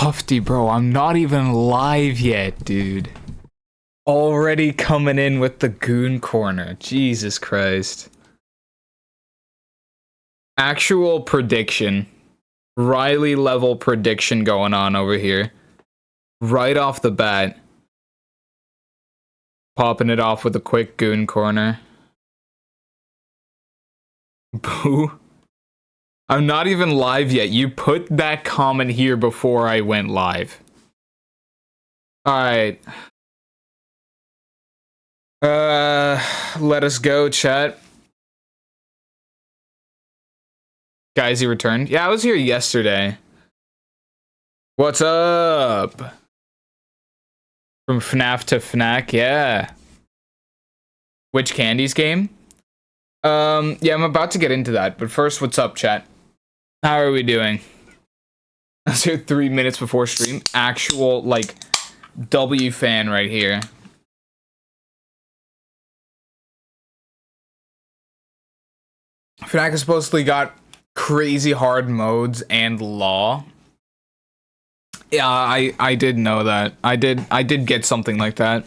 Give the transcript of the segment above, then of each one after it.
Lofty, bro, I'm not even live yet, dude. Already coming in with the goon corner. Jesus Christ. Actual prediction. Riley level prediction going on over here. Right off the bat. Popping it off with a quick goon corner. Boo. I'm not even live yet. You put that comment here before I went live. Alright. Let us go, chat. Guys, he returned. Yeah, I was here yesterday. What's up? From FNAF to FNAC, yeah. Which Candies game? Yeah, I'm about to get into that, but first, what's up, chat? How are we doing? I was here 3 minutes before stream. Actual, like, W fan right here. FNAC has supposedly got crazy hard modes and law. Yeah, I did know that. I did get something like that.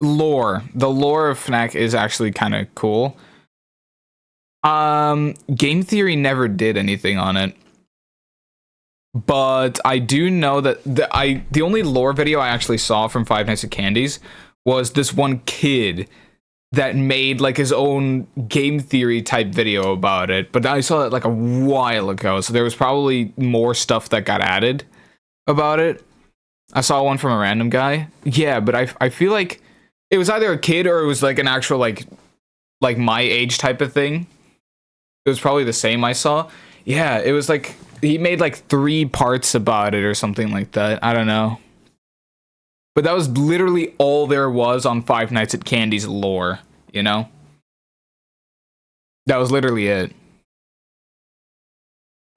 Lore. The lore of FNAC is actually kind of cool. Game Theory never did anything on it. But I do know that the only lore video I actually saw from Five Nights at Candy's was this one kid that made like his own Game Theory type video about it. But I saw it like a while ago, so there was probably more stuff that got added about it. I saw one from a random guy. Yeah, but I feel like it was either a kid or it was like an actual like my age type of thing. It was probably the same I saw. Yeah, it was like he made like 3 parts about it or something like that. I don't know. But that was literally all there was on Five Nights at Candy's lore, you know? That was literally it.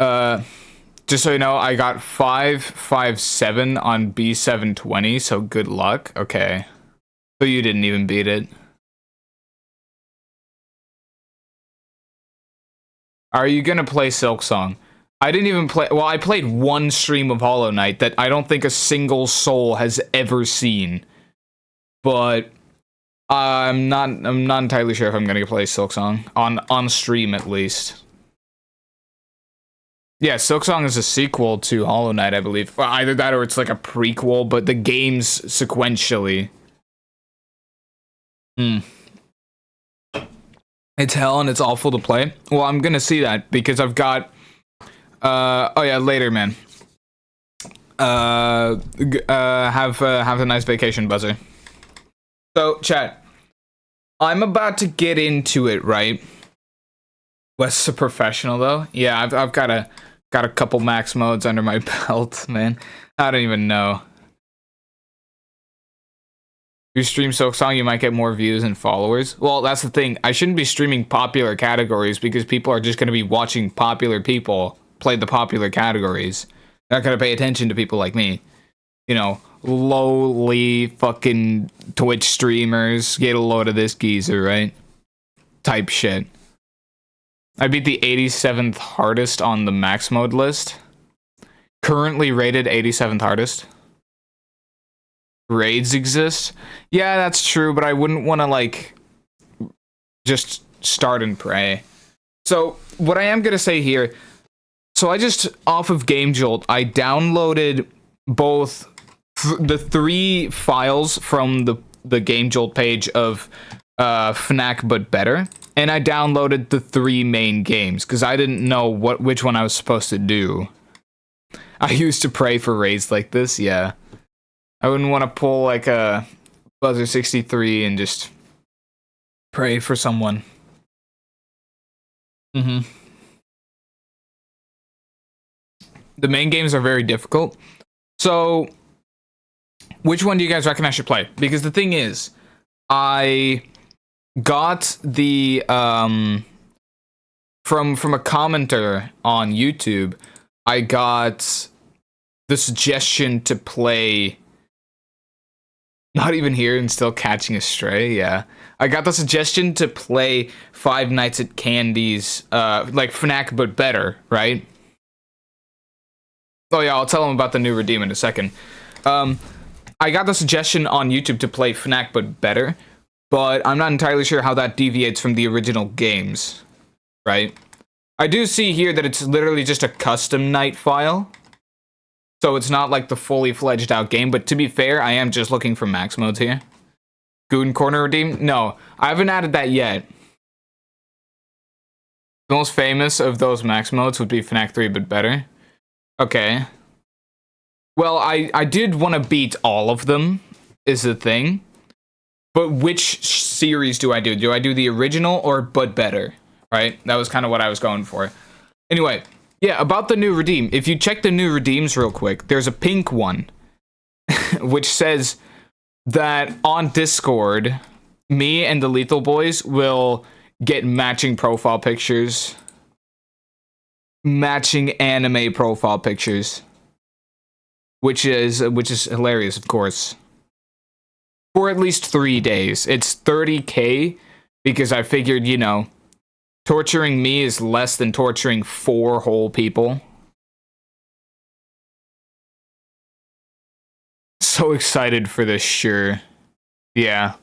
Just so you know, I got 557 on B720, so good luck. Okay. So you didn't even beat it. Are you gonna play Silksong? I didn't even play. Well, I played one stream of Hollow Knight that I don't think a single soul has ever seen. But I'm not entirely sure if I'm gonna play Silksong on stream at least. Yeah, Silksong is a sequel to Hollow Knight, I believe. Well, either that or it's like a prequel, but the games sequentially. It's hell and it's awful to play. Well, I'm gonna see that because I've got oh yeah, later, man. Have a nice vacation, Buzzer. So, chat, I'm about to get into it, right? Wes a professional though. Yeah, I've got a couple max modes under my belt, man. I don't even know. If you stream Silksong, you might get more views and followers. Well, that's the thing. I shouldn't be streaming popular categories because people are just going to be watching popular people play the popular categories. They're not going to pay attention to people like me. You know, lowly fucking Twitch streamers. Get a load of this geezer, right? Type shit. I beat the 87th hardest on the max mode list. Currently rated 87th hardest. Raids exist. Yeah, that's true, but I wouldn't want to like just start and pray. So what I am gonna say here, so I just off of GameJolt, I downloaded both the 3 files from the GameJolt page of FNAC but better, and I downloaded the 3 main games because I didn't know which one I was supposed to do. I used to pray for raids like this, yeah. I wouldn't want to pull like a Buzzer 63 and just pray for someone. The main games are very difficult. So, which one do you guys reckon I should play? Because the thing is, I got the from a commenter on YouTube, I got the suggestion to play. Not even here and still catching a stray, yeah. I got the suggestion to play Five Nights at Candy's, like FNAC but better, right? Oh yeah, I'll tell him about the new redeem in a second. I got the suggestion on YouTube to play Fnac but better, but I'm not entirely sure how that deviates from the original games, right? I do see here that it's literally just a custom night file, so it's not like the fully fledged out game, but to be fair, I am just looking for max modes here. Goon Corner redeem? No, I haven't added that yet. The most famous of those max modes would be Fnac 3 but better. Okay. Well, I did want to beat all of them, is the thing. But which series do I do? Do I do the original or but better? Right? That was kind of what I was going for. Anyway, yeah, about the new redeem. If you check the new redeems real quick, there's a pink one, which says that on Discord, me and the Lethal Boys will get matching profile pictures. Matching anime profile pictures. Which is hilarious, of course. For at least 3 days. It's 30k because I figured, you know, torturing me is less than torturing 4 whole people. So excited for this, sure. Yeah.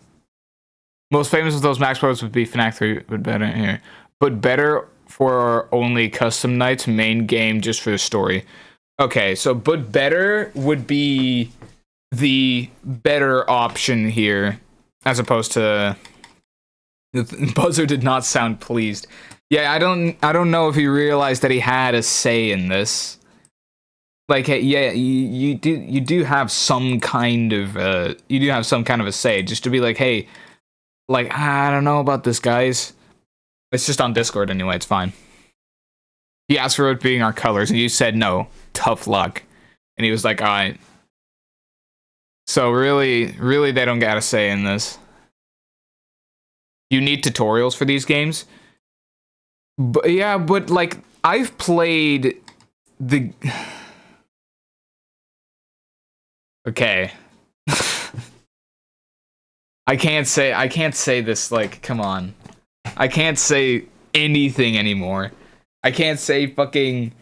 Most famous of those max modes would be Fnac 3, but better here. But better for only custom nights, main game just for the story. Okay, so but better would be the better option here, as opposed to Buzzer did not sound pleased. Yeah, I don't know if he realized that he had a say in this. Like, yeah, you do have some kind of a say, just to be like, hey, like, I don't know about this, guys. It's just on Discord anyway. It's fine. He asked for it being our colors, and you said no. Tough luck. And he was like, all right. So really, they don't got a say in this. You need tutorials for these games. But yeah, but like, I've played the... Okay. I can't say this, like, come on. I can't say anything anymore. I can't say fucking...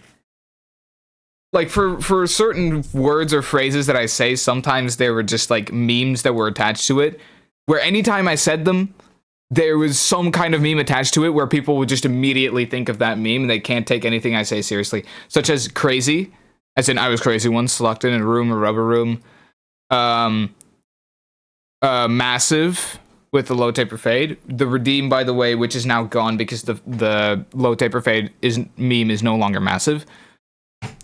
Like, for certain words or phrases that I say, sometimes there were just, like, memes that were attached to it, where anytime I said them, there was some kind of meme attached to it where people would just immediately think of that meme, and they can't take anything I say seriously. Such as crazy, as in I was crazy once, locked in a room, a rubber room. Massive, with the low taper fade. The redeem, by the way, which is now gone because the low taper fade meme is no longer massive.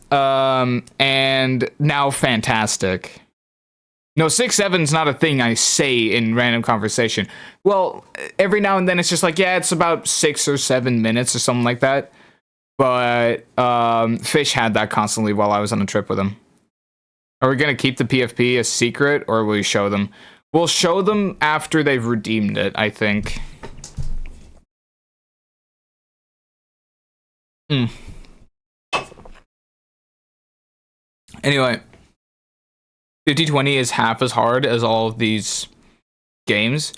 And now fantastic. No, 6-7's not a thing I say in random conversation. Well, every now and then it's just like, yeah, it's about 6 or 7 minutes or something like that. But Fish had that constantly while I was on a trip with him. Are we gonna keep the PFP a secret, or will we show them? We'll show them after they've redeemed it, I think. Anyway, 50-20 is half as hard as all of these games.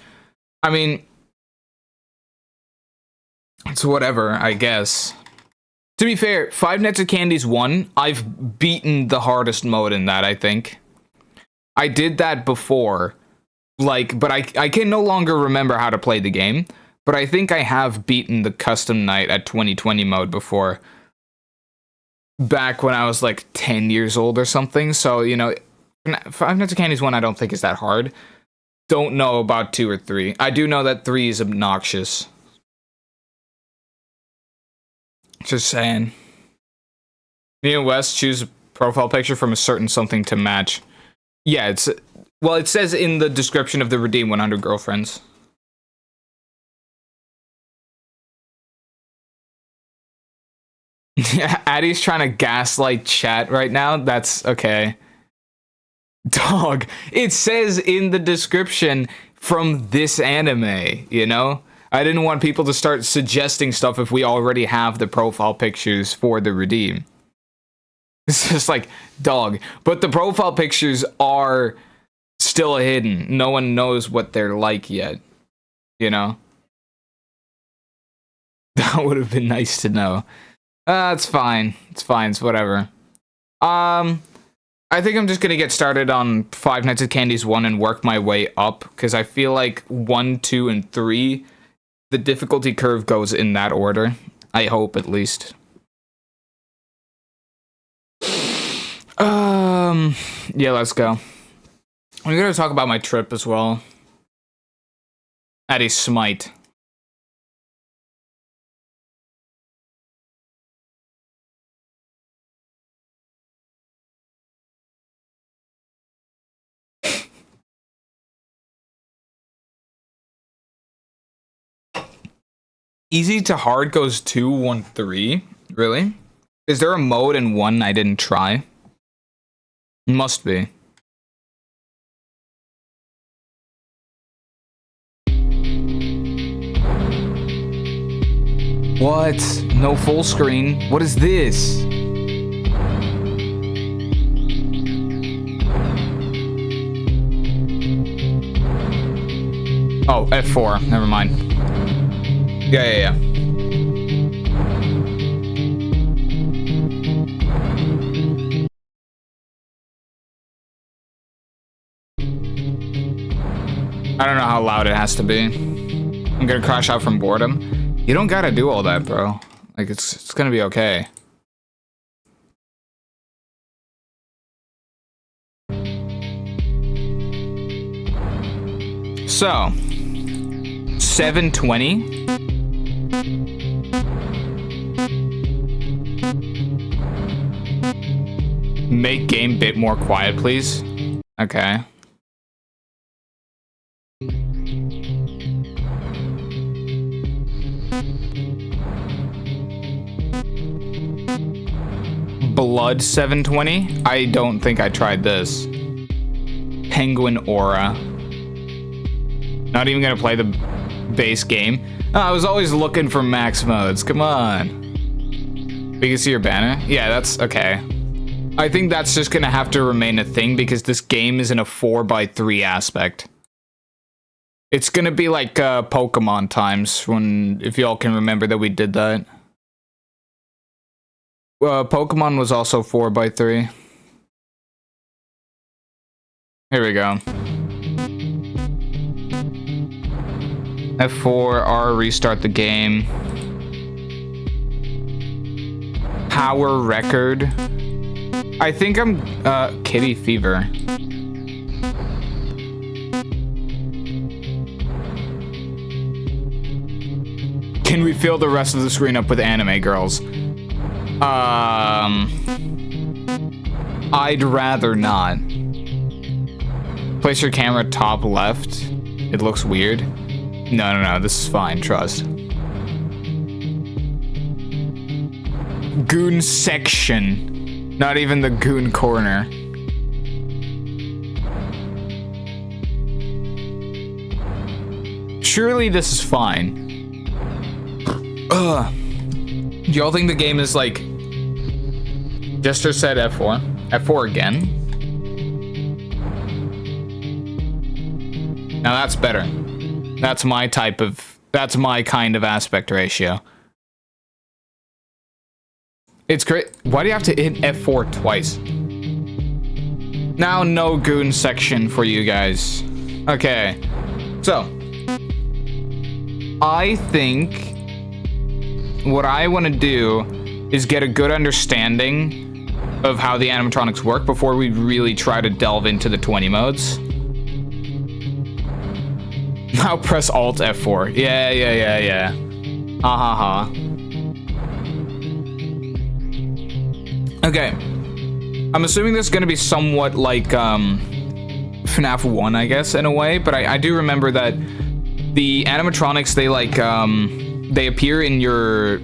I mean, it's whatever, I guess. To be fair, Five Nights at Candy's 1, I've beaten the hardest mode in that, I think. I did that before. Like, but I can no longer remember how to play the game. But I think I have beaten the custom night at 2020 mode before. Back when I was like 10 years old or something. So, you know, Five Nights at Candy's 1 I don't think is that hard. Don't know about 2 or 3. I do know that 3 is obnoxious. Just saying. Me and Wes choose a profile picture from a certain something to match. Yeah, it's... Well, it says in the description of the Redeem 100 Girlfriends. Yeah, Addie's trying to gaslight chat right now. That's okay. Dog, it says in the description from this anime, you know? I didn't want people to start suggesting stuff if we already have the profile pictures for the Redeem. It's just like, dog. But the profile pictures are still hidden. No one knows what they're like yet. You know? That would have been nice to know. It's fine. It's fine. It's whatever. I think I'm just gonna get started on Five Nights at Candy's 1 and work my way up, because I feel like 1, 2, and 3, the difficulty curve goes in that order. I hope, at least. Yeah, let's go. I'm gonna talk about my trip as well. At a Smite. Easy to hard goes 2, 1, 3. Really? Is there a mode in 1 I didn't try? Must be. What? No full screen? What is this? Oh, F4. Never mind. Yeah. I don't know how loud it has to be. I'm gonna crash out from boredom. You don't gotta do all that, bro. Like, it's gonna be okay. So, 720. Make game bit more quiet, please. Okay. Blood 720? I don't think I tried this. Penguin Aura. Not even gonna play the base game. Oh, I was always looking for max modes. Come on. We can see your banner? Yeah, that's okay. I think that's just gonna have to remain a thing because this game is in a 4x3 aspect. It's gonna be like Pokemon times, when, if y'all can remember that we did that. Pokemon was also 4x3. Here we go. F4, R, restart the game. Power record. I think I'm, Kitty Fever. Can we fill the rest of the screen up with anime girls? I'd rather not. Place your camera top left. It looks weird. No, this is fine, trust. Goon section. Not even the goon corner. Surely this is fine. Ugh. Do y'all think the game is like... Jester said F4. F4 again? Now that's better. That's my type of... That's my kind of aspect ratio. It's great. Why do you have to hit F4 twice? Now no goon section for you guys. Okay. So. I think... What I want to do is get a good understanding of how the animatronics work before we really try to delve into the 20 modes. Now press Alt F4. Yeah. Ha. Okay. I'm assuming this is going to be somewhat like FNAF 1, I guess, in a way, but I do remember that the animatronics, they like they appear in your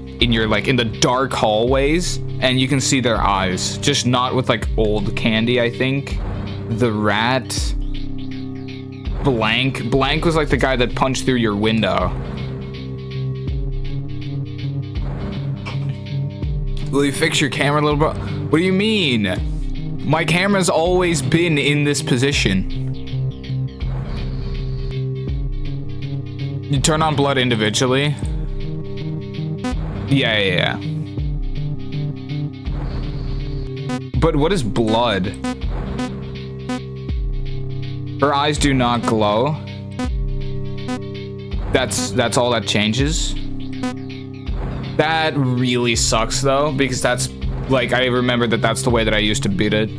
like in the dark hallways, and you can see their eyes, just not with like old candy. I think the rat blank was like the guy that punched through your window. Will you fix your camera a little bit? What do you mean? My camera's always been in this position. You turn on blood individually. Yeah. But what is blood? Her eyes do not glow. That's all that changes. That really sucks though, because that's like, I remember that's the way that I used to beat it.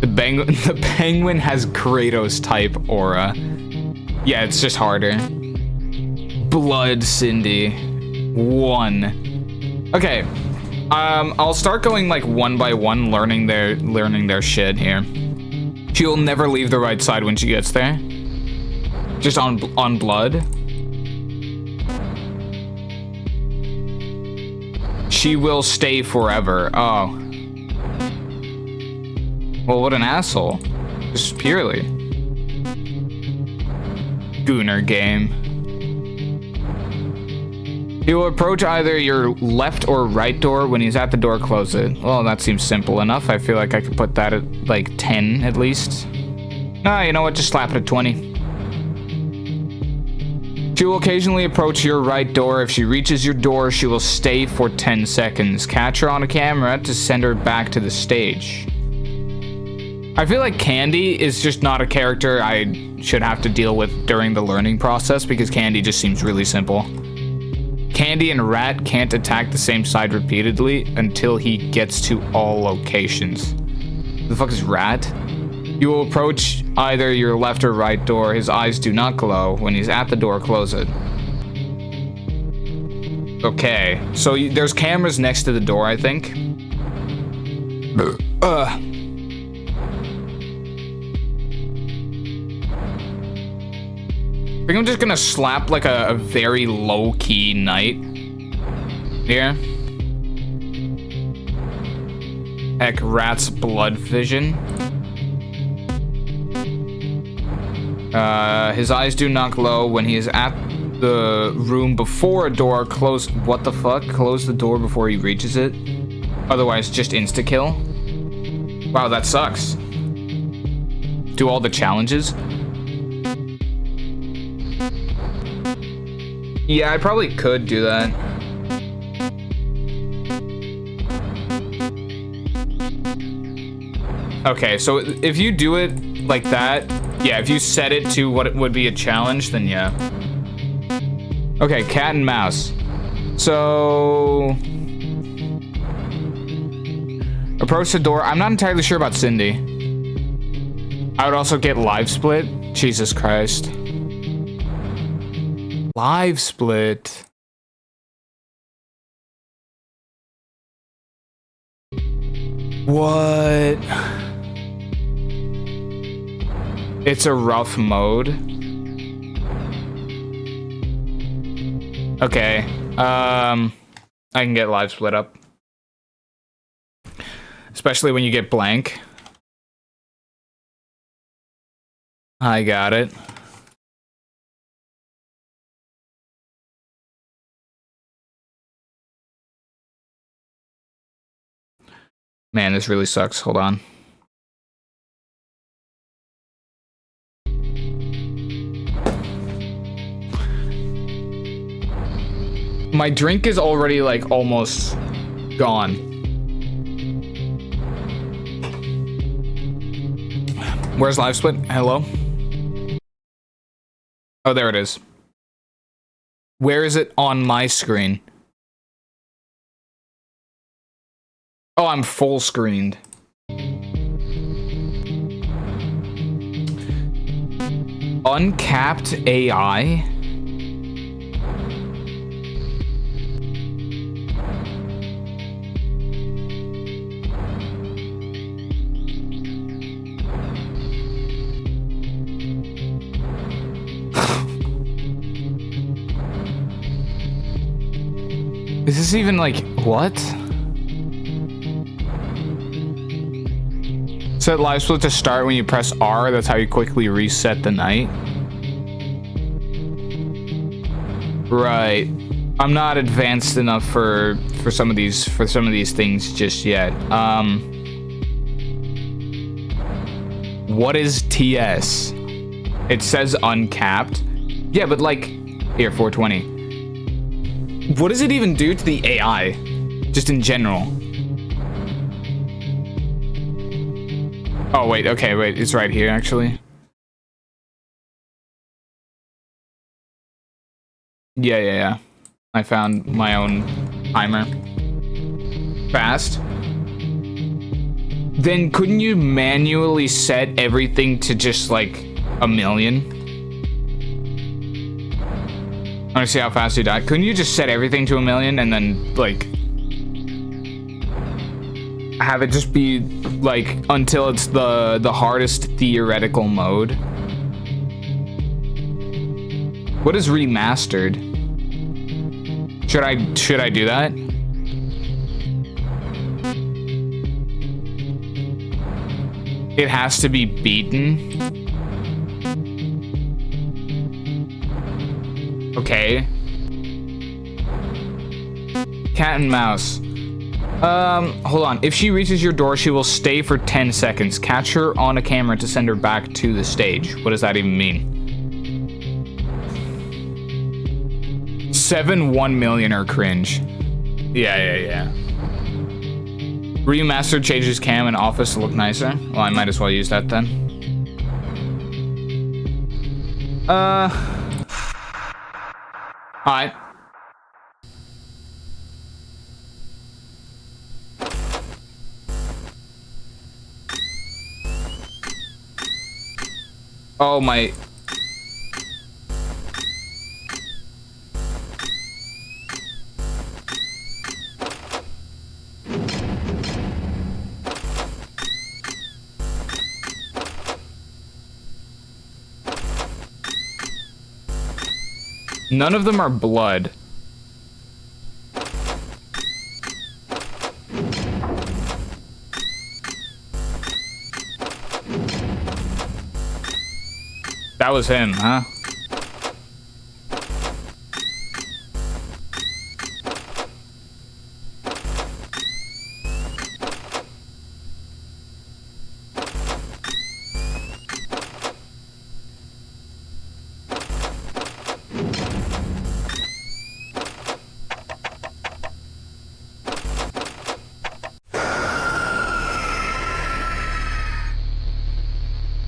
The penguin has Kratos type aura. Yeah, it's just harder. Blood Cindy. 1. Okay. I'll start going like one by one, learning their shit here. She'll never leave the right side when she gets there. Just on blood. She will stay forever. Oh. Well, what an asshole. Just purely. Gooner game. He will approach either your left or right door. When he's at the door, close it. Well, that seems simple enough. I feel like I could put that at like 10 at least. Ah, you know what? Just slap it at 20. She will occasionally approach your right door. If she reaches your door, she will stay for 10 seconds. Catch her on a camera to send her back to the stage. I feel like Candy is just not a character I should have to deal with during the learning process, because Candy just seems really simple. Candy and Rat can't attack the same side repeatedly until he gets to all locations. The fuck is Rat? You will approach either your left or right door. His eyes do not glow. When he's at the door, close it. Okay, so there's cameras next to the door, I think. I think I'm just gonna slap like a very low-key knight here. Heck, Rat's blood vision. His eyes do not glow. When he is at the room before a door, close. What the fuck? Close the door before he reaches it. Otherwise, just insta kill. Wow, that sucks. Do all the challenges. Yeah, I probably could do that. Okay, so if you do it like that, yeah, if you set it to what it would be a challenge, then yeah. Okay, cat and mouse. So... approach the door. I'm not entirely sure about Cindy. I would also get live split. Jesus Christ. Live split. What? It's a rough mode. Okay. I can get live split up. Especially when you get blank. I got it. Man, this really sucks. Hold on. My drink is already like almost gone. Where's live split? Hello? Oh, there it is. Where is it on my screen? Oh, I'm full screened. Uncapped AI? Is this even like, what? Set live split to start when you press R. That's how you quickly reset the night. Right. I'm not advanced enough for some of these things just yet. What is TS? It says uncapped. Yeah, but like here, 420. What does it even do to the AI? Just in general. Oh, wait. Okay, wait. It's right here, actually. Yeah. I found my own timer. Fast. Then couldn't you manually set everything to just, like, 1,000,000? I want to see how fast you die. Couldn't you just set everything to 1,000,000 and then, like, have it just be, like, until it's the hardest theoretical mode? What is remastered? Should I do that? It has to be beaten. Okay. Cat and mouse. Hold on. If she reaches your door, she will stay for 10 seconds. Catch her on a camera to send her back to the stage. What does that even mean? 7 1,000,000 are cringe. Yeah. Remastered changes cam and office to look nicer. Well, I might as well use that then. Alright. Oh my. None of them are blood. That was him, huh?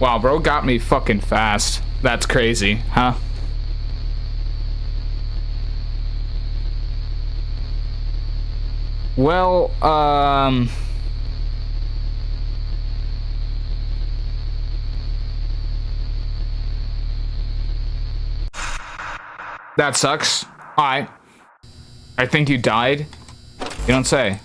Wow, bro got me fucking fast. That's crazy, huh? Well, that sucks. Alright. I think you died. You don't say.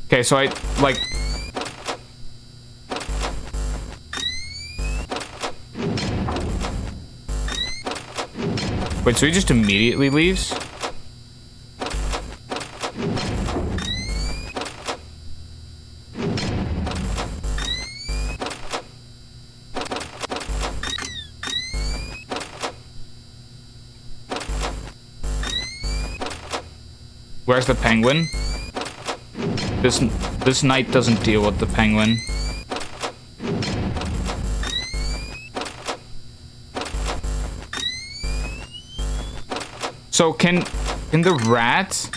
Okay, so I, like... Wait, so he just immediately leaves? Where's the penguin? This knight doesn't deal with the penguin. So can the rat?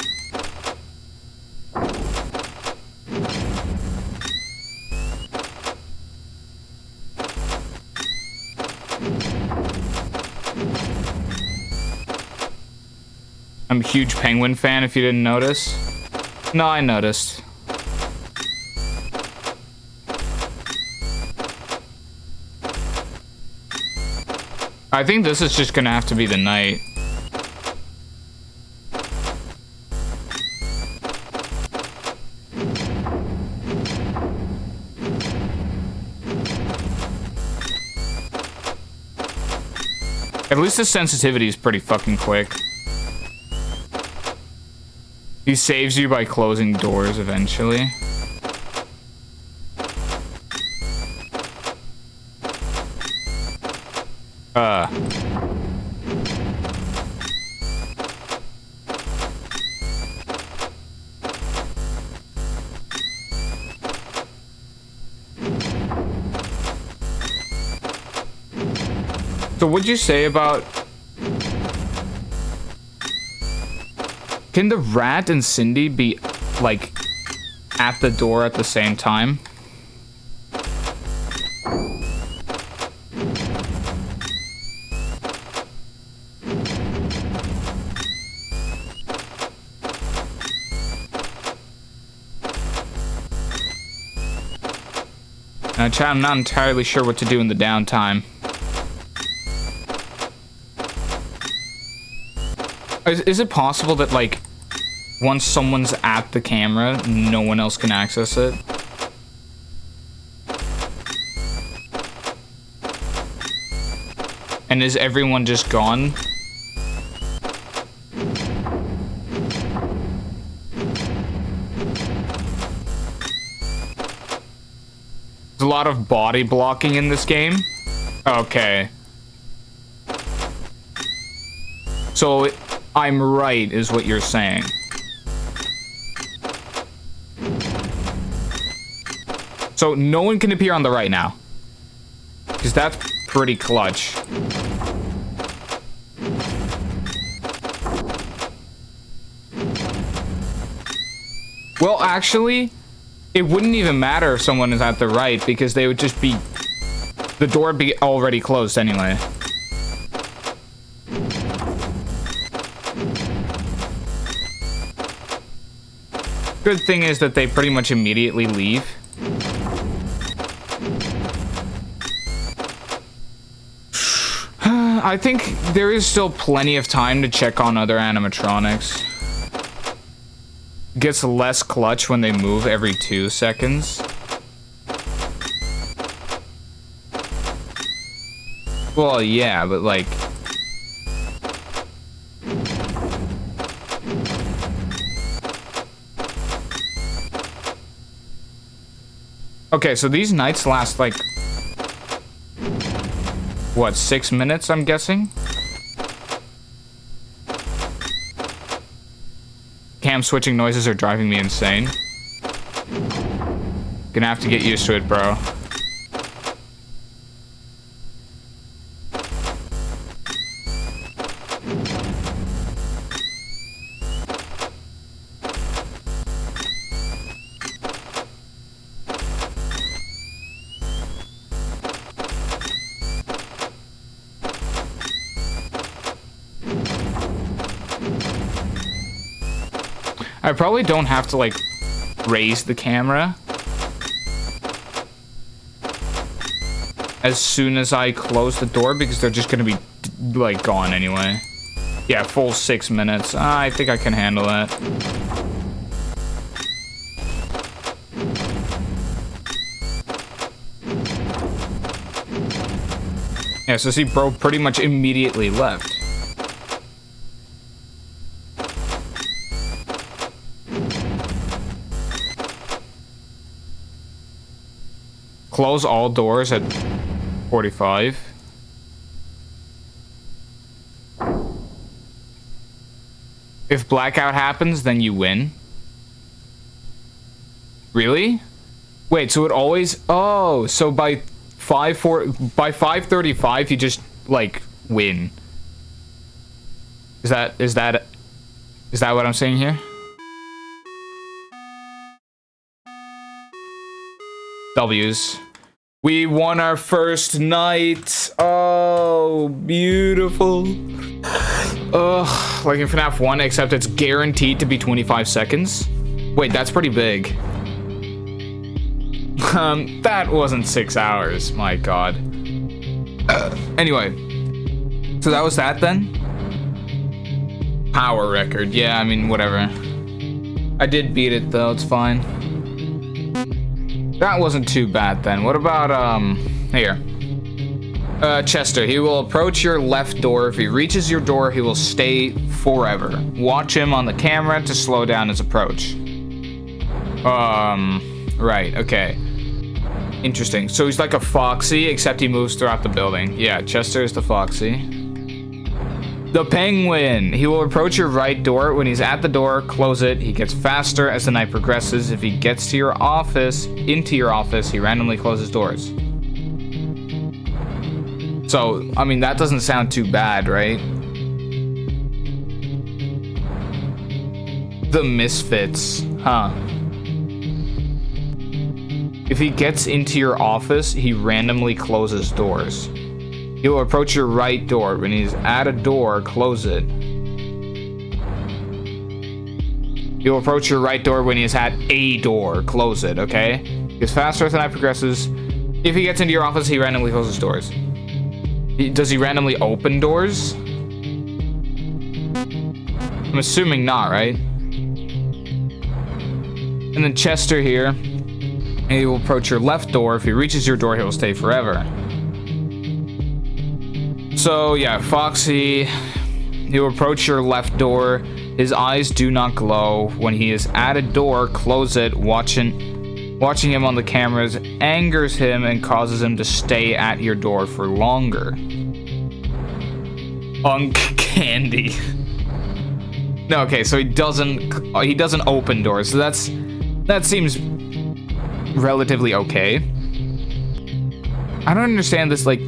I'm a huge penguin fan if you didn't notice. No, I noticed. I think this is just gonna have to be the night. At least the sensitivity is pretty fucking quick. He saves you by closing doors eventually. So what'd you say about... Can the rat and Cindy be, like, at the door at the same time? Chat, I'm not entirely sure what to do in the downtime. Is it possible that, like, once someone's at the camera, no one else can access it? And is everyone just gone? There's a lot of body blocking in this game. Okay. So I'm right, is what you're saying. So no one can appear on the right now. Because that's pretty clutch. Well, actually, it wouldn't even matter if someone is at the right, because they would just be... The door would be already closed anyway. Good thing is that they pretty much immediately leave. I think there is still plenty of time to check on other animatronics. Gets less clutch when they move every 2 seconds. Well, yeah, but like... Okay, so these nights last like... What, 6 minutes, I'm guessing? Cam switching noises are driving me insane. Gonna have to get used to it, bro. I probably don't have to, like, raise the camera as soon as I close the door, because they're just gonna be, like, gone anyway. Yeah, full 6 minutes. I think I can handle that. Yeah, so see, bro pretty much immediately left. Close all doors at 45. If blackout happens, then you win. Really? Wait, so it always... Oh, so by 5:35 you just, like, win. Is that what I'm saying here? W's. We won our first night. Oh, beautiful. Ugh, like in FNAF 1, except it's guaranteed to be 25 seconds. Wait, that's pretty big. That wasn't 6 hours, my god. Anyway, so that was that then? Power record, yeah, I mean, whatever. I did beat it though, it's fine. That wasn't too bad then. What about, here. Chester, he will approach your left door. If he reaches your door, he will stay forever. Watch him on the camera to slow down his approach. Right, okay. Interesting. So he's like a Foxy, except he moves throughout the building. Yeah, Chester is the Foxy. The Penguin. He will approach your right door. When he's at the door, close it. He gets faster as the night progresses. If he gets to your office, into your office, he randomly closes doors. So, I mean, that doesn't sound too bad, right? The Misfits, huh? If he gets into your office, he randomly closes doors. He will approach your right door. When he's at a door, close it. He will approach your right door when he's at a door, close it, okay? He gets faster as the night progresses. If he gets into your office, he randomly closes doors. Does he randomly open doors? I'm assuming not, right? And then Chester here. He will approach your left door. If he reaches your door, he will stay forever. So yeah, Foxy, he will approach your left door. His eyes do not glow. When he is at a door, close it. Watching him on the cameras angers him and causes him to stay at your door for longer. Unk Candy. No, okay, so he doesn't open doors. So that seems relatively okay. I don't understand this, like,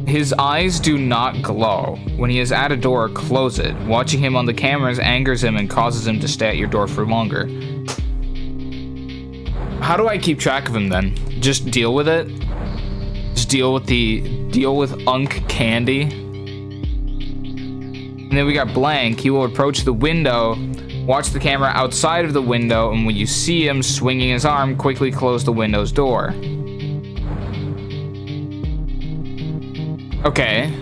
his eyes do not glow. When he is at a door, close it. Watching him on the cameras angers him and causes him to stay at your door for longer. How do I keep track of him then? Just deal with it? Just deal with Unk Candy? And then we got Blank. He will approach the window, watch the camera outside of the window, and when you see him swinging his arm, quickly close the window's door. Okay.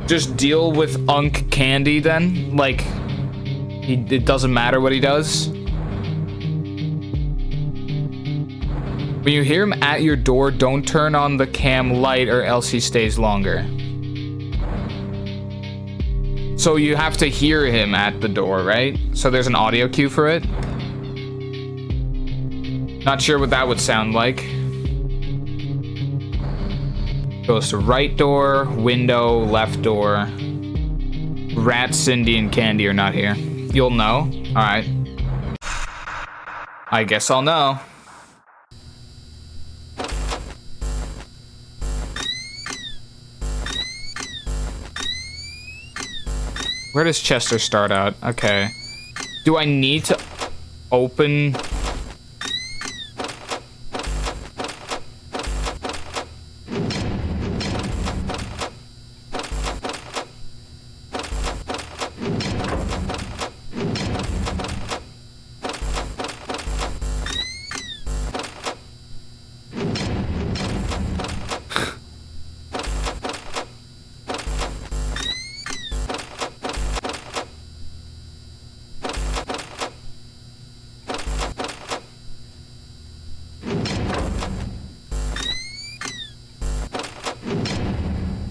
Just deal with Unk Candy then? Like, it doesn't matter what he does? When you hear him at your door, don't turn on the cam light or else he stays longer. So you have to hear him at the door, right? So there's an audio cue for it? Not sure what that would sound like. Goes to right door, window, left door. Rat, Cindy, and Candy are not here. You'll know. Alright. I guess I'll know. Where does Chester start out? Okay. Do I need to open...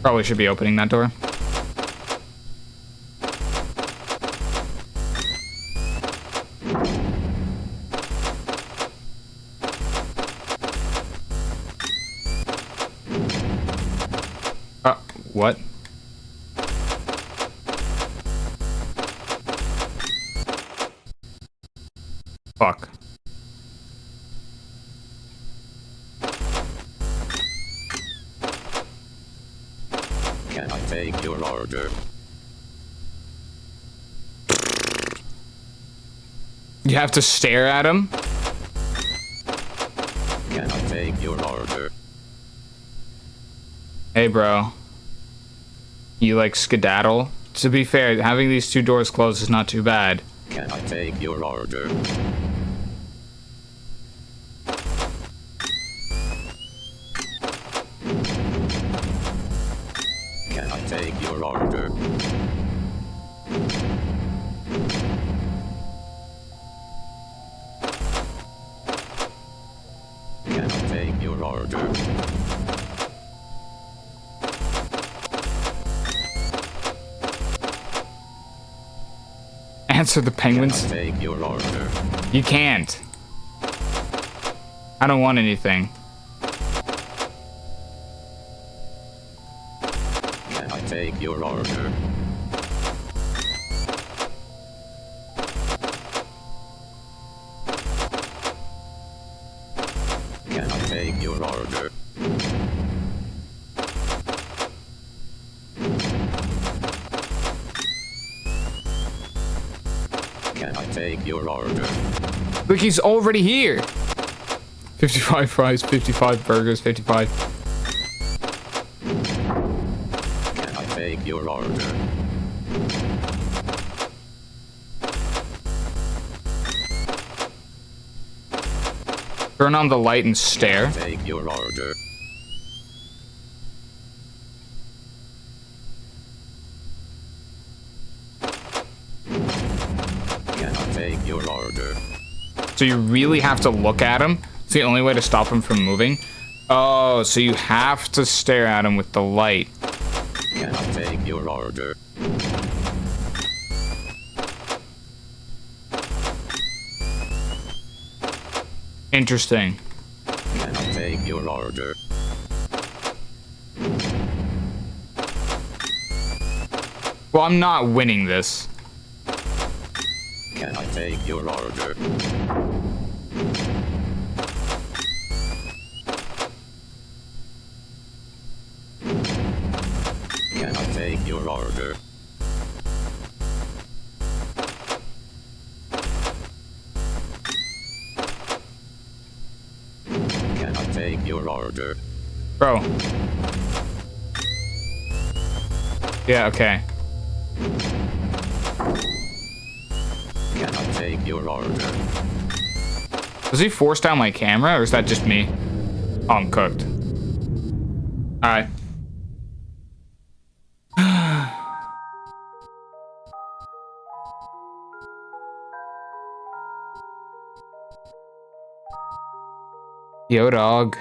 Probably should be opening that door. What? Fuck. Can I take your order? You have to stare at him? Can I take your order? Hey, bro. You like skedaddle? To be fair, having these two doors closed is not too bad. Can I take your order? Can I take your order? Can I take your order? Answer the penguins. Can I take your order? You can't. I don't want anything. Can I take your order? Can I take your order? your order. Look, he's already here. 55 fries, 55 burgers, 55. Can I take your order? Turn on the light and stare. Take your order. Can I take your order? So you really have to look at him? It's the only way to stop him from moving? Oh, so you have to stare at him with the light. Can I take your order? Interesting. Can I take your order? Well, I'm not winning this. Can I take your order? Can I take your order? Can I take your order? Bro. Yeah, okay. Can I take your order? Does he force down my camera, or is that just me? Oh, I'm cooked. Alright. Yo, dog.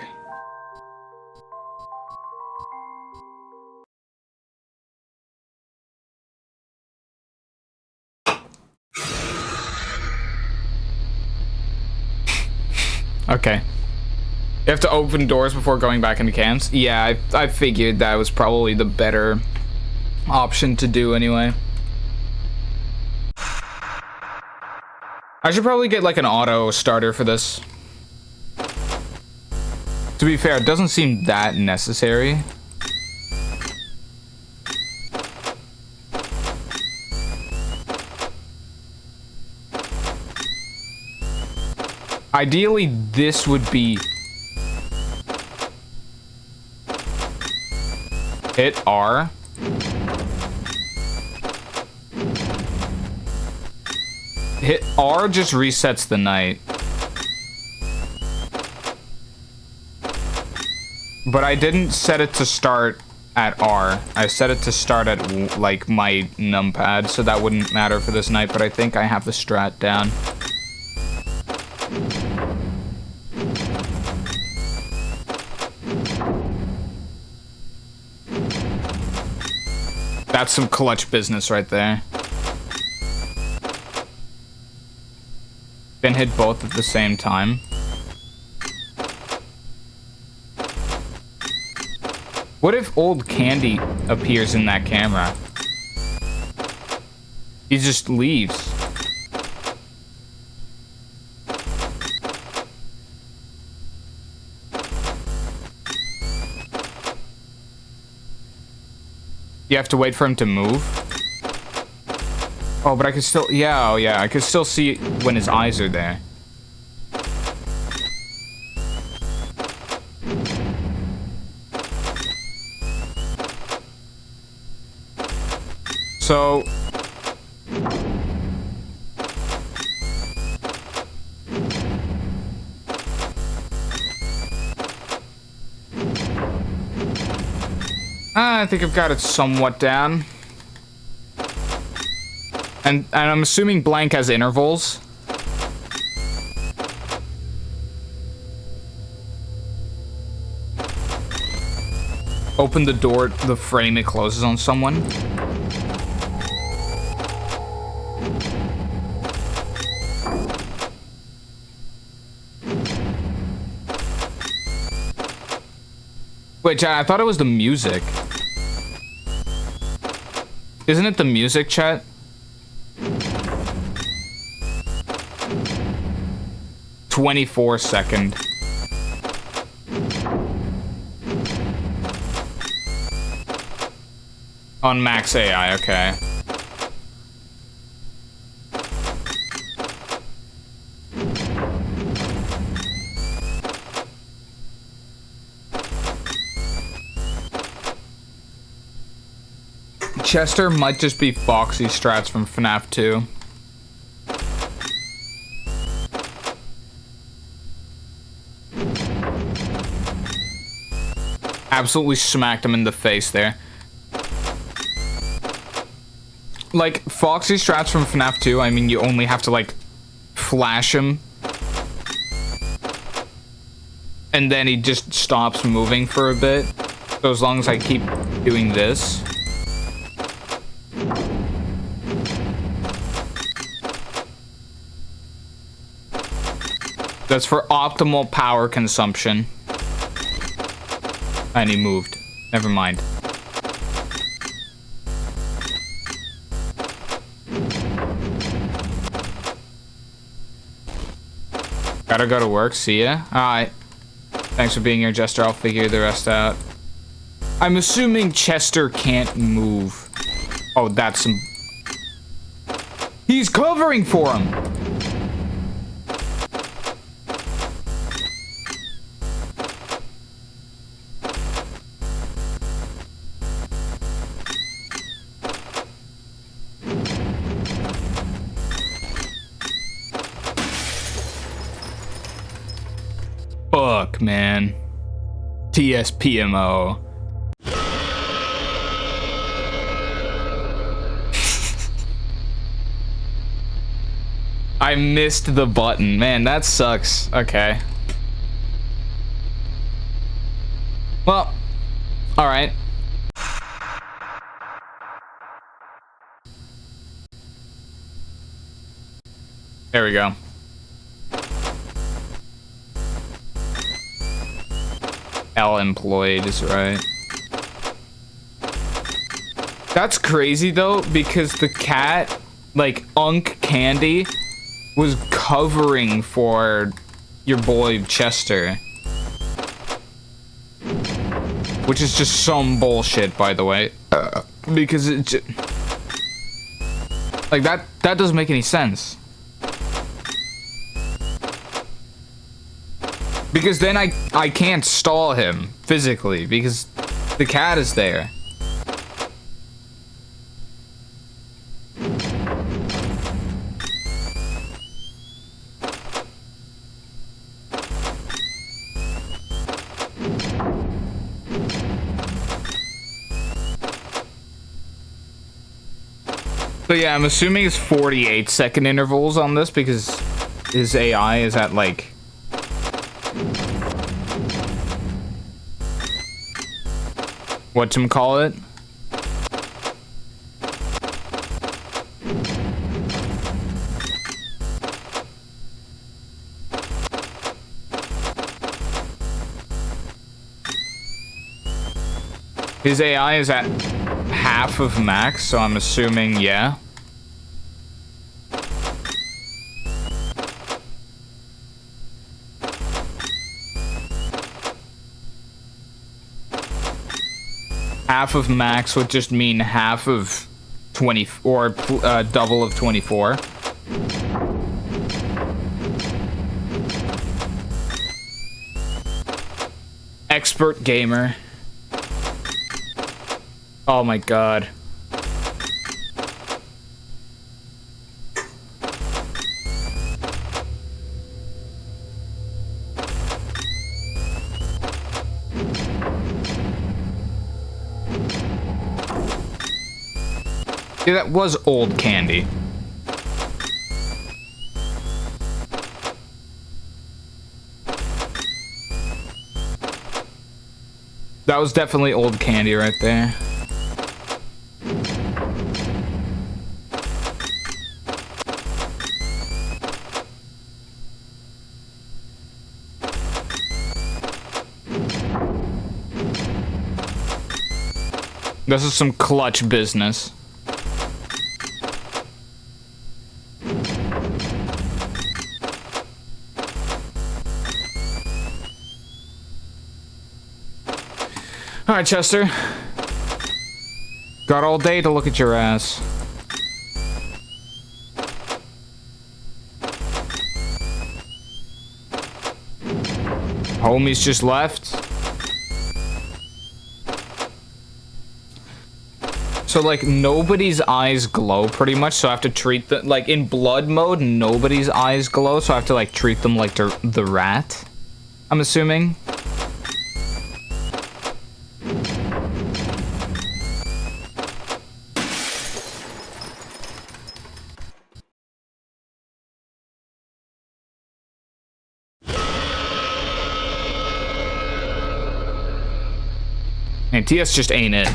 Okay. You have to open doors before going back into cams? Yeah, I figured that was probably the better option to do anyway. I should probably get like an auto starter for this. To be fair, it doesn't seem that necessary. Ideally, this would be... Hit R. Hit R just resets the night. But I didn't set it to start at R. I set it to start at, like, my numpad, so that wouldn't matter for this night, but I think I have the strat down. That's some clutch business right there. Then hit both at the same time. What if old Candy appears in that camera? He just leaves. You have to wait for him to move? Oh, but I could still... Yeah, oh yeah, I could still see when his eyes are there. So... I think I've got it somewhat down. And I'm assuming blank has intervals. Open the door, the frame it closes on someone. Wait, chat, I thought it was the music. Isn't it the music, chat? "24" on max AI, okay. Chester might just be Foxy strats from FNAF 2. Absolutely smacked him in the face there. Like, Foxy strats from FNAF 2, I mean, you only have to, like, flash him. And then he just stops moving for a bit. So as long as I keep doing this. That's for optimal power consumption. And he moved. Never mind. Gotta go to work. See ya. Alright. Thanks for being here, Chester. I'll figure the rest out. I'm assuming Chester can't move. Oh, that's some... He's covering for him! Fuck, man. TSPMO. I missed the button. Man, that sucks. Okay. Well, alright. There we go. L employed is right. That's crazy though, because the cat, like Unk Candy, was covering for your boy Chester. Which is just some bullshit, by the way. Because it just, like that doesn't make any sense. Because then I can't stall him physically because the cat is there. So yeah, I'm assuming it's 48-second intervals on this because his AI is at like... whatchamacallit? His AI is at half of max, so I'm assuming, yeah. Half of max would just mean half of 20 or double of 24. Expert gamer. Oh my god. Yeah, that was old candy. That was definitely old candy right there. This is some clutch business. Alright, Chester. Got all day to look at your ass. Homies just left. So like nobody's eyes glow pretty much, so I have to treat them like in blood mode. Nobody's eyes glow, so I have to like treat them like the rat. I'm assuming. And TS just ain't it.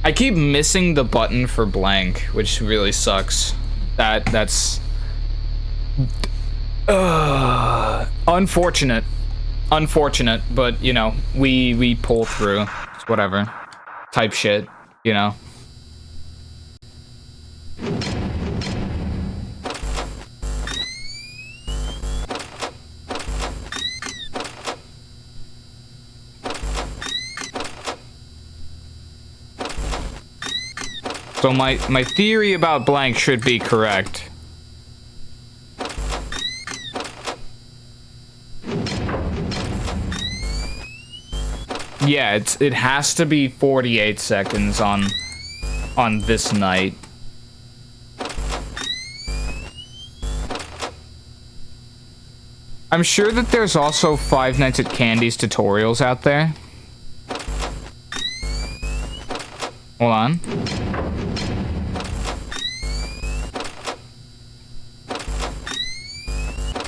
I keep missing the button for blank, which really sucks. That's unfortunate. Unfortunate, but you know, we pull through. It's whatever. Type shit, you know. So my theory about blank should be correct. Yeah, it has to be 48 seconds on this night. I'm sure that there's also Five Nights at Candy's tutorials out there. Hold on.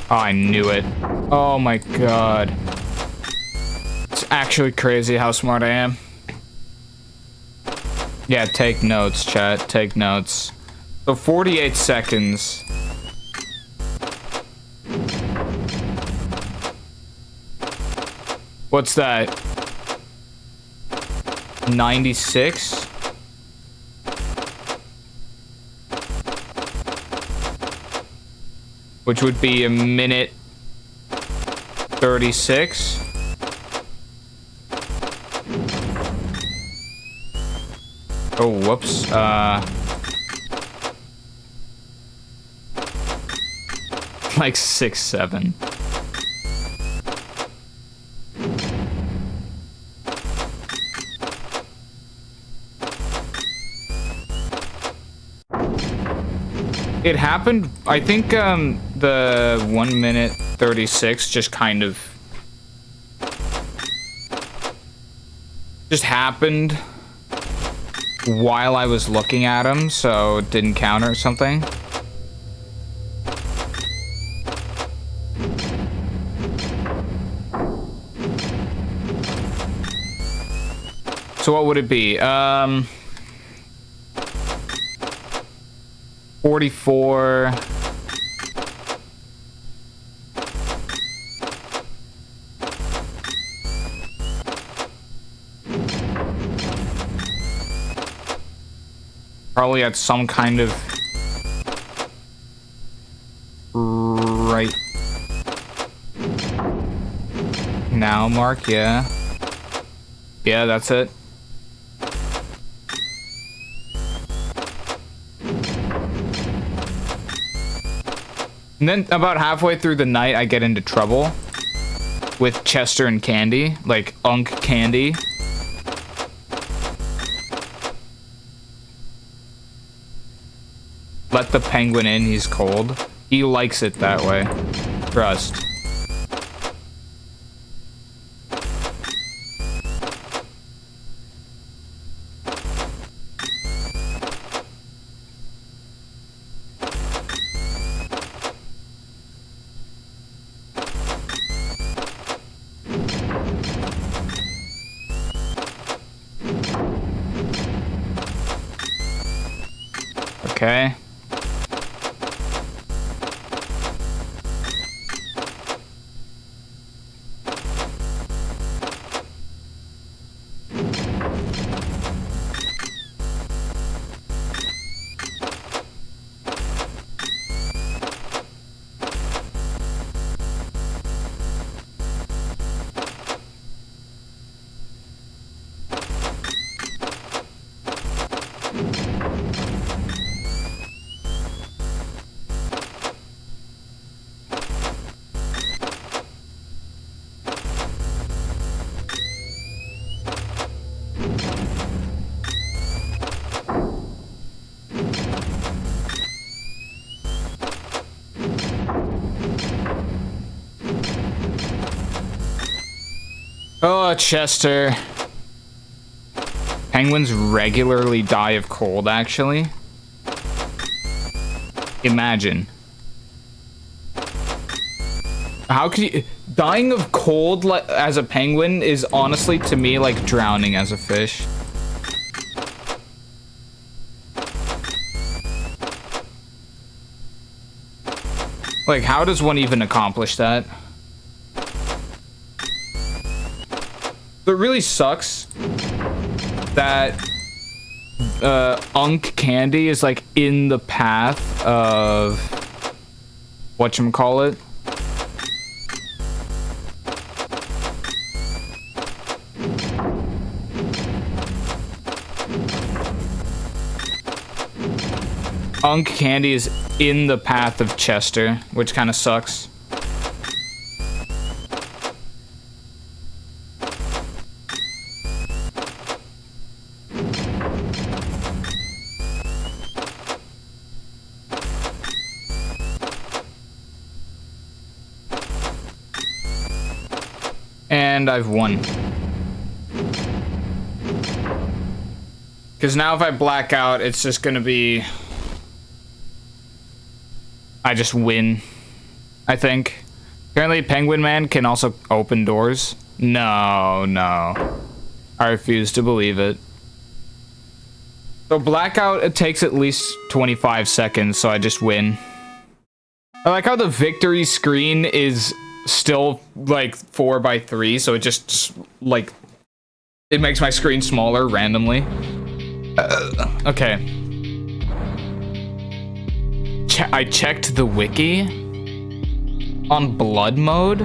Oh, I knew it. Oh my god. It's actually crazy how smart I am. Yeah, take notes, chat. Take notes. So 48 seconds. What's that? 96? Which would be a minute 36. Oh, whoops. Like 6, 7. It happened, I think, the 1 minute 36 just kind of just happened while I was looking at him, so it didn't count or something. So what would it be? 44. Probably at some kind of right now mark, yeah. Yeah, that's it. And then about halfway through the night, I get into trouble with Chester and Candy, like Unk Candy. Let the penguin in, he's cold. He likes it that way. Trust. Okay. Oh, Chester. Penguins regularly die of cold, actually. Imagine. How could you... Dying of cold as a penguin is honestly, to me, like drowning as a fish. Like, how does one even accomplish that? It really sucks that Unk Candy is like in the path of whatchamacallit. Unk Candy is in the path of Chester, which kind of sucks. And I've won. Because now if I black out, it's just gonna be... I just win, I think. Apparently Penguin Man can also open doors. No, no. I refuse to believe it. So blackout, it takes at least 25 seconds, so I just win. I like how the victory screen is still like 4:3, so it just like it makes my screen smaller randomly. Okay. I checked the wiki on blood mode.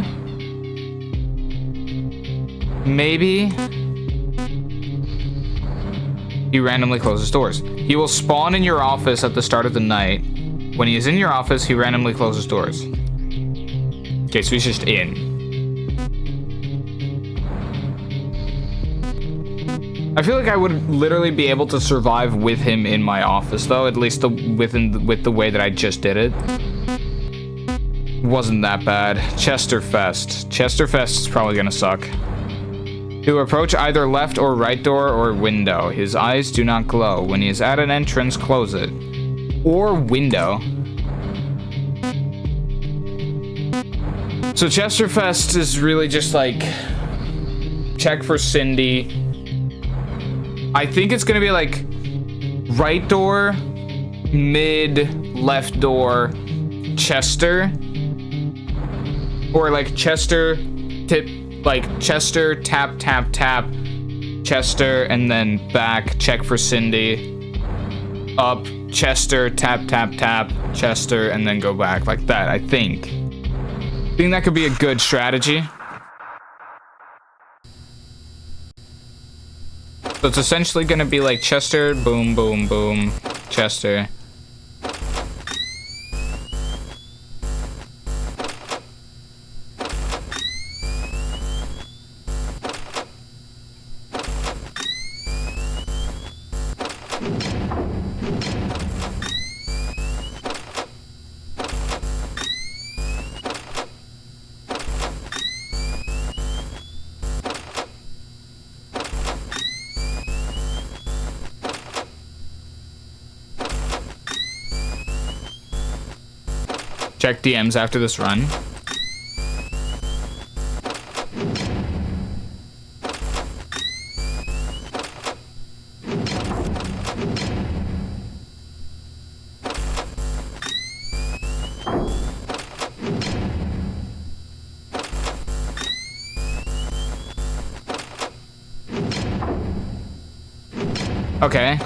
Maybe he randomly closes doors. He will spawn in your office at the start of the night. When he is in your office, he randomly closes doors. Okay, so he's just in. I feel like I would literally be able to survive with him in my office, though. At least with the way that I just did it. Wasn't that bad. Chesterfest. Chesterfest is probably gonna suck. To approach either left or right door or window. His eyes do not glow. When he is at an entrance, close it. Or window. So Chesterfest is really just like... check for Cindy. I think it's gonna be like right door, mid, left door, Chester, or like Chester, tip, like Chester, tap, tap, tap, Chester, and then back, check for Cindy, up, Chester, tap, tap, tap, Chester, and then go back like that, I think. I think that could be a good strategy. So it's essentially gonna be like Chester, boom, boom, boom, Chester. Check DMs after this run. Okay.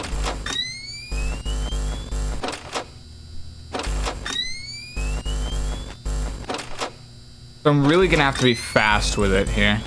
So I'm really gonna have to be fast with it here.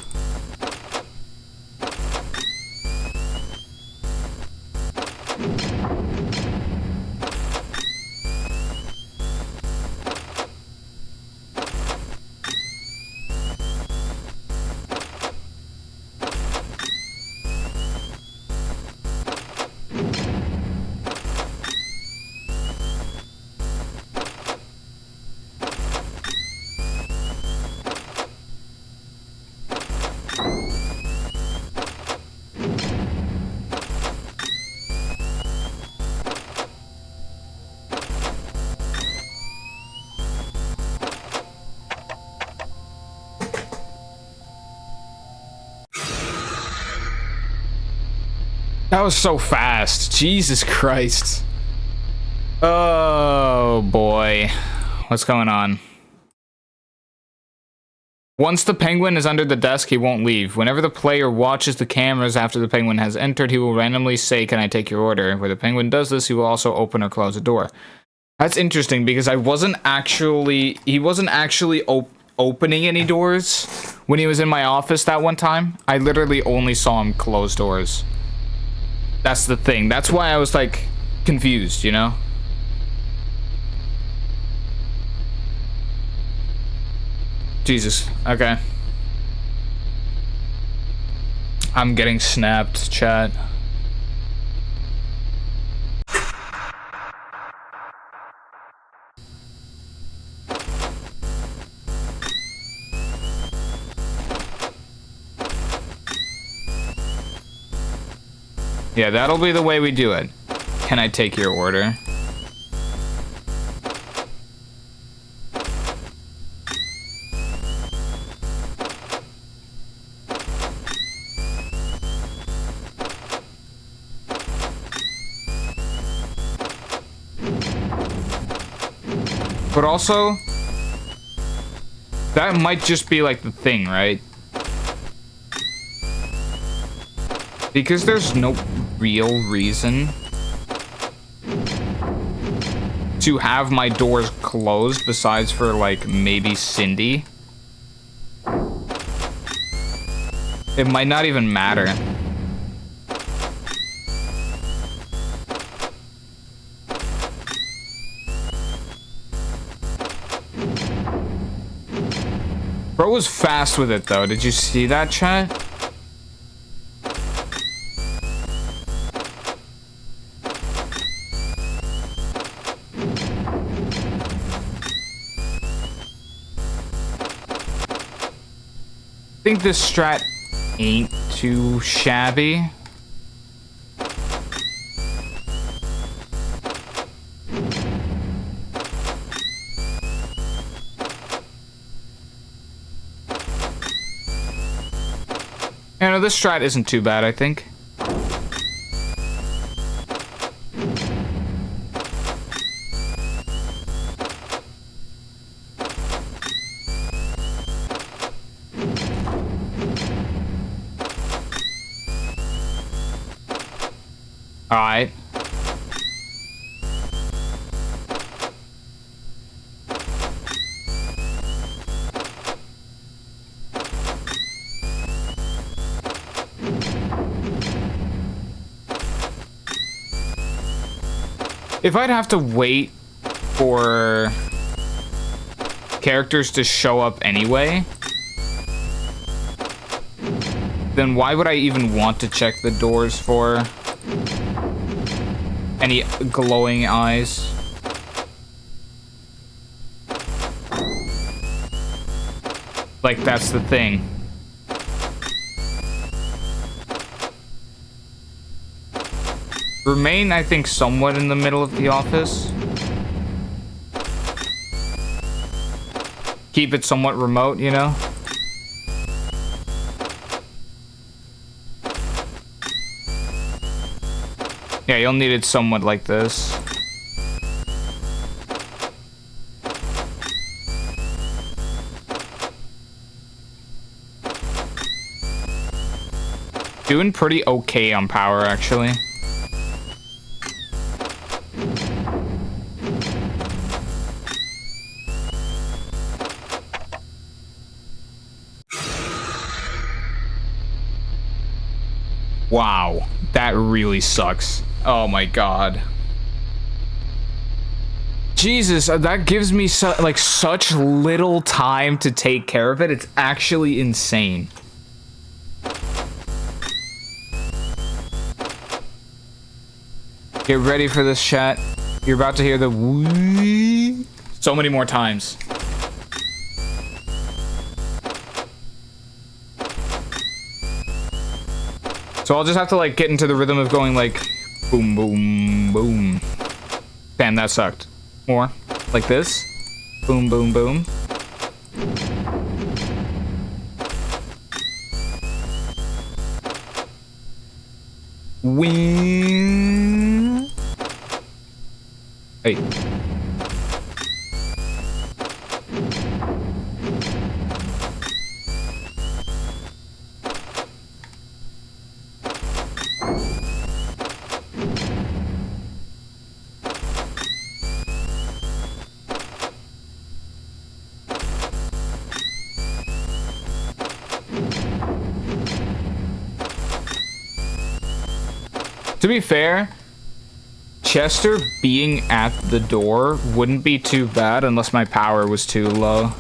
That was so fast. Jesus Christ. Oh boy. What's going on? Once the penguin is under the desk, he won't leave. Whenever the player watches the cameras after the penguin has entered, he will randomly say, "Can I take your order?" Where the penguin does this, he will also open or close a door. That's interesting because he wasn't actually opening any doors when he was in my office that one time. I literally only saw him close doors. That's the thing. That's why I was like confused, you know? Jesus. Okay. I'm getting snapped, chat. Yeah, that'll be the way we do it. Can I take your order? But also, that might just be like the thing, right? Because there's no real reason to have my doors closed besides for like maybe Cindy. It might not even matter. Bro was fast with it though. Did you see that, chat? I think this strat ain't too shabby. You know, this strat isn't too bad, I think. Alright. If I'd have to wait for characters to show up anyway, then why would I even want to check the doors for any glowing eyes? Like, that's the thing. Remain, I think, somewhat in the middle of the office. Keep it somewhat remote, you know? Yeah, you'll need it somewhat like this. Doing pretty okay on power, actually. Wow, that really sucks. Oh my god. Jesus, that gives me such little time to take care of it. It's actually insane. Get ready for this, chat. You're about to hear the wee so many more times. So I'll just have to like get into the rhythm of going like boom, boom, boom. Damn, that sucked. More like this. Boom, boom, boom. Wing. Hey. To be fair, Chester being at the door wouldn't be too bad unless my power was too low.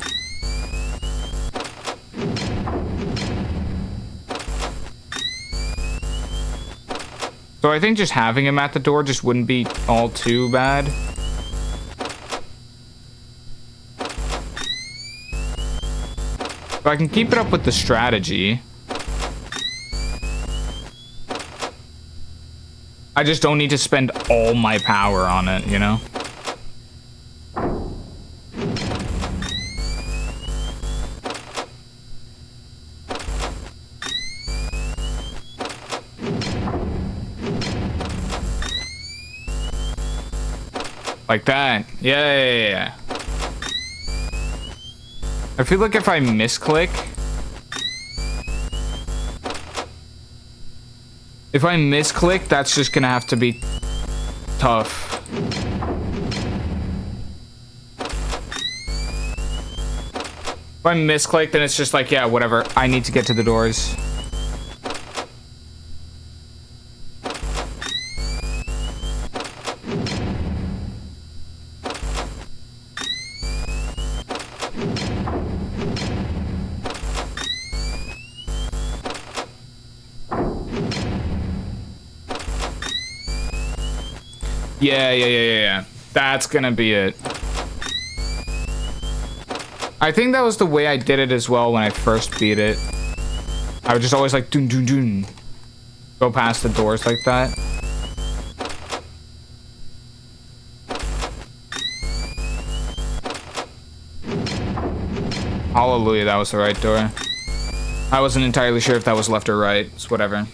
So I think just having him at the door just wouldn't be all too bad. So I can keep it up with the strategy. I just don't need to spend all my power on it, you know? Like that. Yeah. I feel like if I misclick... If I misclick, that's just gonna have to be tough. If I misclick, then it's just like, yeah, whatever. I need to get to the doors. Yeah. That's gonna be it. I think that was the way I did it as well when I first beat it. I would just always like doon doon doon. Go past the doors like that. Hallelujah, that was the right door. I wasn't entirely sure if that was left or right. It's whatever.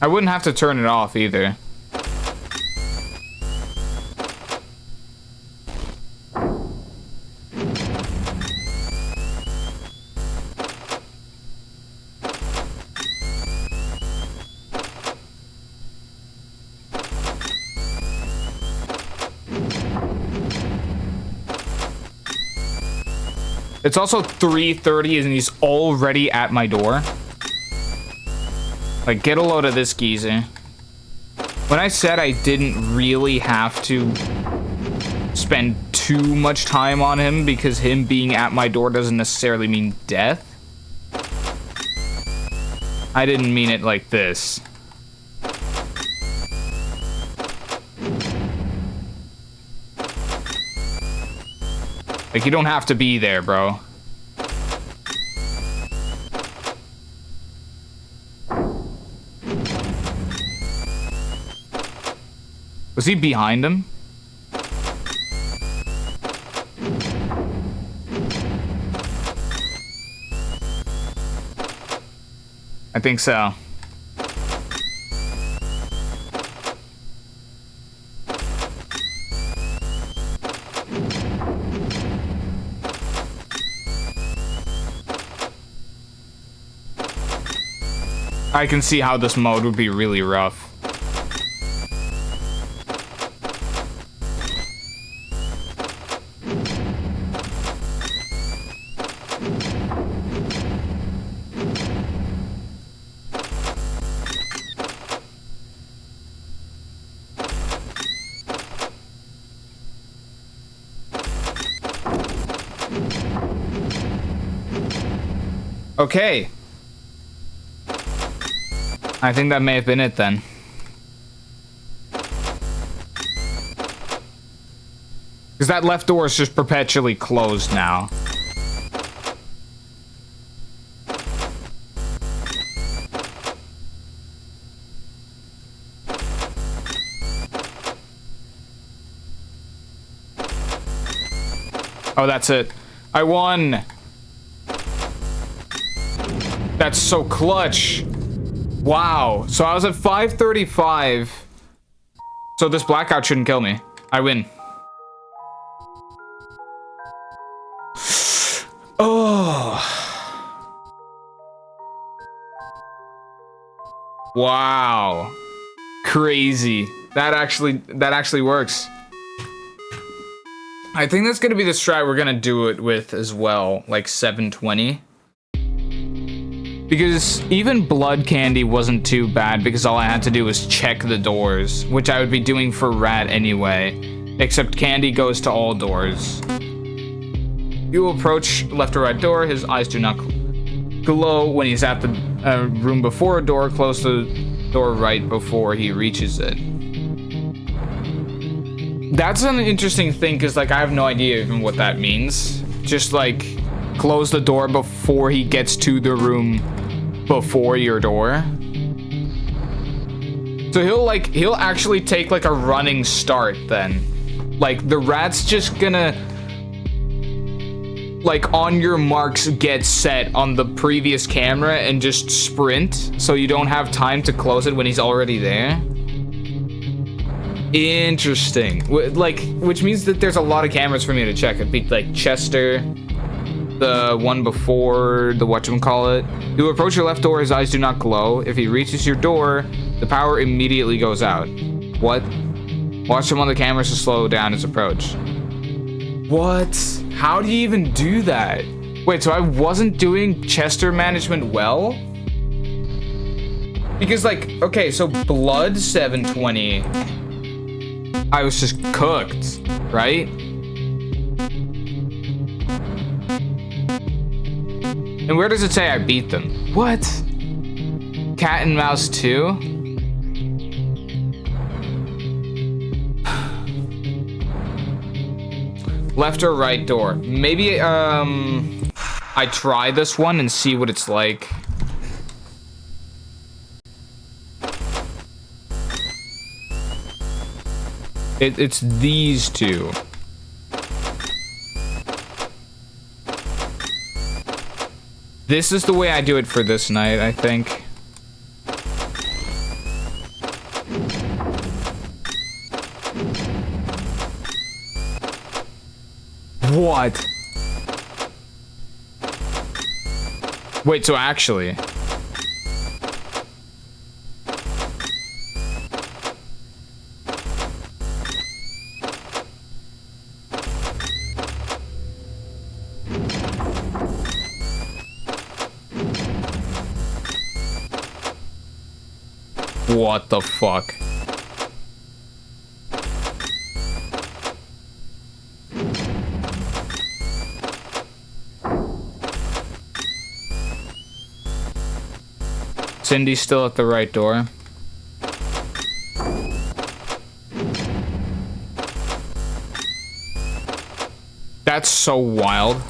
I wouldn't have to turn it off either. It's also 3:30 and he's already at my door. Like, get a load of this geezer. When I said I didn't really have to spend too much time on him because him being at my door doesn't necessarily mean death, I didn't mean it like this. Like, you don't have to be there, bro. Was he behind him? I think so. I can see how this mode would be really rough. Okay. I think that may have been it then. Because that left door is just perpetually closed now. Oh, that's it. I won. That's so clutch. Wow. So I was at 535. So this blackout shouldn't kill me. I win. Oh. Wow. Crazy. That actually works. I think that's gonna be the strat we're gonna do it with as well, like 720. Because even blood candy wasn't too bad because all I had to do was check the doors, which I would be doing for rat anyway. Except candy goes to all doors. You approach left or right door, his eyes do not glow when he's at the room before a door, close the door right before he reaches it. That's an interesting thing because like I have no idea even what that means. Just like close the door before he gets to the room before your door. So he'll actually take like a running start then. Like the rat's just gonna like on your marks get set on the previous camera and just sprint so you don't have time to close it when he's already there. Interesting. Which means that there's a lot of cameras for me to check. It'd be like Chester, the one before the whatchamacallit. You approach your left door, his eyes do not glow. If he reaches your door, the power immediately goes out. What? Watch him on the cameras to slow down his approach. What? How do you even do that? Wait, so I wasn't doing Chester management well? Because like, okay, so blood 720. I was just cooked, right? And where does it say I beat them? What? Cat and Mouse 2? Left or right door? Maybe, I try this one and see what it's like. It's these two. This is the way I do it for this night, I think. What? Wait, so actually... What the fuck? Cindy's still at the right door. That's so wild.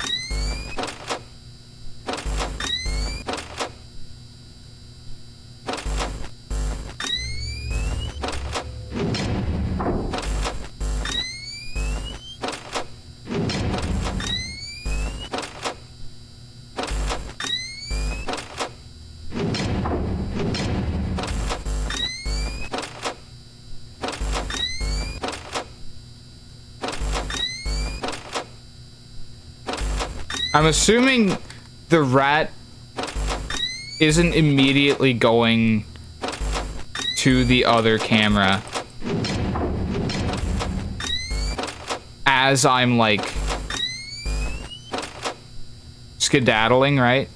I'm assuming the rat isn't immediately going to the other camera as I'm like skedaddling, right?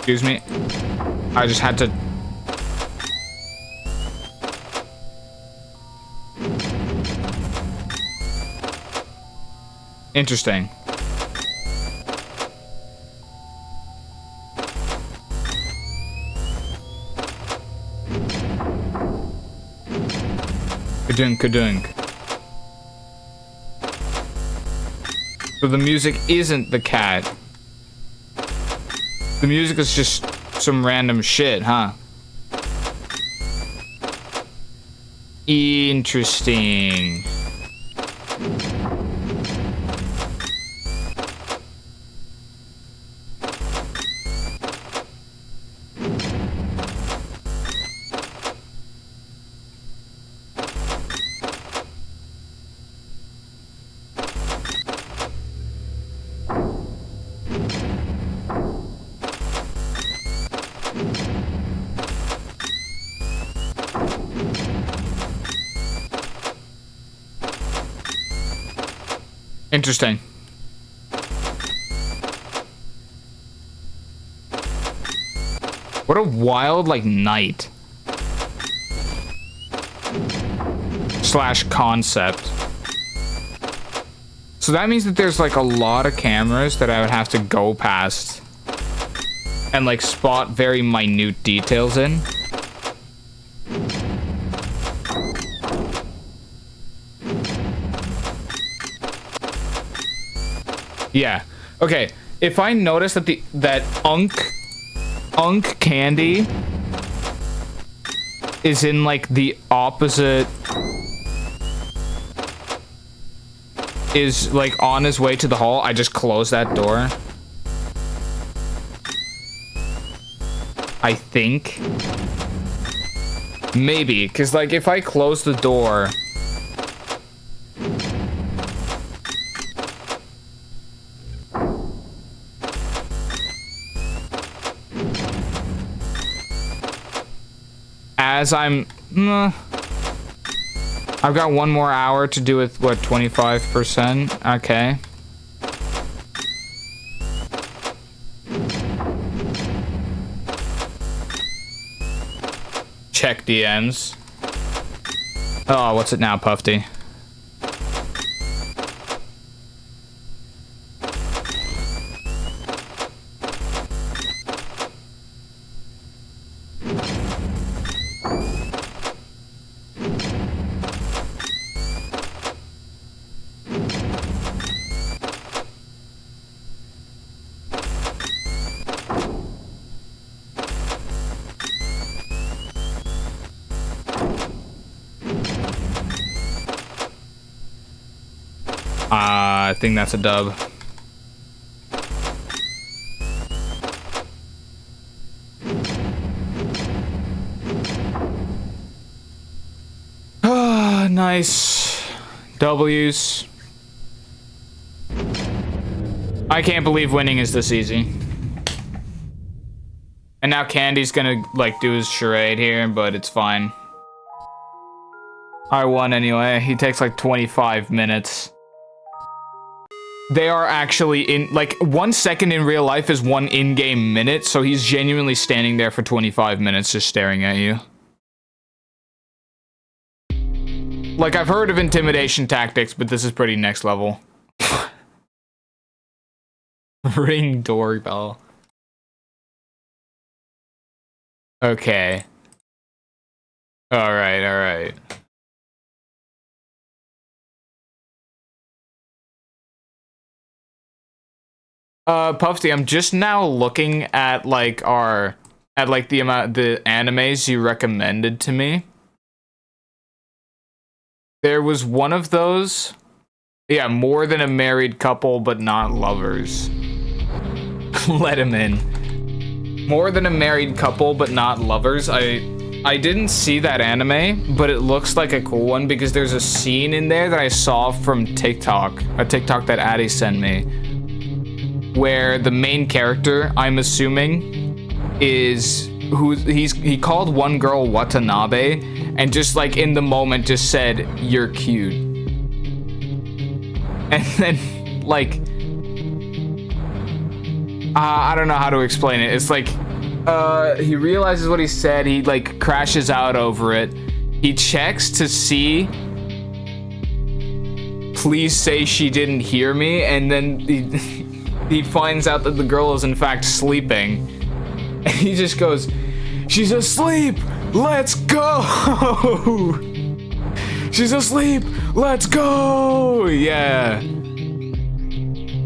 Excuse me. I just had to... Interesting. Kadunk, kadunk. So the music isn't the cat. The music is just some random shit, huh? Interesting. Interesting. What a wild, like, night. Slash concept. So that means that there's, like, a lot of cameras that I would have to go past. And, like, spot very minute details in. Yeah. Okay. If I notice that that Unk Candy is in like the opposite, is like on his way to the hall, I just close that door. I think. Maybe, because like if I close the door, as I'm, I've got 1 more hour to do with what, 25%? Okay. Check DMs. Oh, what's it now, Puffy? I think that's a dub. Ah, nice. W's. I can't believe winning is this easy. And now Candy's gonna, like, do his charade here, but it's fine. I won anyway. He takes, like, 25 minutes. They are actually in, like, 1 second in real life is 1 in-game minute, so he's genuinely standing there for 25 minutes just staring at you. Like, I've heard of intimidation tactics, but this is pretty next level. Ring doorbell. Okay. Alright, alright. Puffy, I'm just now looking at, like, the amount, the animes you recommended to me. There was one of those. Yeah, more than a married couple, but not lovers. Let him in. More than a married couple, but not lovers. I didn't see that anime, but it looks like a cool one because there's a scene in there that I saw from TikTok, a TikTok that Addie sent me, where the main character, I'm assuming, is he called one girl Watanabe, and just like in the moment just said, "You're cute," and then like I don't know how to explain it. It's like he realizes what he said, he like crashes out over it, he checks to see, please say she didn't hear me, and then he finds out that the girl is in fact sleeping. And he just goes, "She's asleep! Let's go!" She's asleep. Let's go. Yeah.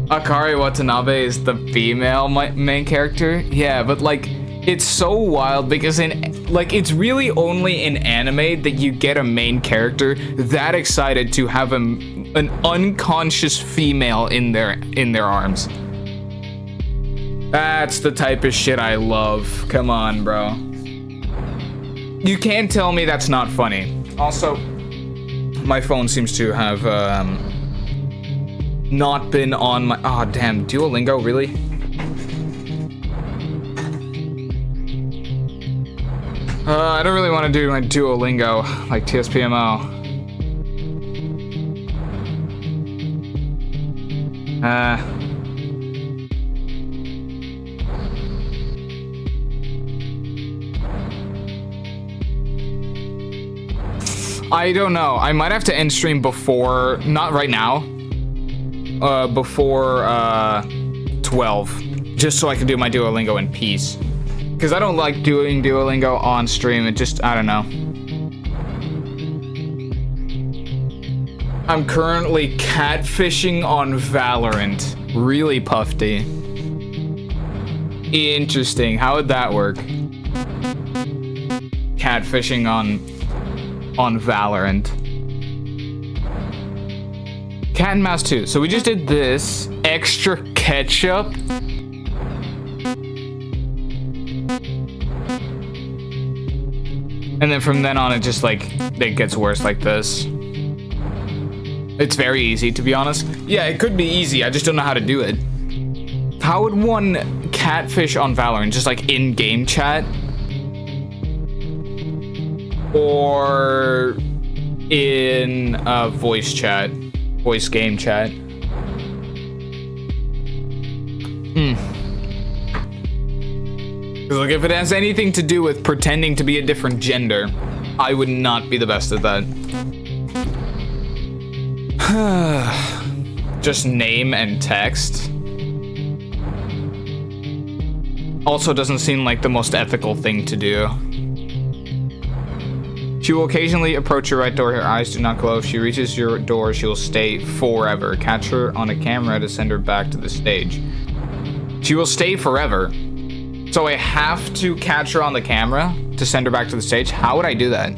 Akari Watanabe is the female main character. Yeah, but like, it's so wild because it's really only in anime that you get a main character that excited to have an unconscious female in their arms. That's the type of shit I love. Come on, bro. You can't tell me that's not funny. Also, my phone seems to have not been on my... Oh, damn. Duolingo, really? I don't really want to do my Duolingo, like TSPMO. I don't know. I might have to end stream before... Not right now. Before 12, just so I can do my Duolingo in peace, because I don't like doing Duolingo on stream. It just, I don't know. I'm currently catfishing on Valorant. Really, Puffy? Interesting. How would that work? Catfishing on Valorant. Cat and Mouse 2. So we just did this. Extra ketchup. And then from then on, it just like, it gets worse like this. It's very easy, to be honest. Yeah, it could be easy. I just don't know how to do it. How would one catfish on Valorant? Just like in-game chat? Or in voice chat? Voice game chat. Because like, if it has anything to do with pretending to be a different gender, I would not be the best at that. Just name and text. Also doesn't seem like the most ethical thing to do. She will occasionally approach your right door. Her eyes do not glow. If she reaches your door, she will stay forever. Catch her on a camera to send her back to the stage. She will stay forever. So I have to catch her on the camera to send her back to the stage? How would I do that?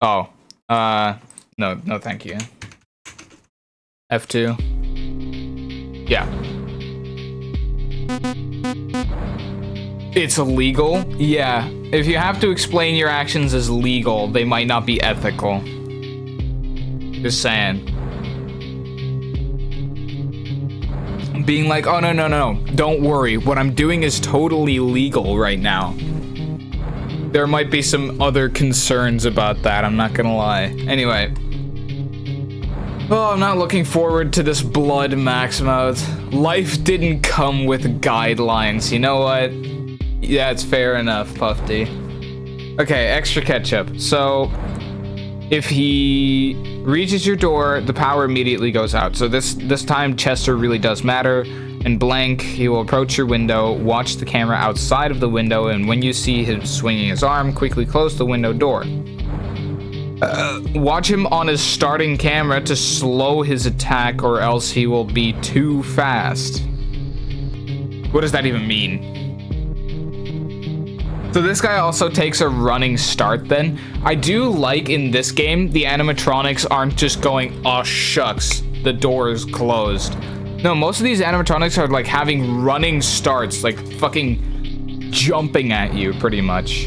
Oh. No, thank you. F2. Yeah. It's illegal? Yeah. If you have to explain your actions as legal, they might not be ethical. Just saying. Being like, oh, no. Don't worry. What I'm doing is totally legal right now. There might be some other concerns about that, I'm not gonna lie. Anyway. Oh, I'm not looking forward to this blood max mode. Life didn't come with guidelines, you know what? Yeah, it's fair enough, Puffy. Okay, extra ketchup. So, if he reaches your door, the power immediately goes out. So this time, Chester really does matter. And blank, he will approach your window, watch the camera outside of the window, and when you see him swinging his arm, quickly close the window door. Watch him on his starting camera to slow his attack, or else he will be too fast. What does that even mean? So this guy also takes a running start then. I do like in this game, the animatronics aren't just going, oh shucks, the door is closed. No, most of these animatronics are like having running starts, like fucking jumping at you pretty much.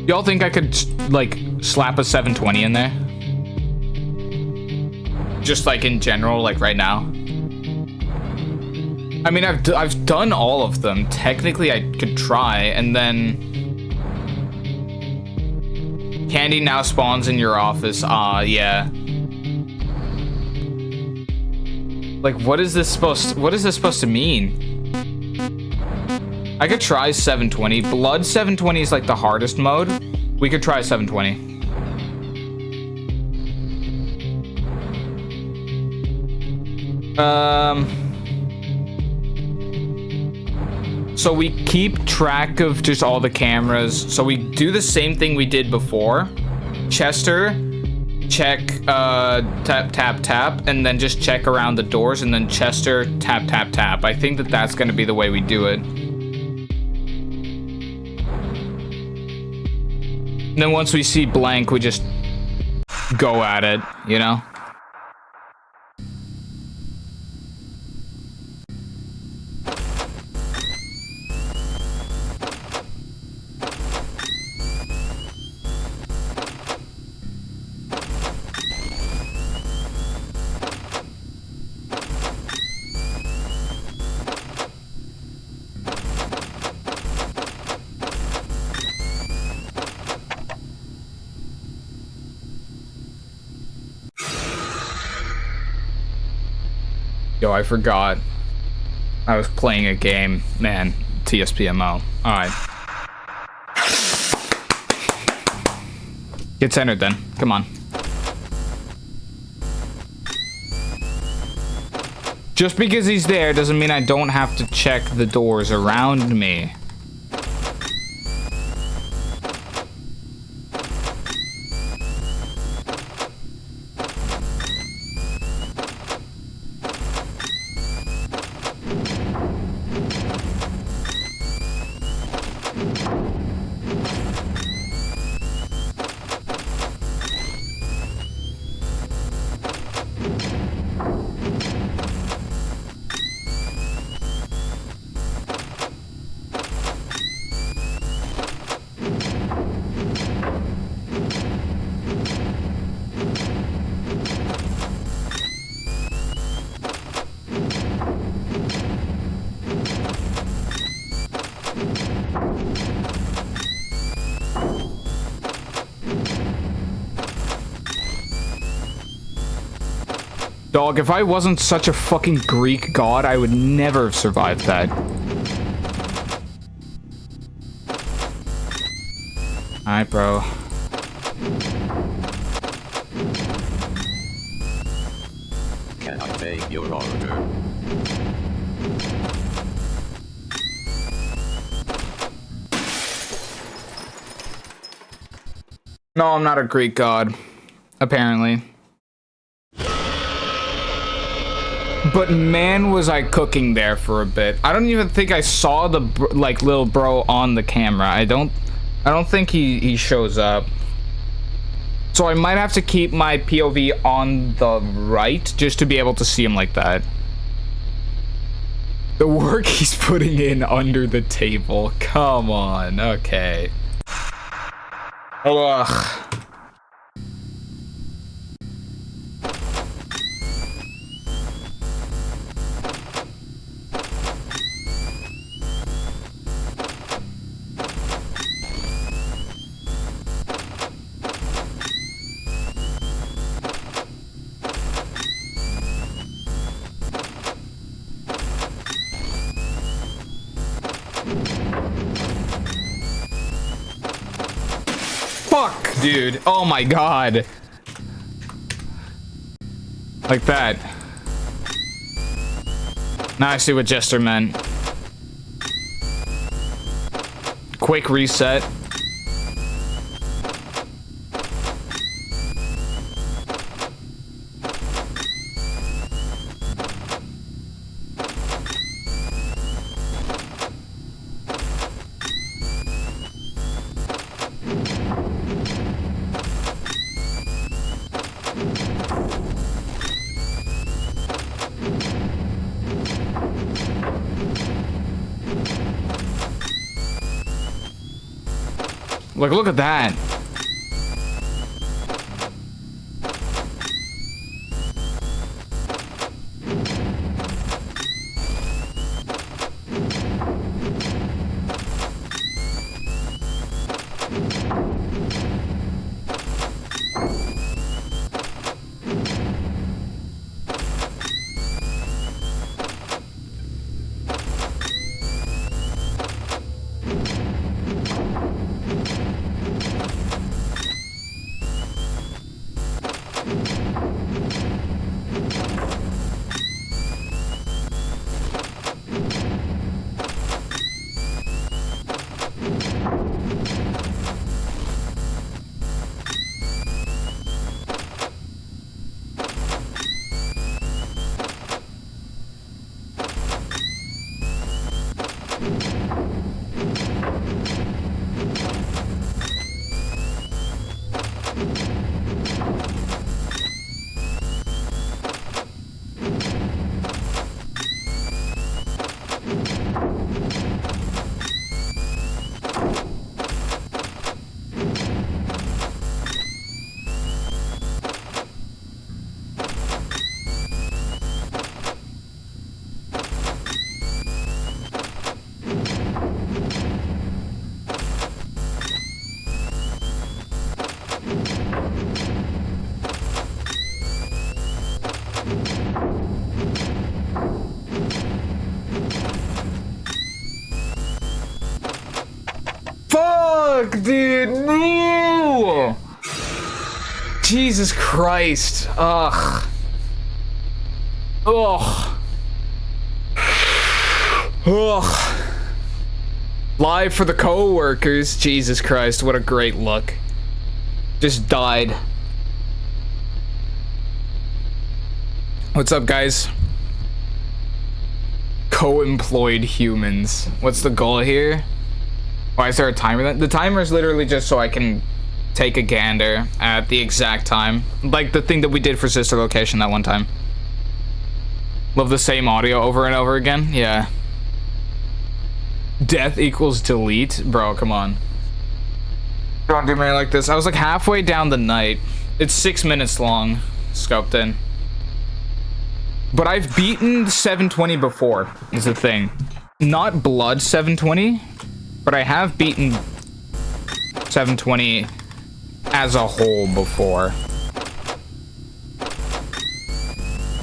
Y'all think I could like slap a 720 in there? Just like in general, like right now? I mean, I've done all of them. Technically, I could try, and then Candy now spawns in your office. Yeah. Like, what is this supposed to mean? I could try 720. Blood 720 is like the hardest mode. We could try 720. So we keep track of just all the cameras. So we do the same thing we did before. Chester, check, tap, tap, tap, and then just check around the doors, and then Chester, tap, tap, tap. I think that that's going to be the way we do it. And then once we see blank, we just go at it, you know? Yo, I forgot. I was playing a game. Man, TSPMO. Alright. Get centered then. Come on. Just because he's there doesn't mean I don't have to check the doors around me. Dog, if I wasn't such a fucking Greek god, I would never have survived that. Alright, bro. Can I take your order? No, I'm not a Greek god. Apparently. But man, was I cooking there for a bit. I don't even think I saw the like little bro on the camera. I don't think he shows up. So I might have to keep my POV on the right just to be able to see him like that. The work he's putting in under the table. Come on. Okay. Ugh. Fuck, dude. Oh my god. Like that. Now I see what Jester meant. Quick reset. Like, look at that. Fuck, dude. No. Jesus Christ. Ugh. Ugh. Ugh. Live for the co-workers. Jesus Christ, what a great look. Just died. What's up, guys? Co-employed humans. What's the goal here? Why is there a timer? The timer is literally just so I can take a gander at the exact time. Like the thing that we did for Sister Location that one time. Love the same audio over and over again? Yeah. Death equals delete? Bro, come on. Don't do me like this. I was like halfway down the night. It's 6 minutes long. Scoped in. But I've beaten 720 before, is the thing. Not Blood 720, but I have beaten 720 as a whole before.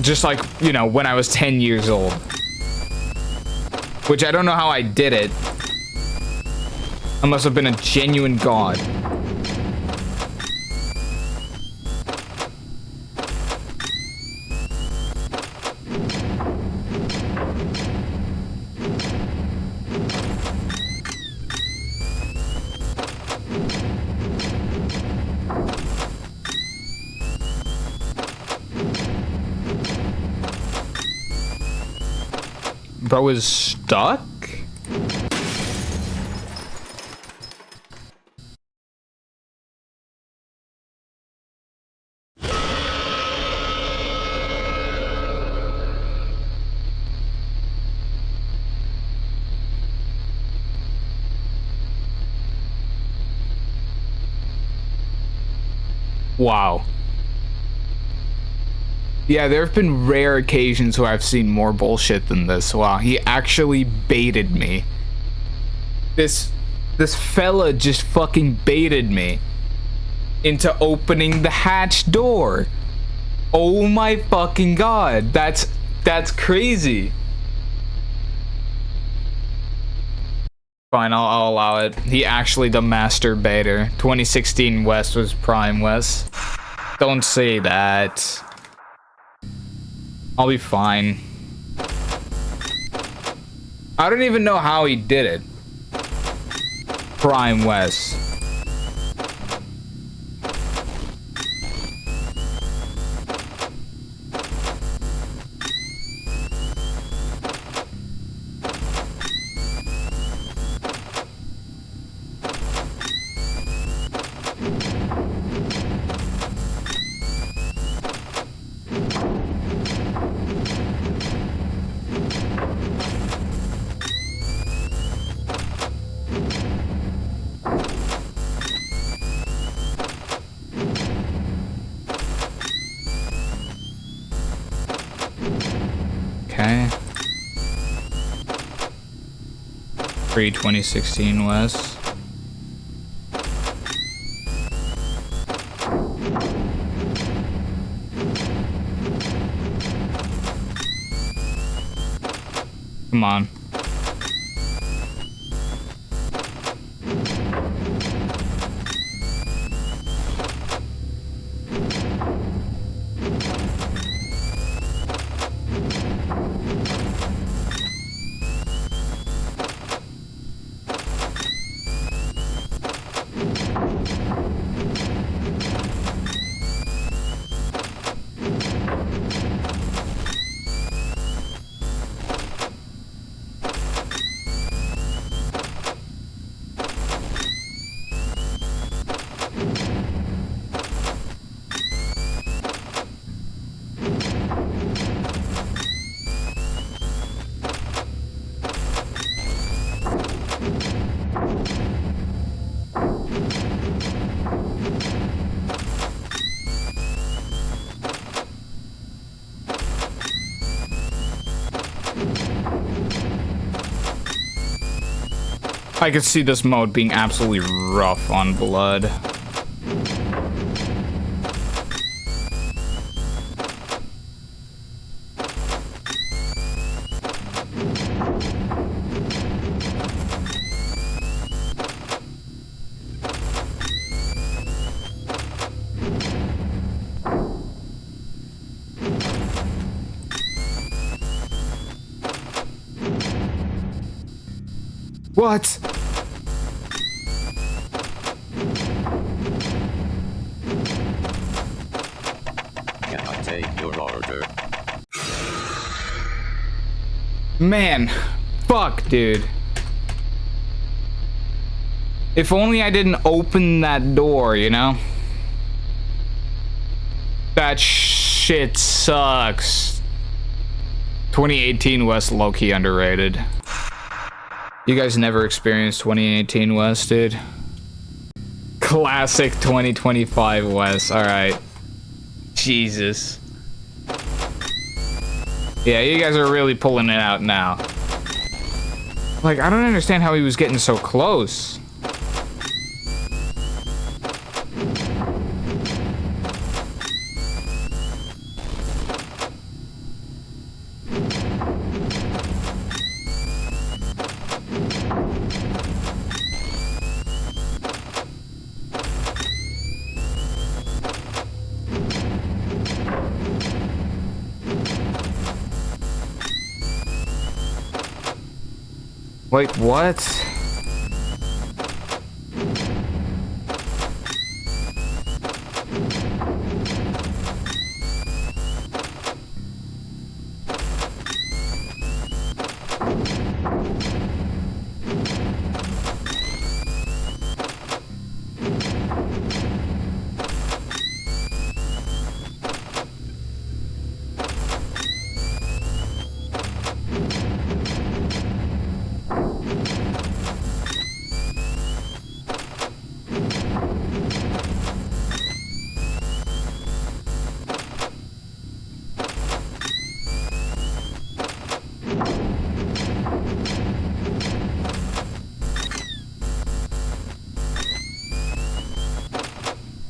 Just like, you know, when I was 10 years old. Which I don't know how I did it. I must have been a genuine god. Bro is stuck? Wow. Yeah, there have been rare occasions where I've seen more bullshit than this. Wow, he actually baited me. This fella just fucking baited me into opening the hatch door. Oh my fucking god, that's crazy. Fine, I'll allow it. He actually the master baiter. 2016 West was Prime West. Don't say that. I'll be fine. I don't even know how he did it. Prime West. Okay. Pre-2016 West. Come on. I could see this mode being absolutely rough on Blood. What? Can I take your order? Man, fuck, dude. If only I didn't open that door, you know? That shit sucks. 2018 West low-key underrated. You guys never experienced 2018 West, dude? Classic 2025 West, alright. Jesus. Yeah, you guys are really pulling it out now. Like, I don't understand how he was getting so close. Wait, what?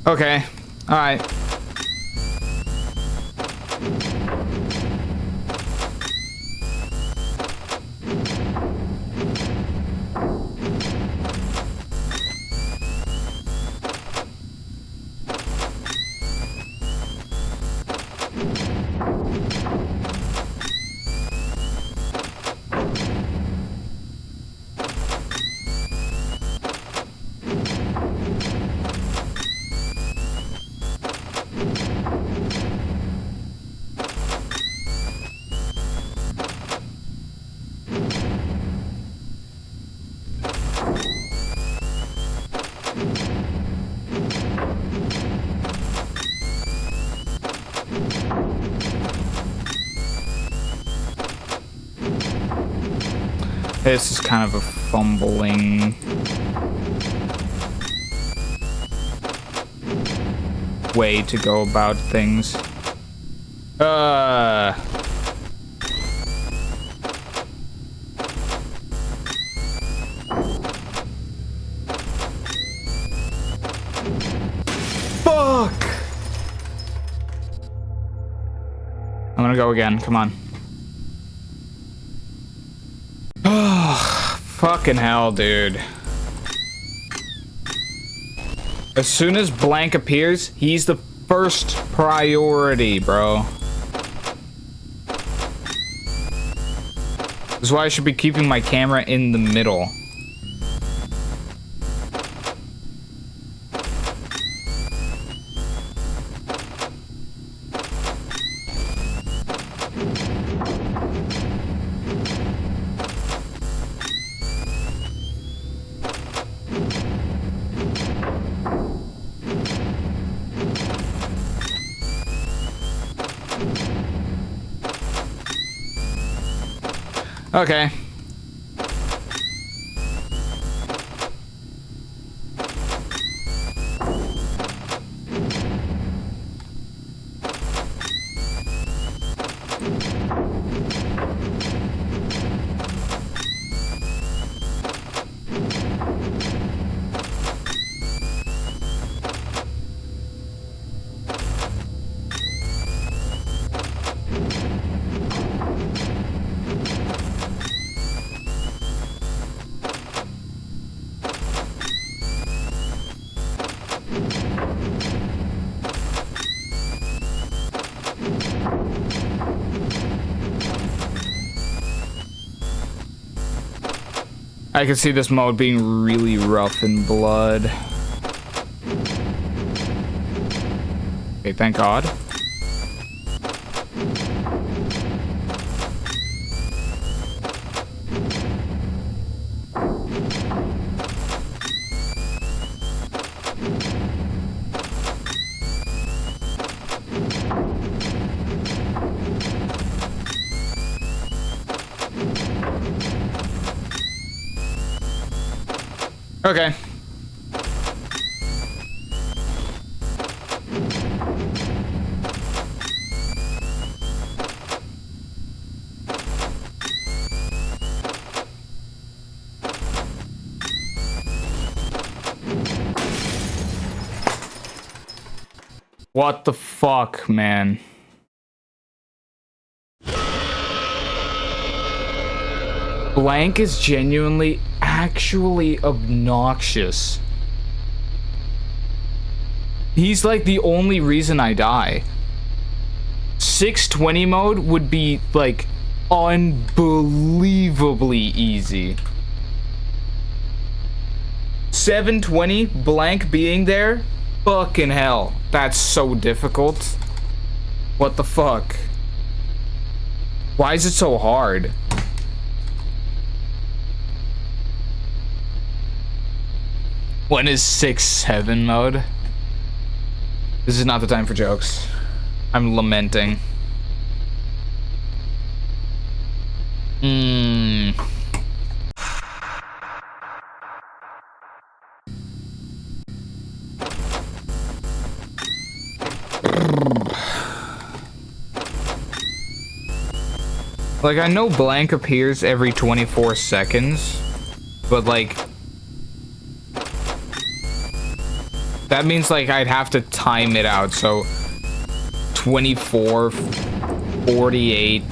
Okay, alright. This is kind of a fumbling way to go about things. Fuck! I'm gonna go again, come on. Fucking hell, dude. As soon as blank appears, he's the first priority, bro. This is why I should be keeping my camera in the middle. Okay. I can see this mode being really rough in blood. Okay, thank God. Okay. What the fuck, man? Blank is genuinely, actually obnoxious. He's like the only reason I die. 620 mode would be like unbelievably easy. 720, blank being there? Fucking hell. That's so difficult. What the fuck? Why is it so hard? When is 6-7 mode? This is not the time for jokes. I'm lamenting. Like, I know blank appears every 24 seconds, but like, that means like I'd have to time it out, so 24, 48.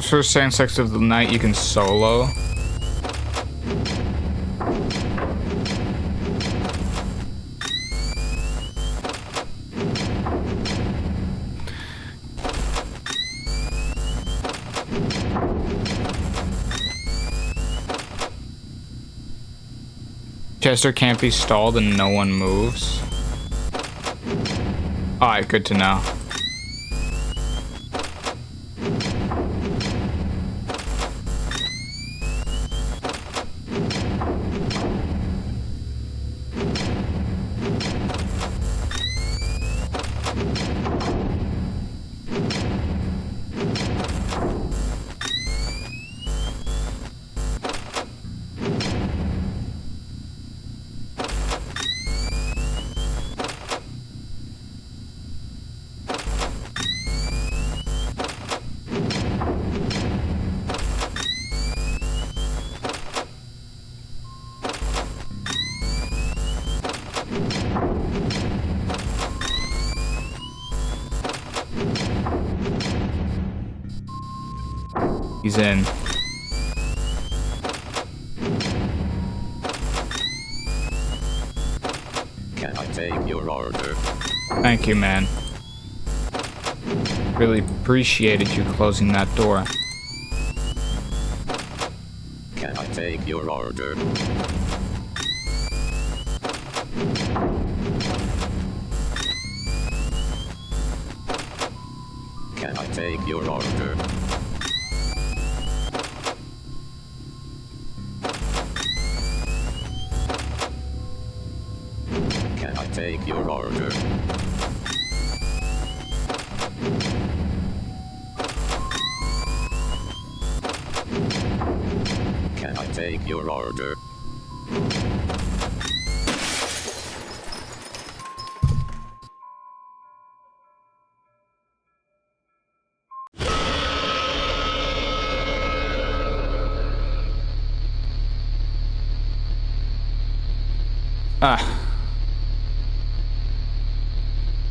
First sex of the night you can solo. Chester can't be stalled and no one moves. Alright, good to know. He's in. Can I take your order? Thank you, man. Really appreciated you closing that door. Can I take your order? Can I take your order? Can I take your order? take your order.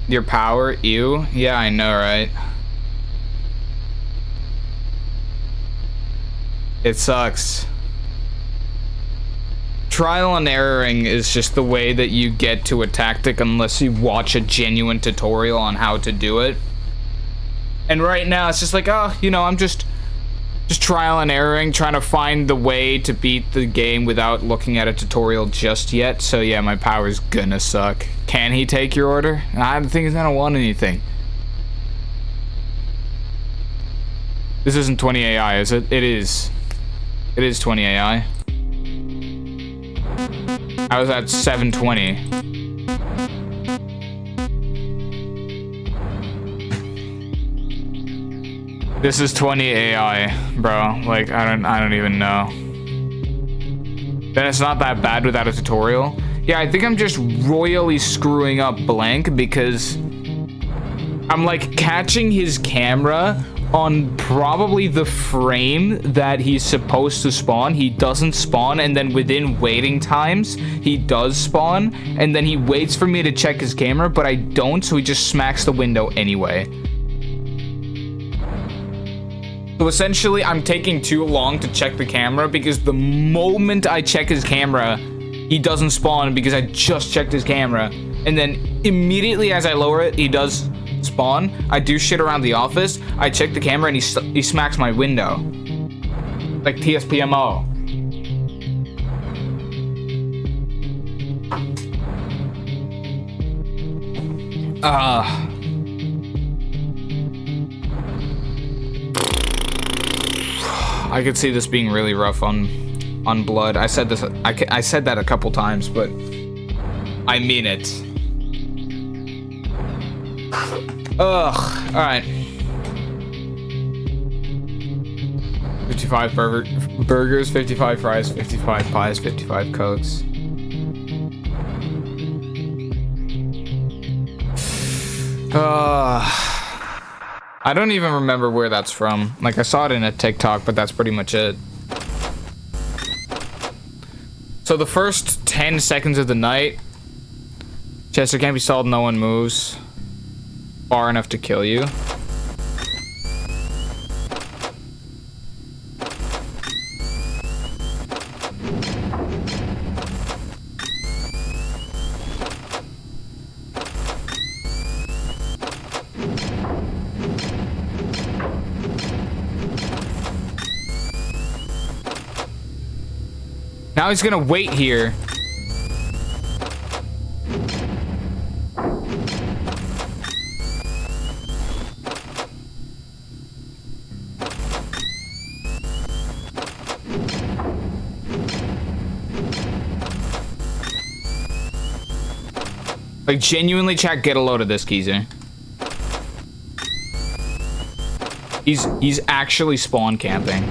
Your power? Ew? Yeah, I know, right? It sucks. Trial and erroring is just the way that you get to a tactic unless you watch a genuine tutorial on how to do it. And right now it's just like, oh, you know, I'm just trial and erroring, trying to find the way to beat the game without looking at a tutorial just yet. So yeah, my power's gonna suck. Can he take your order? I don't think he's gonna want anything. This isn't 20 AI, is it? It is. It is 20 AI. I was at 720. This is 20 AI, bro. Like, I don't even know. Then it's not that bad without a tutorial. Yeah, I think I'm just royally screwing up Blank because I'm like catching his camera on probably the frame that he's supposed to spawn. He doesn't spawn, and then within waiting times, he does spawn, and then he waits for me to check his camera, but I don't, so he just smacks the window anyway. So essentially, I'm taking too long to check the camera because the moment I check his camera, he doesn't spawn because I just checked his camera. And then immediately as I lower it, he does spawn. I do shit around the office. I check the camera and he smacks my window. Like TSPMO. I could see this being really rough on Blood. I said this. I said that a couple times, but I mean it. Ugh. All right. 55 burgers, 55 fries, 55 pies, 55 cokes. I don't even remember where that's from. Like, I saw it in a TikTok, but that's pretty much it. So the first 10 seconds of the night, Chester can't be stalled, no one moves far enough to kill you. Now he's gonna wait here. Like, genuinely, chat, get a load of this, Geezer. He's actually spawn camping.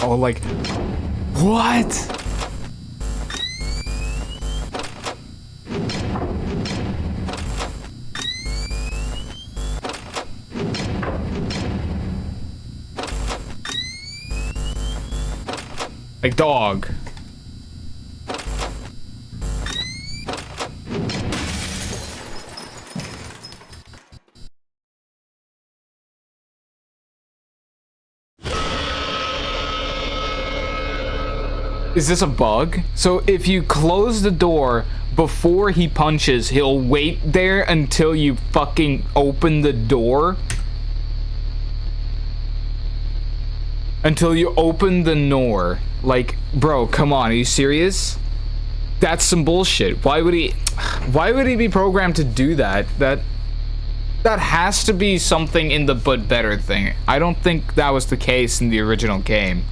Oh, like, what? Like, dog. Is this a bug? So if you close the door before he punches, he'll wait there until you fucking open the door? Until you open the door. Like, bro, come on, are you serious? That's some bullshit. Why would he be programmed to do that? That has to be something in the but better thing. I don't think that was the case in the original game.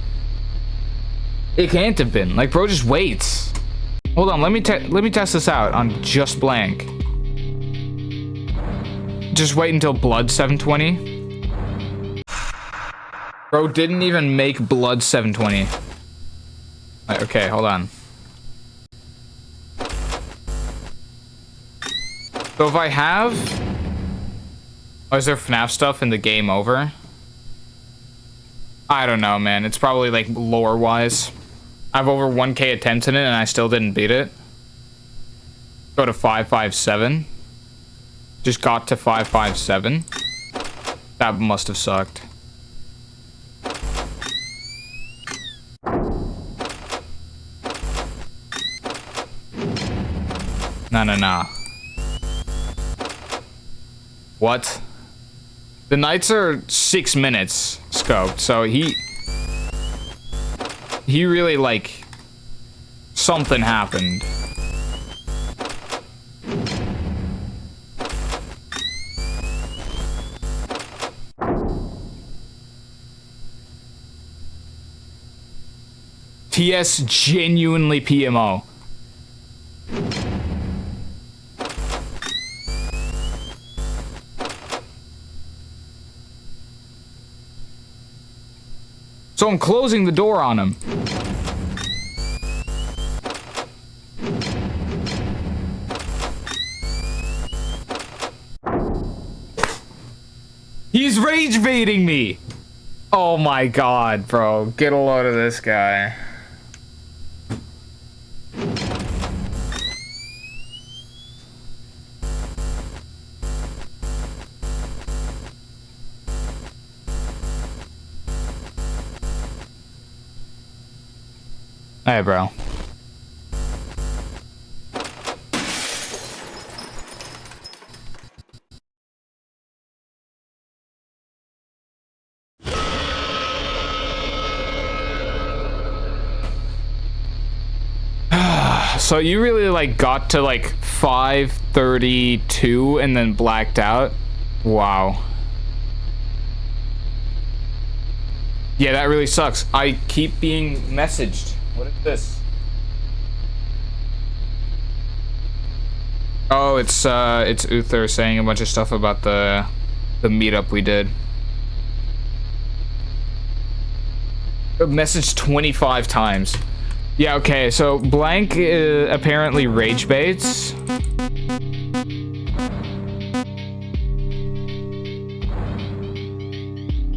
It can't have been. Like, bro just waits. Hold on, let me test this out on just blank. Just wait until blood 720. Bro didn't even make blood 720. Okay, hold on. So if I have... Oh, is there FNAF stuff in the game over? I don't know, man. It's probably like lore-wise. I have over 1K attempts in it and I still didn't beat it. Go to 557. Just got to 557. That must have sucked. No. What? The nights are 6 minutes scoped, so he really, like, something happened. TS genuinely PMO. So I'm closing the door on him. He's rage baiting me. Oh my god, bro. Get a load of this guy. Hey, bro. So you really like got to like 5:32 and then blacked out? Wow. Yeah, that really sucks. I keep being messaged. What is this? Oh, it's Uther saying a bunch of stuff about the meetup we did. Messaged 25 times. Yeah, okay, so Blank apparently rage baits.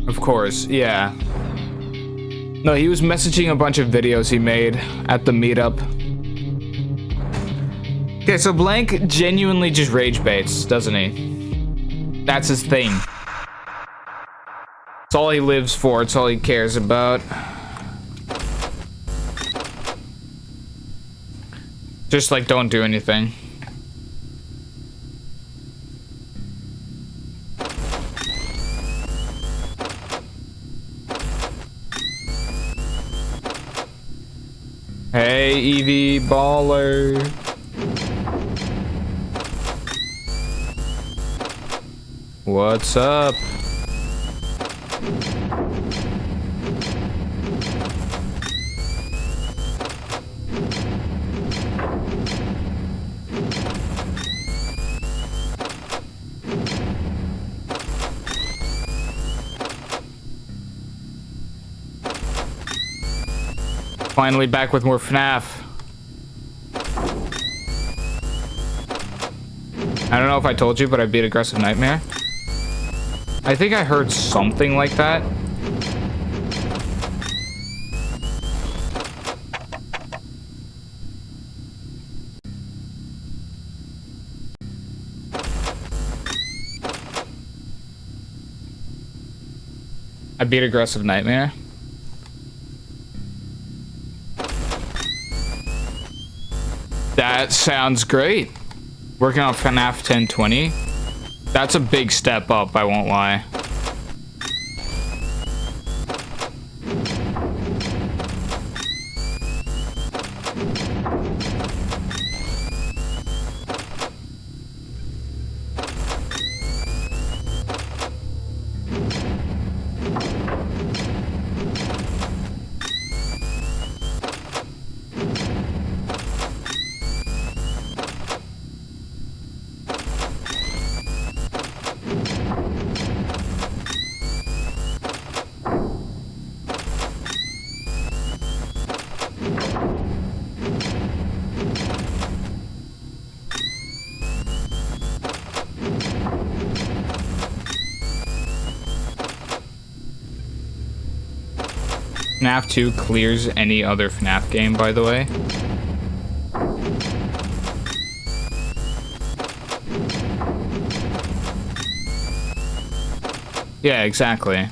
Of course, yeah. No, he was messaging a bunch of videos he made at the meetup. Okay, so Blank genuinely just rage baits, doesn't he? That's his thing. It's all he lives for, it's all he cares about. Just like don't do anything. Hey, Eevee Baller. What's up? Finally back with more FNAF. I don't know if I told you, but I beat Aggressive Nightmare. I think I heard something like that. I beat Aggressive Nightmare. That sounds great. Working on FNAF 1020. That's a big step up, I won't lie. FNAF 2 clears any other FNAF game, by the way. Yeah, exactly.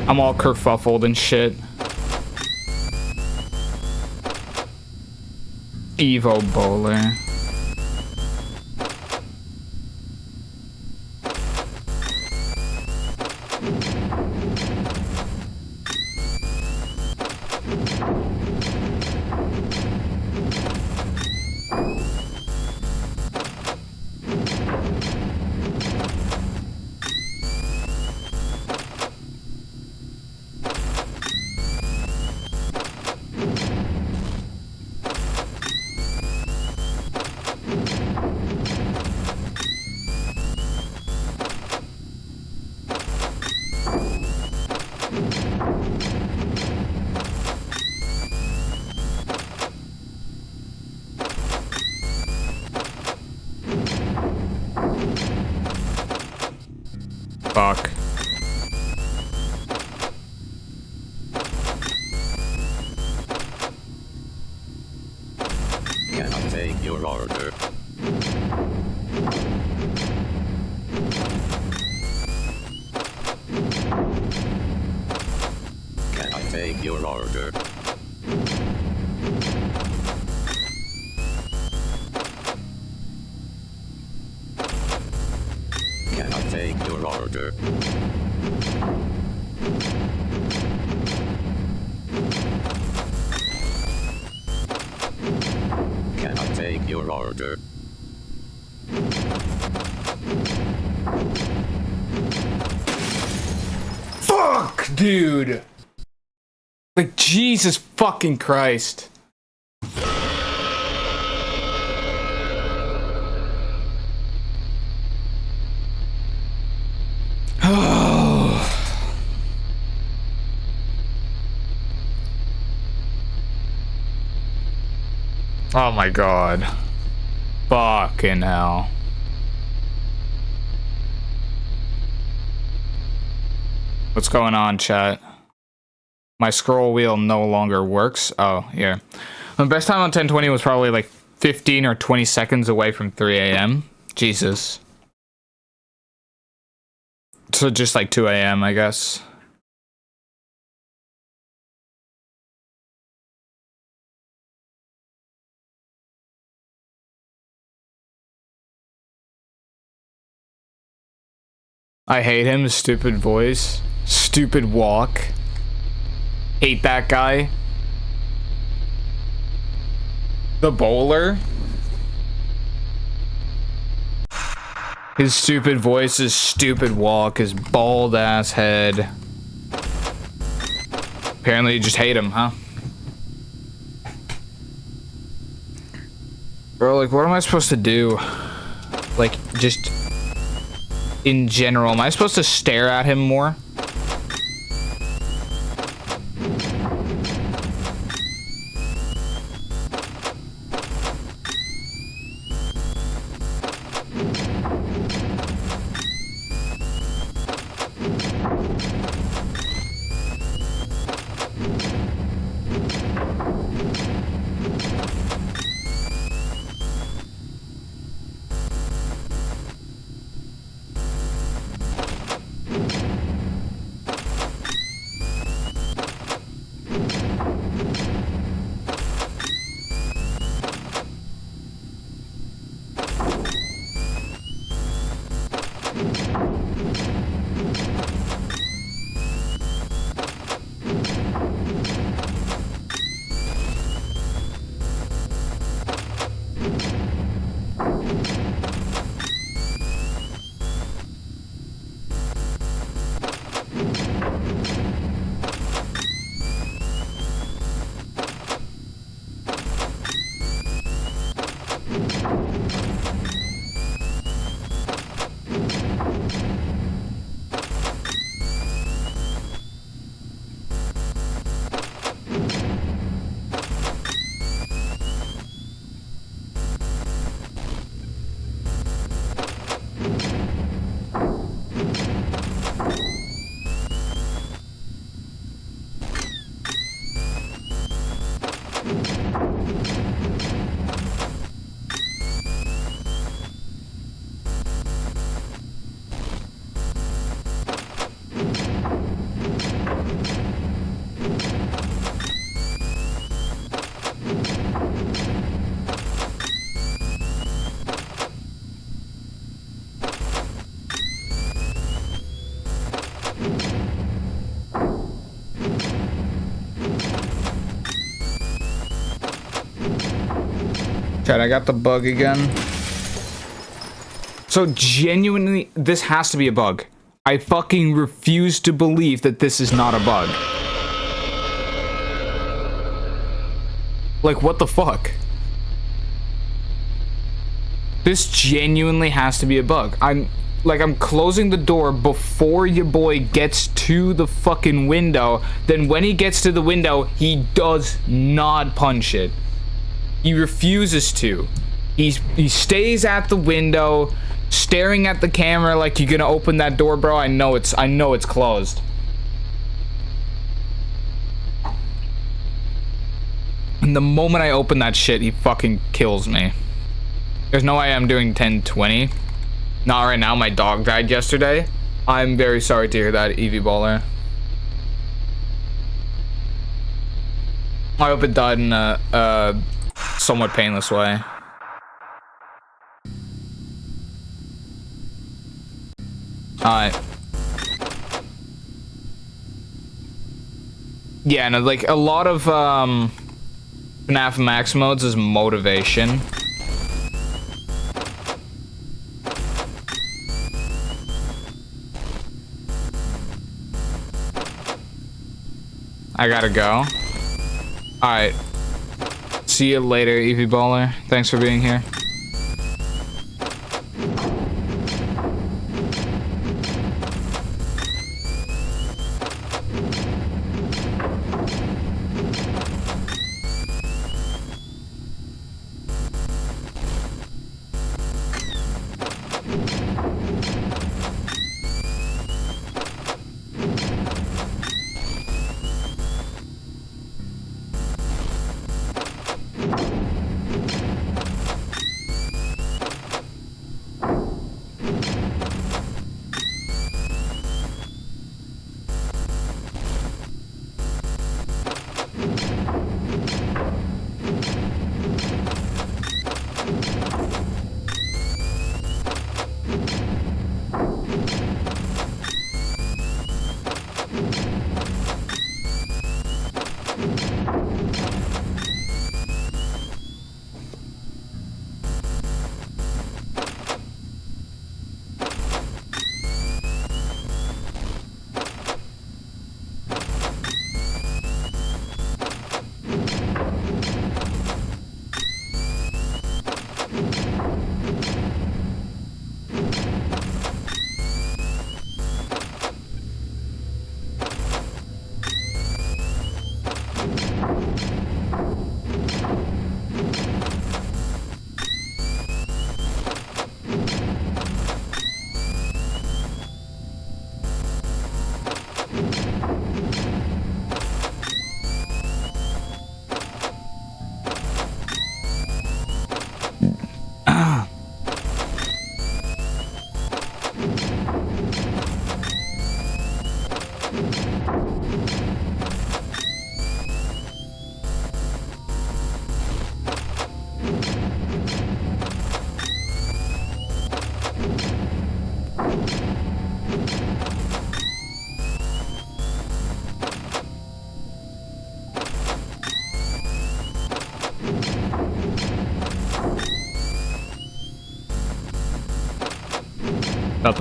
I'm all kerfuffled and shit. Evo Bowler. Fuck. Can I take your order? Can I take your order? Can I take your order? Can I take your order? Fuck, dude. Like, Jesus fucking Christ. Oh my god. Fucking hell. What's going on, chat? My scroll wheel no longer works. Oh, here. My best time on 1020 was probably like 15 or 20 seconds away from 3 a.m. Jesus. So just like 2 a.m., I guess. I hate him, his stupid voice. Stupid walk. Hate that guy. The bowler. His stupid voice, his stupid walk, his bald ass head. Apparently you just hate him, huh? Bro, like, what am I supposed to do? Like, just in general. Am I supposed to stare at him more? Chat, I got the bug again. So genuinely, this has to be a bug. I fucking refuse to believe that this is not a bug. Like, what the fuck? This genuinely has to be a bug. I'm closing the door before your boy gets to the fucking window. Then when he gets to the window, he does not punch it. He refuses to. He stays at the window, staring at the camera like, you're gonna open that door, bro. I know it's closed. And the moment I open that shit, he fucking kills me. There's no way I'm doing 1020. Not right now. My dog died yesterday. I'm very sorry to hear that, Eevee Baller. I hope it died in a somewhat painless way. Alright. Yeah, no, like, a lot of FNAF Max modes is motivation. I gotta go. Alright. See you later, Eevee Baller. Thanks for being here.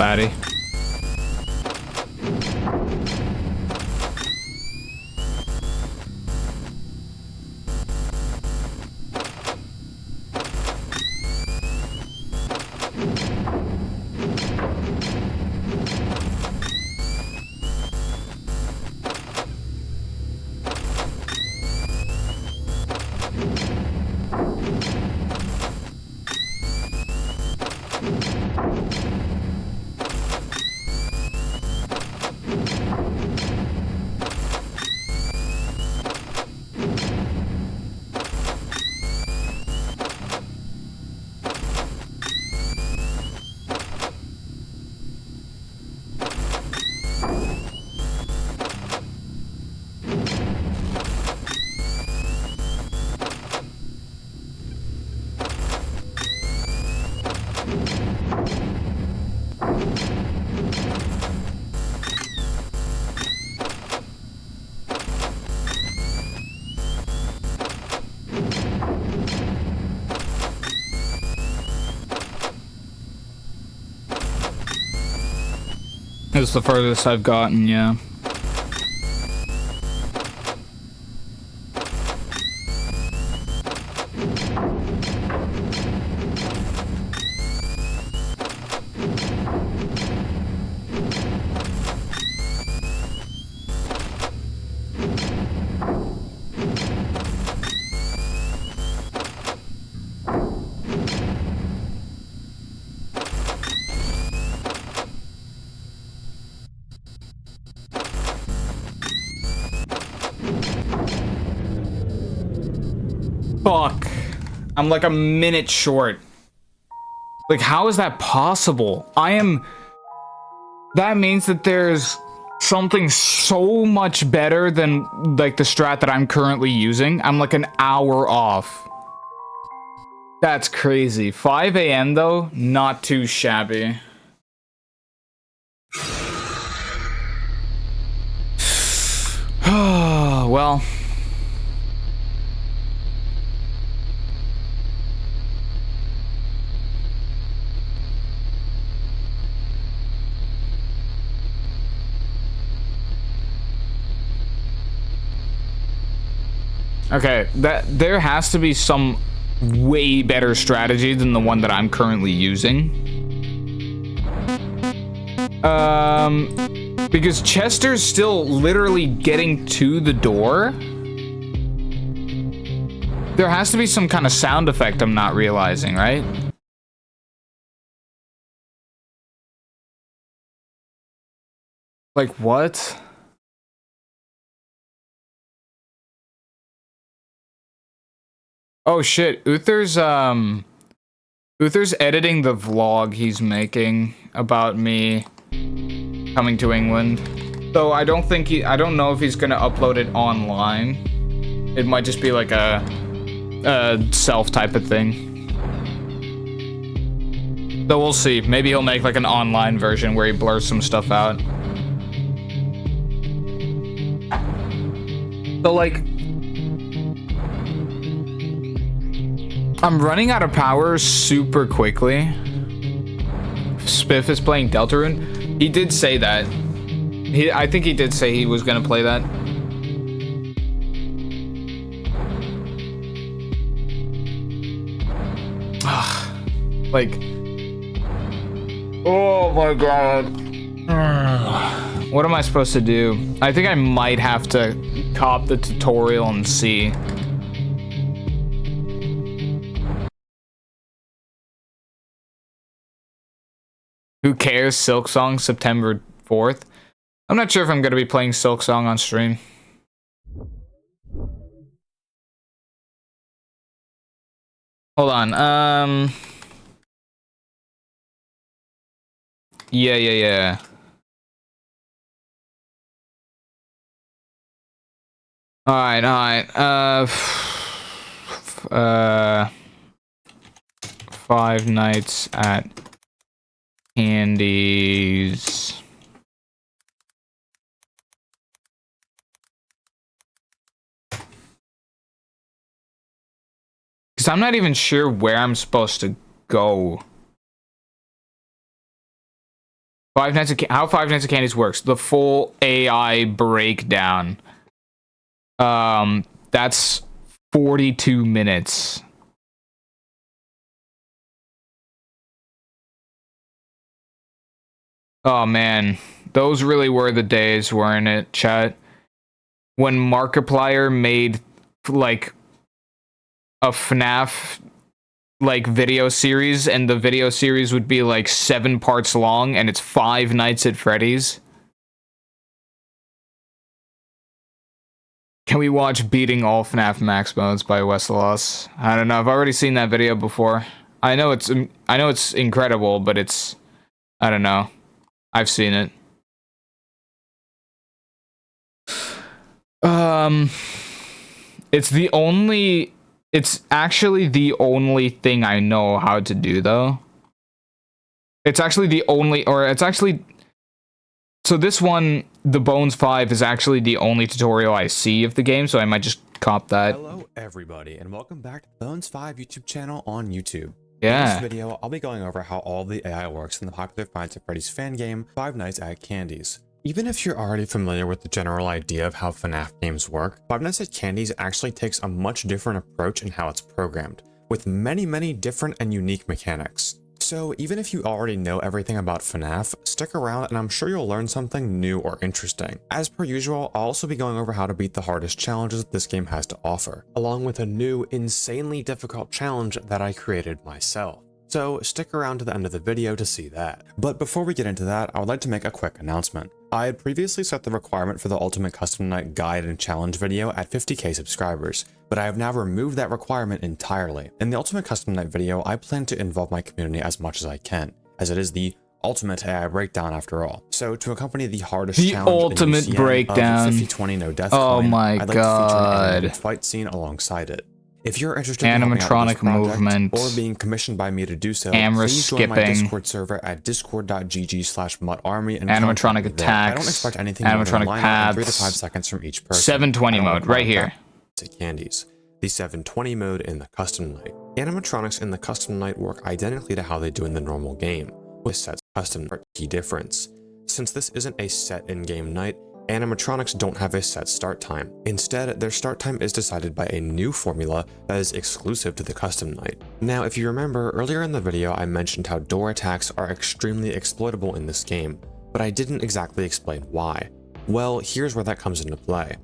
baddie. This is the furthest I've gotten, yeah. Fuck. I'm like a minute short. Like, how is that possible? That means that there's something so much better than, like, the strat that I'm currently using. I'm like an hour off. That's crazy. 5 a.m. though, not too shabby. Well. Okay, there has to be some way better strategy than the one that I'm currently using. Because Chester's still literally getting to the door. There has to be some kind of sound effect I'm not realizing, right? Like, what? Oh shit, Uther's editing the vlog he's making about me coming to England. So I don't know if he's gonna upload it online. It might just be like a self type of thing. So we'll see. Maybe he'll make like an online version where he blurs some stuff out. So like, I'm running out of power super quickly. Spiff is playing Deltarune. He did say that. I think he did say he was gonna play that. Like, oh my god. What am I supposed to do? I think I might have to cop the tutorial and see. Who cares? Silksong, September 4th. I'm not sure if I'm going to be playing Silksong on stream. Hold on. Yeah. Alright. 5 Nights at Candy's. Because I'm not even sure where I'm supposed to go. How Five Nights at Candy's works. The full AI breakdown. That's 42 minutes. Oh man, those really were the days, weren't it, chat? When Markiplier made like a FNAF like video series, and the video series would be like 7 parts long, and it's Five Nights at Freddy's. Can we watch Beating All FNAF Max Modes by Westelos? I don't know. I've already seen that video before. I know it's incredible, but it's, I don't know. I've seen it. It's actually the only thing I know how to do, though. So this one, the Bones 5, is actually the only tutorial I see of the game, so I might just cop that. Hello everybody, and welcome back to the Bones 5 YouTube channel on YouTube. Yeah. In this video, I'll be going over how all the AI works in the popular Five Nights at Freddy's fan game, Five Nights at Candy's. Even if you're already familiar with the general idea of how FNAF games work, Five Nights at Candy's actually takes a much different approach in how it's programmed, with many different and unique mechanics. So even if you already know everything about FNAF, stick around and I'm sure you'll learn something new or interesting. As per usual, I'll also be going over how to beat the hardest challenges this game has to offer, along with a new, insanely difficult challenge that I created myself. So stick around to the end of the video to see that. But before we get into that, I would like to make a quick announcement. I had previously set the requirement for the Ultimate Custom Night guide and challenge video at 50k subscribers, but I have now removed that requirement entirely. In the Ultimate Custom Night video, I plan to involve my community as much as I can, as it is the ultimate AI breakdown after all. So to accompany the hardest challenge in UCN breakdown of 50/20 no death Oh coin, my I'd like god. to feature an animated fight scene alongside it. If you're interested in Animatronic helping out with this project, movement, or being commissioned by me to do so, camera please join my skipping, Discord server at discord.gg/muttarmy and animatronic contact me there. I don't attacks, expect anything more than animatronic a line out in 3 to paths, 5 seconds from each person. 720 I don't mode, right require here. that to Candies. The 720 mode in the custom night. Animatronics in the custom night work identically to how they do in the normal game, with sets custom key difference. Since this isn't a set in-game night, animatronics don't have a set start time. Instead, their start time is decided by a new formula that is exclusive to the custom night. Now, if you remember, earlier in the video I mentioned how door attacks are extremely exploitable in this game, but I didn't exactly explain why. Well, here's where that comes into play.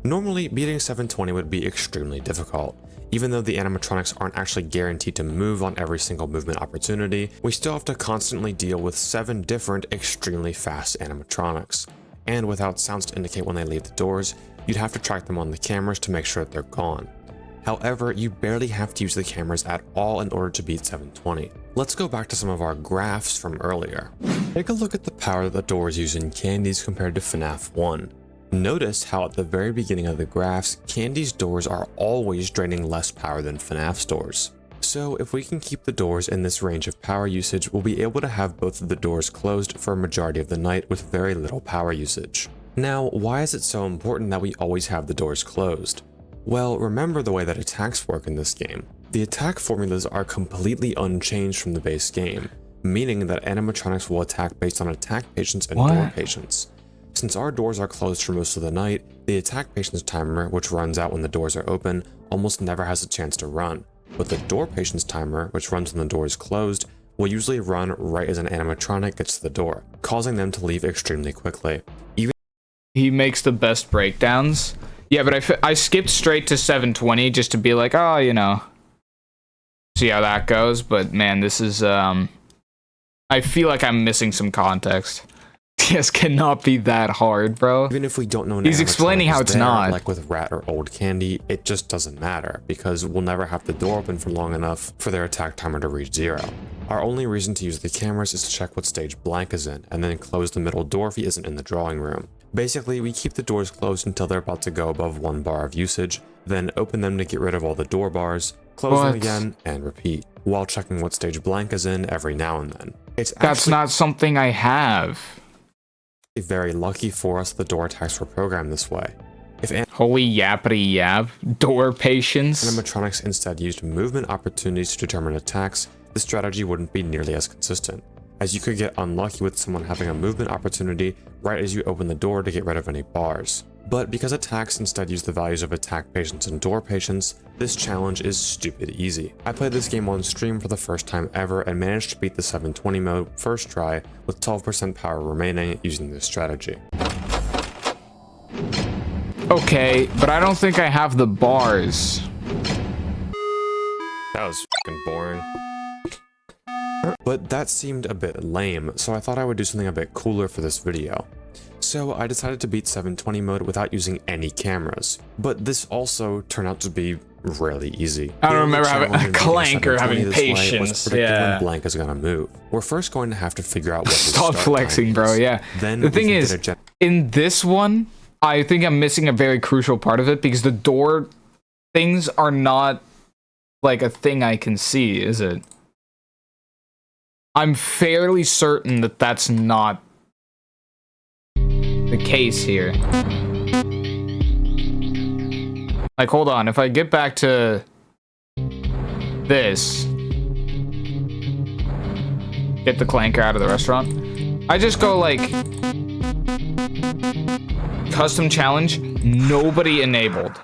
Normally, beating 720 would be extremely difficult. Even though the animatronics aren't actually guaranteed to move on every single movement opportunity, we still have to constantly deal with 7 different extremely fast animatronics. And without sounds to indicate when they leave the doors, you'd have to track them on the cameras to make sure that they're gone. However, you barely have to use the cameras at all in order to beat 720. Let's go back to some of our graphs from earlier. Take a look at the power that the doors use in Candies compared to FNAF 1. Notice how at the very beginning of the graphs, Candies doors are always draining less power than FNAF's doors. So if we can keep the doors in this range of power usage, we'll be able to have both of the doors closed for a majority of the night with very little power usage. Now, why is it so important that we always have the doors closed? Well, remember the way that attacks work in this game. The attack formulas are completely unchanged from the base game, meaning that animatronics will attack based on attack patience and door patience. Since our doors are closed for most of the night, the attack patience timer, which runs out when the doors are open, almost never has a chance to run. But the door patience timer, which runs when the door is closed, will usually run right as an animatronic gets to the door, causing them to leave extremely quickly. He makes the best breakdowns. Yeah, but I skipped straight to 720 just to be like, oh, you know, see how that goes. But man, this is, I feel like I'm missing some context. This cannot be that hard, bro. Even if we don't know, he's explaining how it's not. Like with Rat or Old Candy, it just doesn't matter because we'll never have the door open for long enough for their attack timer to reach 0. Our only reason to use the cameras is to check what stage Blank is in, and then close the middle door if he isn't in the drawing room. Basically, we keep the doors closed until they're about to go above 1 bar of usage, then open them to get rid of all the door bars, close them again, and repeat, while checking what stage Blank is in every now and then. That's not something I have. Very lucky for us the door attacks were programmed this way. If Holy yappity yap, door patience. animatronics instead used movement opportunities to determine attacks, the strategy wouldn't be nearly as consistent, as you could get unlucky with someone having a movement opportunity right as you open the door to get rid of any bars. But because attacks instead use the values of attack patience and door patience, this challenge is stupid easy. I played this game on stream for the first time ever and managed to beat the 720 mode first try with 12% power remaining using this strategy. Okay, but I don't think I have the bars. That was fucking boring. But that seemed a bit lame, so I thought I would do something a bit cooler for this video. So I decided to beat 720 mode without using any cameras. But this also turned out to be really easy. I don't remember having a clank or having patience. Yeah. When blank is gonna move. We're first going to have to figure out what his Stop flexing, bro. Yeah. Then the thing is, in this one, I think I'm missing a very crucial part of it because the door things are not like a thing I can see, is it? I'm fairly certain that that's not the case here. Like, hold on, if I get back to this, get the clanker out of the restaurant, I just go like custom challenge, nobody enabled.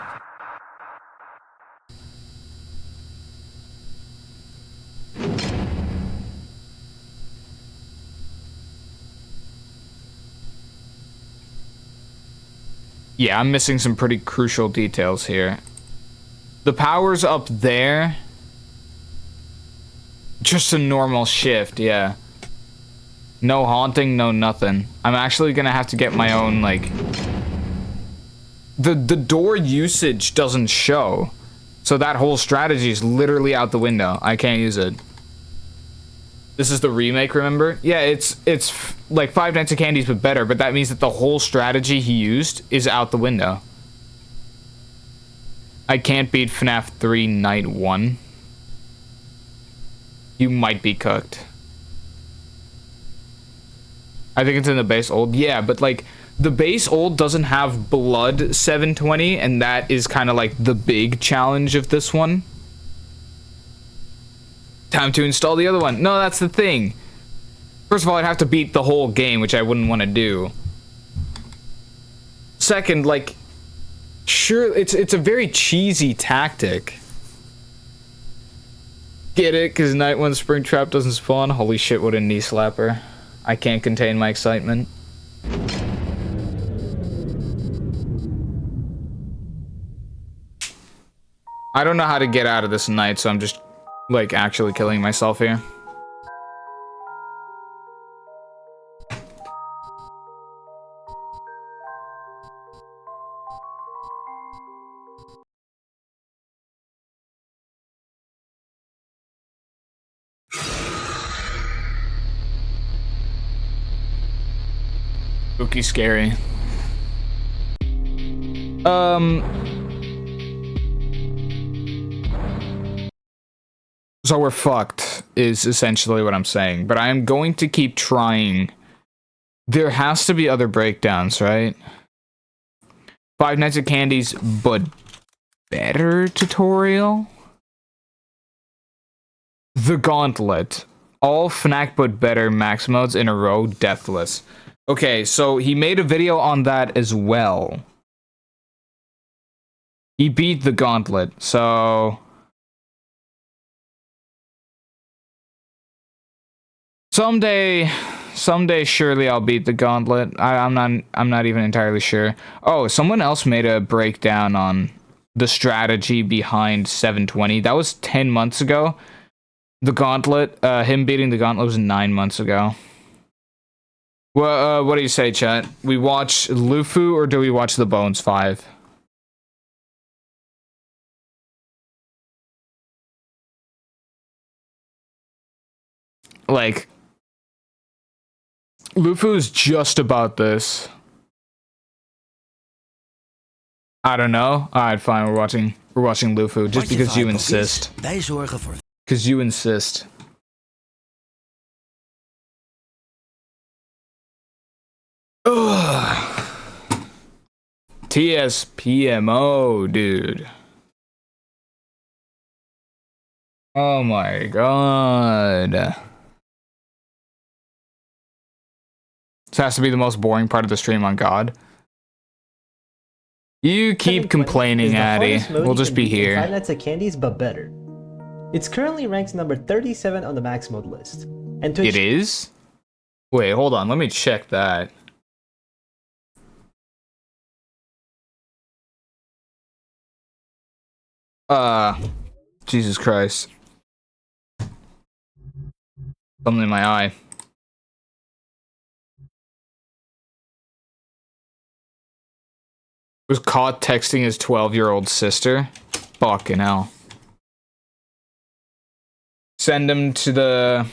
Yeah, I'm missing some pretty crucial details here. The power's up there. Just a normal shift, yeah. No haunting, no nothing. I'm actually gonna have to get my own, like... The door usage doesn't show. So that whole strategy is literally out the window. I can't use it. This is the remake, remember? Yeah, it's like Five Nights at Candy's but better, but that means that the whole strategy he used is out the window. I can't beat FNAF 3 Night 1. You might be cooked. I think it's in the base old. Yeah, but like, the base old doesn't have Blood 720, and that is kind of like the big challenge of this one. Time to install the other one. No, that's the thing. First of all, I'd have to beat the whole game, which I wouldn't want to do. Second, like, sure, it's a very cheesy tactic. Get it? Because Night 1 Springtrap doesn't spawn? Holy shit, what a knee slapper. I can't contain my excitement. I don't know how to get out of this night, so I'm just, like, actually killing myself here. Spooky scary. So we're fucked, is essentially what I'm saying. But I am going to keep trying. There has to be other breakdowns, right? Five Nights at Candy's but better tutorial? The Gauntlet. All FNAC but better max modes in a row, deathless. Okay, so he made a video on that as well. He beat the Gauntlet, so... Someday, surely I'll beat the Gauntlet. I'm not even entirely sure. Oh, someone else made a breakdown on the strategy behind 720. That was 10 months ago. The Gauntlet, him beating the Gauntlet was 9 months ago. Well, what do you say, chat? We watch Lufu or do we watch The Bones 5? Like, Lufu is just about this. I don't know. Alright, fine, we're watching Lufu just because you insist. Because you insist. Ugh. TSPMO, dude. Oh my god. This has to be the most boring part of the stream on God. You keep complaining, Addy. We'll just be here. Five Nights at Candy's, but better. It's currently ranked number 37 on the max mode list. And to It is? Wait, hold on. Let me check that. Jesus Christ. Something in my eye. Was caught texting his 12-year-old sister. Fucking hell. Send him to the...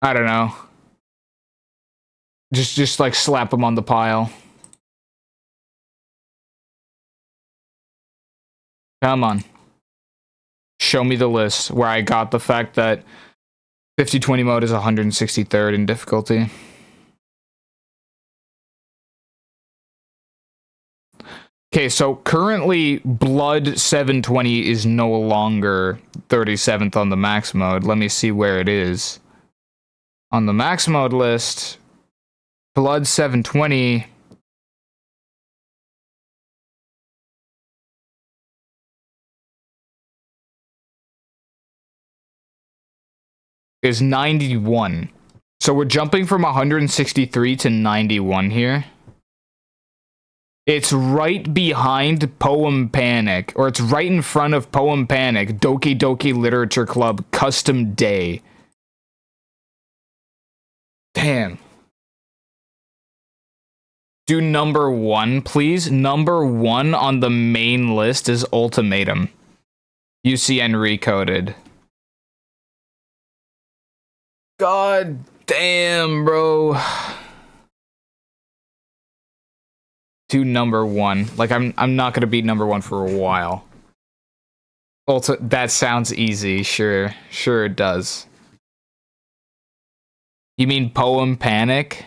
I don't know. Just like slap him on the pile. Come on. Show me the list where I got the fact that 50-20 mode is 163rd in difficulty. Okay, so currently Blood 720 is no longer 37th on the max mode. Let me see where it is. On the max mode list, Blood 720 is 91. So we're jumping from 163 to 91 here. It's right behind Poem Panic, or it's right in front of Poem Panic, Doki Doki Literature Club Custom Day. Damn. Do number 1, please. Number 1 on the main list is Ultimatum. UCN recoded. God damn, bro. To number 1. Like, I'm not gonna beat number 1 for a while. That sounds easy. Sure it does. You mean Poem Panic?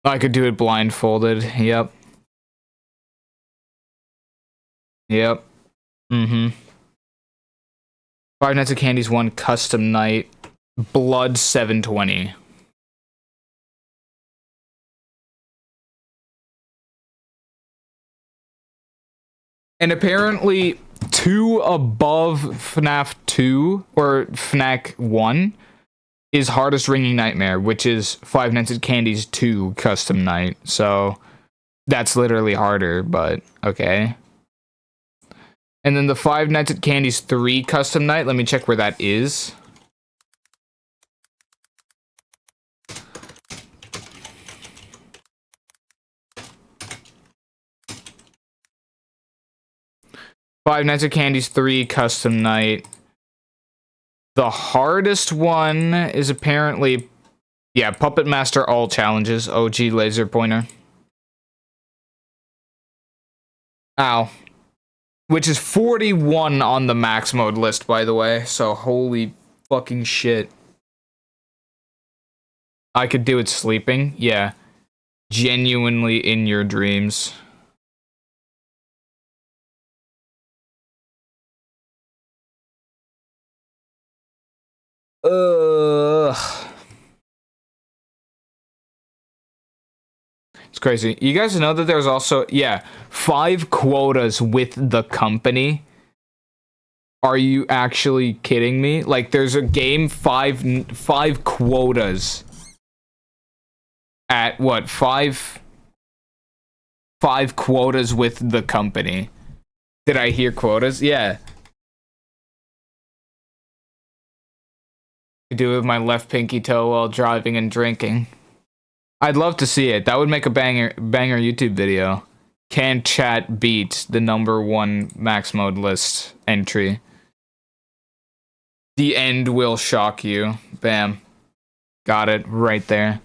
I could do it blindfolded. Yep. Five Nights at Candy's 1 custom night. Blood 720. And apparently 2 above FNAF 2 or FNAF 1 is Hardest Ringing Nightmare, which is Five Nights at Candy's 2 custom night. So that's literally harder, but okay. And then the Five Nights at Candy's 3 custom night, let me check where that is. Five Nights at Candy's 3 custom night. The hardest one is apparently, yeah, Puppet Master All Challenges, OG Laser Pointer. Ow. Which is 41 on the max mode list, by the way, so holy fucking shit. I could do it sleeping, yeah. Genuinely in your dreams. It's crazy. You guys know that there's also, yeah, 5 quotas with the company. Are you actually kidding me? Like, there's a game, 5 quotas. At what? 5 quotas with the company. Did I hear quotas? Yeah. I do it with my left pinky toe while driving and drinking. I'd love to see it. That would make a banger YouTube video. Can chat beat the number 1 max mode list entry? The end will shock you. Bam. Got it right there.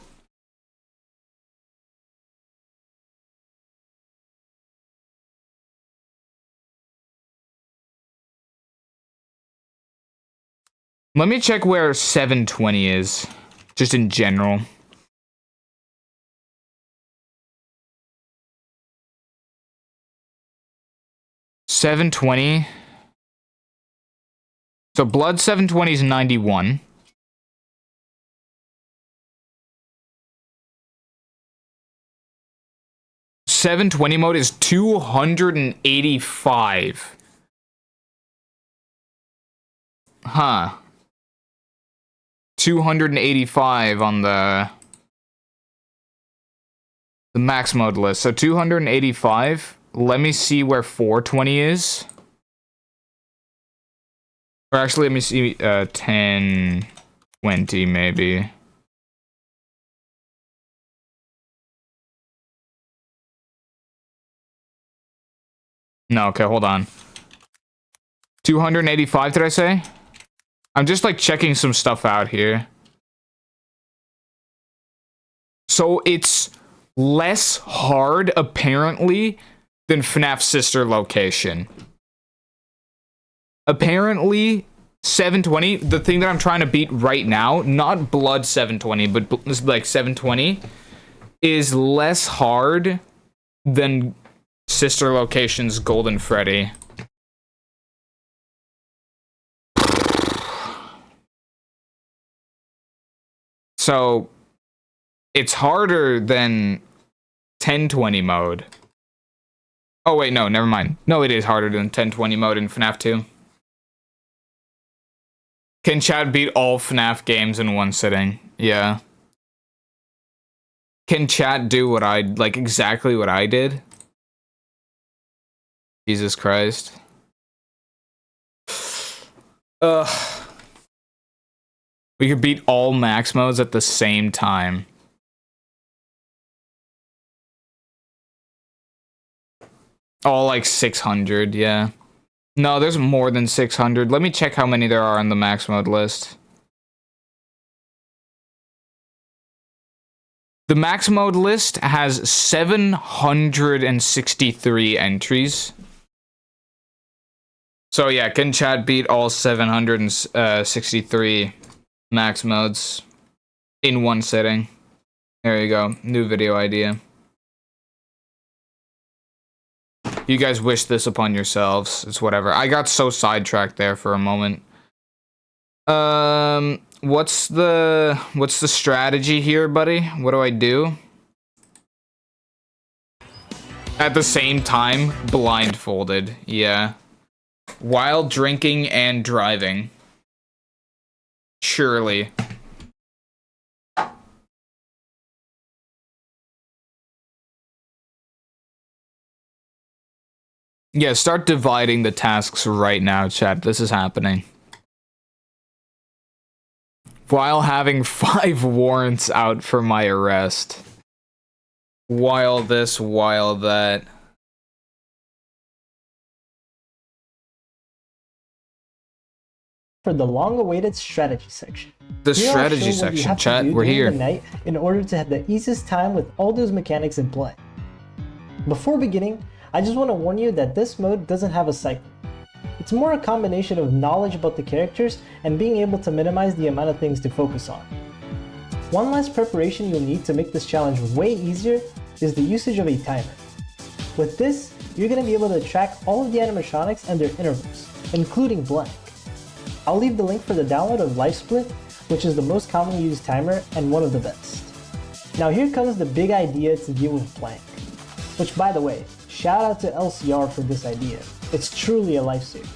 Let me check where 720 is. Just in general. 720. So Blood 720 is 91. .720 mode is 285. Huh. 285 on the max mode list. So 285. Let me see where 420 is. Or actually, let me see 1020 maybe. No, okay, hold on. 285, did I say? I'm just like checking some stuff out here. So it's less hard, apparently, than FNAF sister location. Apparently, 720, the thing that I'm trying to beat right now, not Blood 720, but like 720, is less hard than sister location's Golden Freddy. So, it's harder than 1020 mode. Oh wait, no, never mind. No, it is harder than 1020 mode in FNAF 2. Can Chad beat all FNAF games in one sitting? Yeah. Can Chad do what I, like, exactly what I did? Jesus Christ. Ugh. We could beat all max modes at the same time. All like 600, yeah. No, there's more than 600. Let me check how many there are on the max mode list. The max mode list has 763 entries. So yeah, can Chad beat all 763 max modes in one sitting? There you go. New video idea. You guys wish this upon yourselves. It's whatever. I got so sidetracked there for a moment. What's the strategy here, buddy? What do I do? At the same time, blindfolded. Yeah. While drinking and driving. Surely. Yeah, start dividing the tasks right now, chat. This is happening. While having 5 warrants out for my arrest. While this, while that. For the long-awaited strategy section. The Here I'll strategy show what you section, have to chat. do We're during here. the night in order to have the easiest time with all those mechanics in play. Before beginning, I just want to warn you that this mode doesn't have a cycle. It's more a combination of knowledge about the characters and being able to minimize the amount of things to focus on. One last preparation you'll need to make this challenge way easier is the usage of a timer. With this, you're going to be able to track all of the animatronics and their intervals, including blank. I'll leave the link for the download of LifeSplit, which is the most commonly used timer and one of the best. Now here comes the big idea to deal with blank. Which, by the way, shout out to LCR for this idea. It's truly a lifesaver.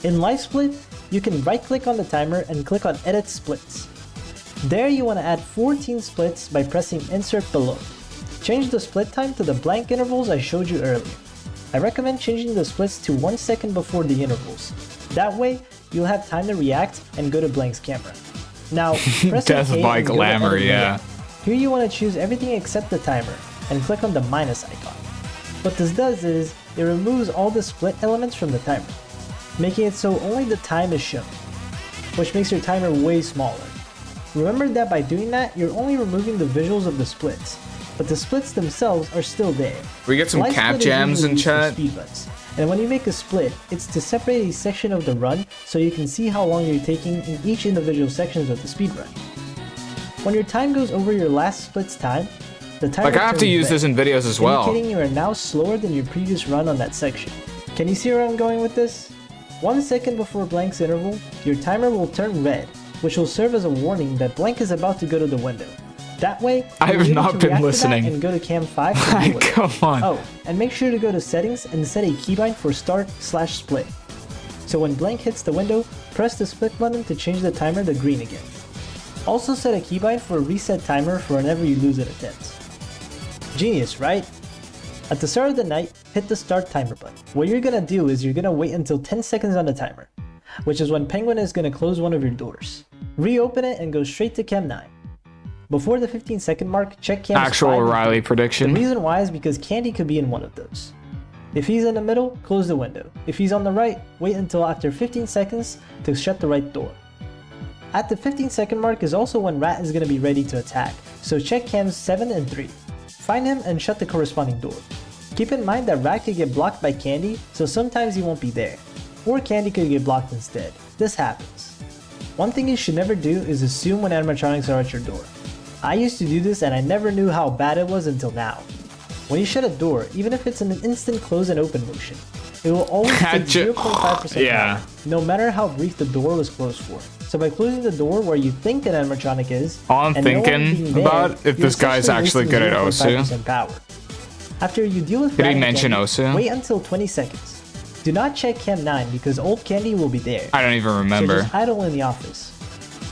In LifeSplit, you can right-click on the timer and click on Edit Splits. There you want to add 14 splits by pressing Insert below. Change the split time to the blank intervals I showed you earlier. I recommend changing the splits to 1 second before the intervals. That way, you'll have time to react and go to blank's camera. Now, press Death OK by and go to Glamour, Edit yeah. Window. Here you want to choose everything except the timer, and click on the minus icon. What this does is, it removes all the split elements from the timer, making it so only the time is shown, which makes your timer way smaller. Remember that by doing that, you're only removing the visuals of the splits, but the splits themselves are still there. We get some Light cap split is jams usually in used for chat. speed runs, and when you make a split, it's to separate a section of the run so you can see how long you're taking in each individual sections of the speed run. When your time goes over your last split's time, the timer Like, I have to turns use red, this in videos as well. indicating you are now slower than your previous run on that section. Can you see where I'm going with this? 1 second before Blank's interval, your timer will turn red, which will serve as a warning that Blank is about to go to the window. That way, I have you're able not to been react to that listening. and go to cam 5 to deal with it. Come on. Oh, and make sure to go to settings and set a keybind for start/split. So when Blank hits the window, press the split button to change the timer to green again. Also set a keybind for a reset timer for whenever you lose an attempt. Genius, right? At the start of the night, hit the start timer button. What you're gonna do is you're gonna wait until 10 seconds on the timer, which is when Penguin is gonna close one of your doors. Reopen it and go straight to cam 9. Before the 15-second mark, check cams 5 Actual and Riley 3. prediction. The reason why is because Candy could be in one of those. If he's in the middle, close the window. If he's on the right, wait until after 15 seconds to shut the right door. At the 15-second mark is also when Rat is going to be ready to attack, so check cams 7 and 3. Find him and shut the corresponding door. Keep in mind that Rat could get blocked by Candy, so sometimes he won't be there. Or Candy could get blocked instead. This happens. One thing you should never do is assume when animatronics are at your door. I used to do this and I never knew how bad it was until now. When you shut a door, even if it's in an instant close and open motion, it will always take 0.5% Yeah. longer, no matter how brief the door was closed for. So by closing the door where you think an animatronic is, All I'm and no one thinking being there, about if you're this guy's essentially actually good at wasting Osu. 0.5% power. After you deal with Did he Rat and mention Candy, Osu? wait until 20 seconds. Do not check cam 9 because old Candy will be there. I don't even So remember. just idle in the office.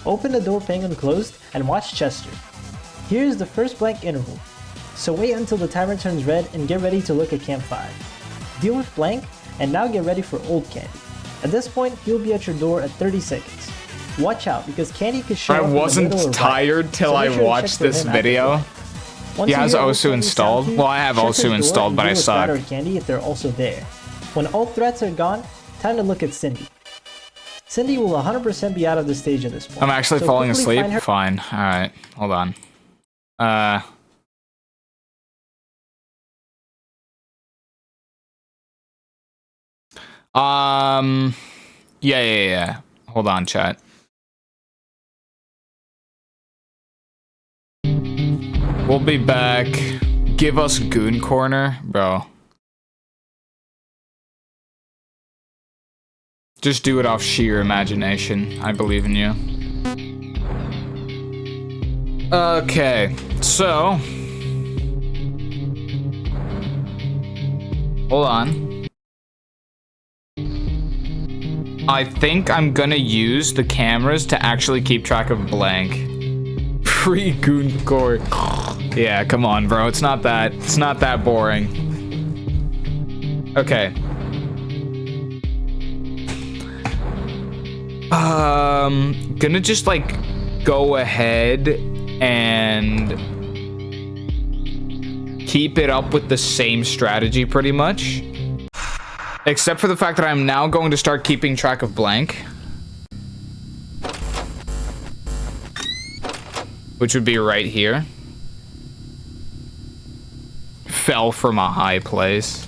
Open the door Penguin closed and watch Chester. Here is the first Blank interval. So wait until the timer turns red and get ready to look at cam 5. Deal with Blank and now get ready for old Candy. At this point, he'll be at your door at 30 seconds. Watch out because Candy could show I up in the wasn't middle or right, tired till so I make sure to watched check for this him after video. Blank. Once He you has hear old Osu Candy's installed? sound cue, Well, I have check his Osu door installed, and but I deal with Rat suck. or Candy if they're also there. When all threats are gone, time to look at Cindy. Cindy will 100% be out of the stage at this point. I'm actually so falling quickly asleep. find her- Fine. Alright. Hold on. Yeah. Hold on, chat. We'll be back. Give us Goon Corner, bro. Just do it off sheer imagination. I believe in you. Okay, so hold on. I think I'm gonna use the cameras to actually keep track of Blank. Pre-Goon Core. Yeah, come on, bro. It's not that boring. Okay. Gonna just like go ahead and keep it up with the same strategy pretty much. Except for the fact that I'm now going to start keeping track of Blank. Which would be right here. Fell from a high place.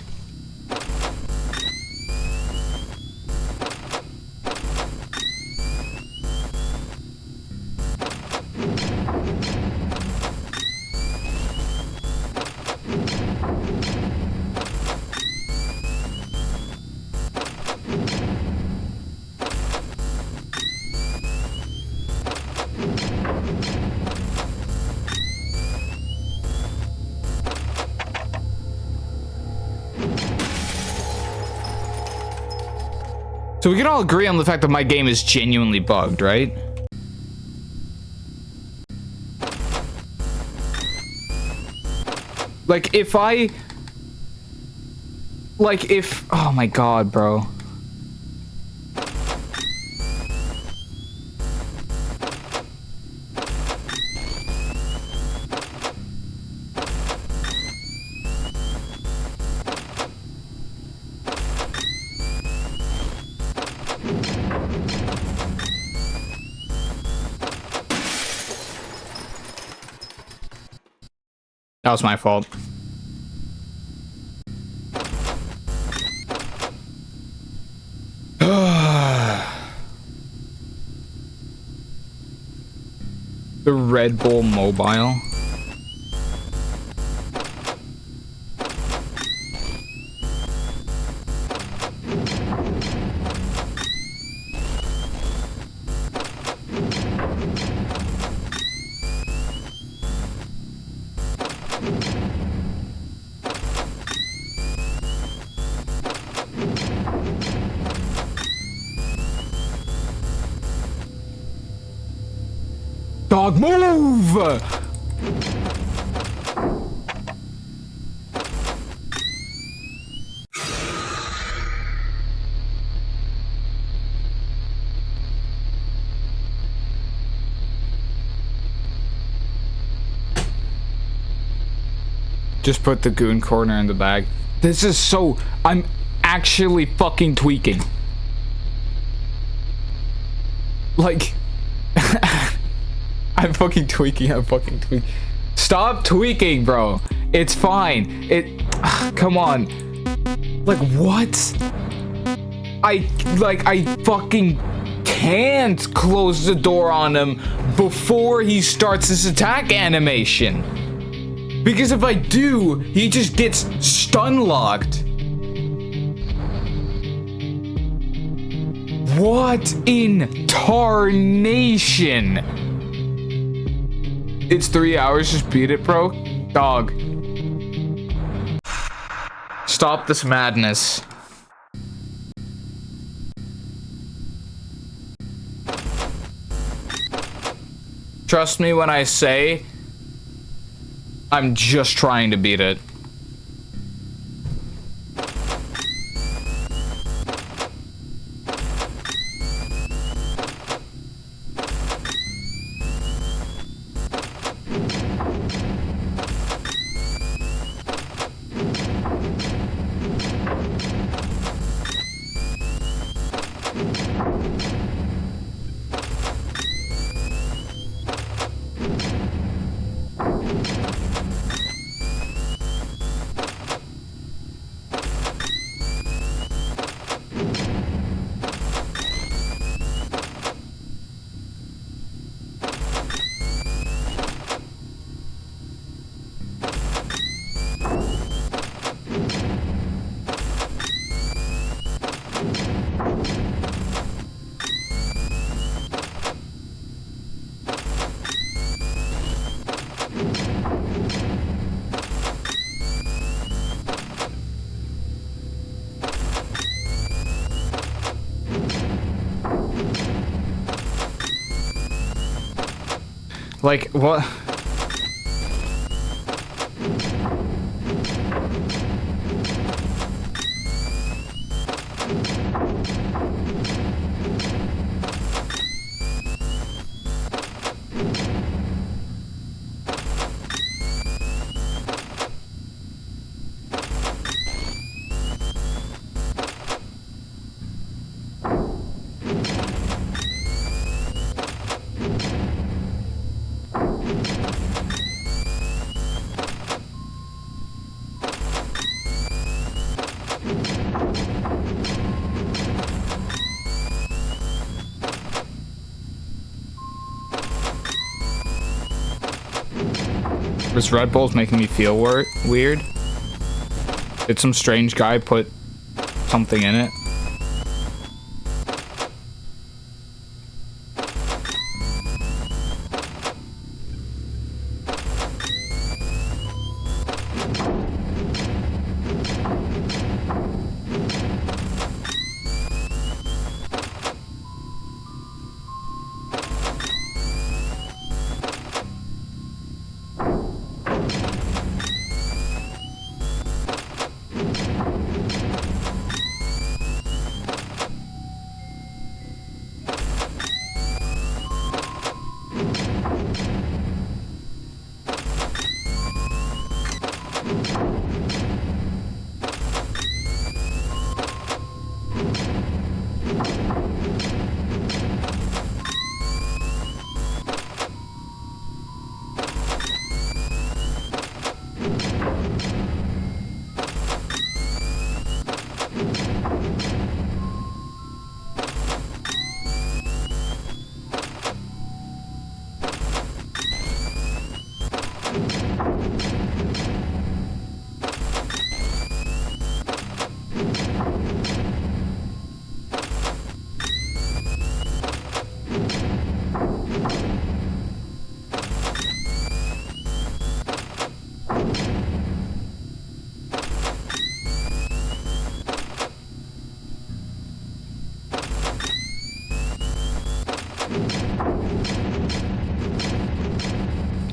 So we can all agree on the fact that my game is genuinely bugged, right? Like if oh my god, bro. That was my fault. The Red Bull Mobile. Dog, move! Just put the goon corner in the bag. This is so... I'm actually fucking tweaking. Like... I'm fucking tweaking. Stop tweaking, bro. It's fine. Come on. Like, what? I fucking can't close the door on him before he starts his attack animation. Because if I do, he just gets stun locked. What in tarnation? It's 3 hours, just beat it, bro. Dog. Stop this madness. Trust me when I say I'm just trying to beat it. Like, what? This Red Bull's making me feel weird. Did some strange guy put something in it?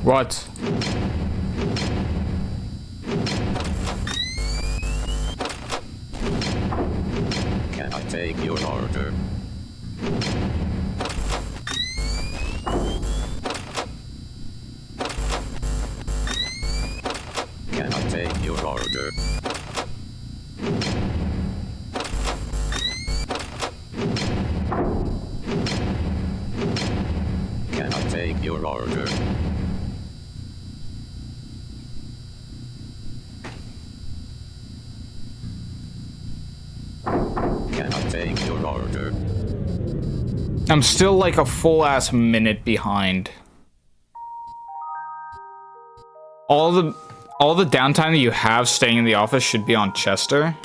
What? Can I take your order? Can I take your order? Can I take your order? Can I take your order? I'm still like a full ass minute behind. All the downtime that you have staying in the office should be on Chester.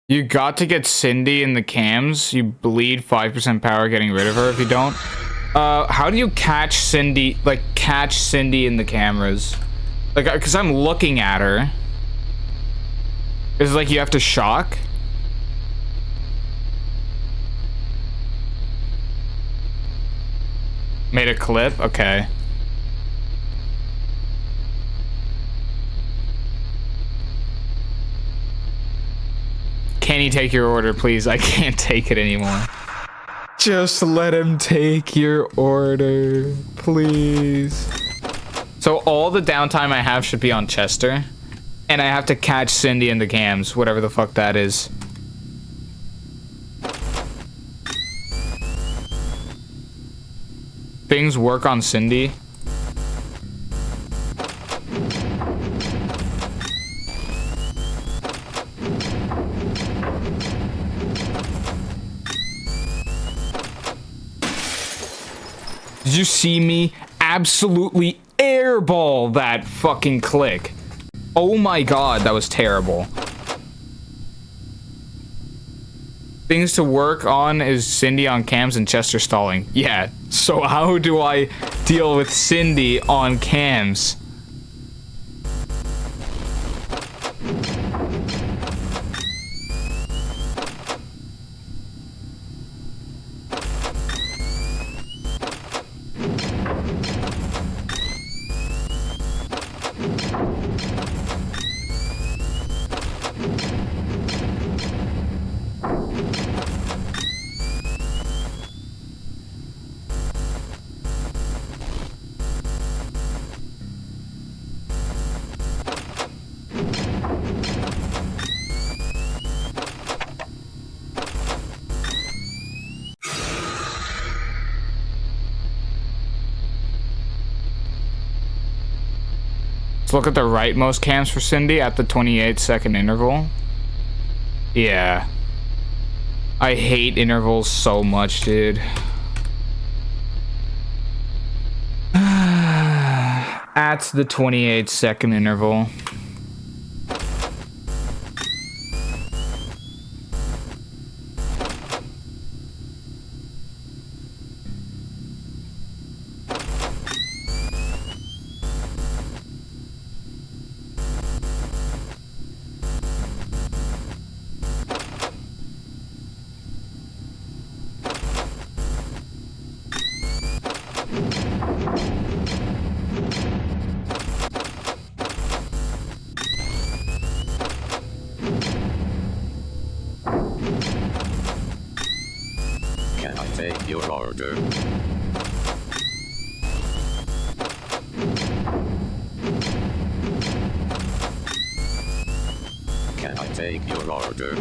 You got to get Cindy in the cams. You bleed 5% power getting rid of her if you don't. How do you catch Cindy, like catch Cindy in the cameras? Like, cause I'm looking at her. Is it like you have to shock? Made a clip? Okay. Can he take your order, please? I can't take it anymore. Just let him take your order, please. So all the downtime I have should be on Chester. And I have to catch Cindy in the cams, whatever the fuck that is. Things work on Cindy. Did you see me absolutely airball that fucking click? Oh my god, that was terrible. Things to work on is Cindy on cams and Chester stalling. Yeah, so how do I deal with Cindy on cams? Let's look at the rightmost cams for Cindy at the 28-second interval. Yeah. I hate intervals so much, dude. At the 28-second interval. Can I take your order? Can I take your order?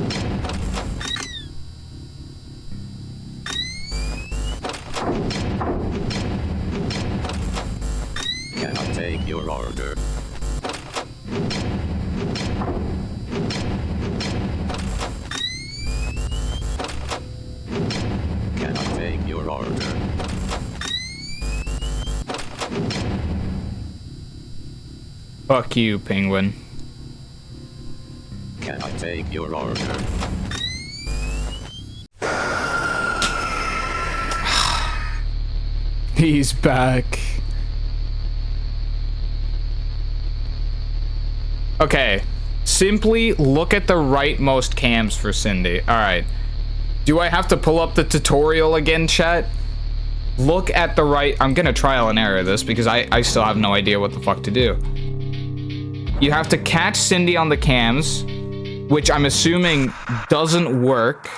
Can I take your order? Can I take your order? Fuck you, Penguin. Can I take your order? He's back. Okay. Simply look at the rightmost cams for Cindy. Alright. Do I have to pull up the tutorial again, chat? Look at the right... I'm gonna trial and error this because I still have no idea what the fuck to do. You have to catch Cindy on the cams, which I'm assuming doesn't work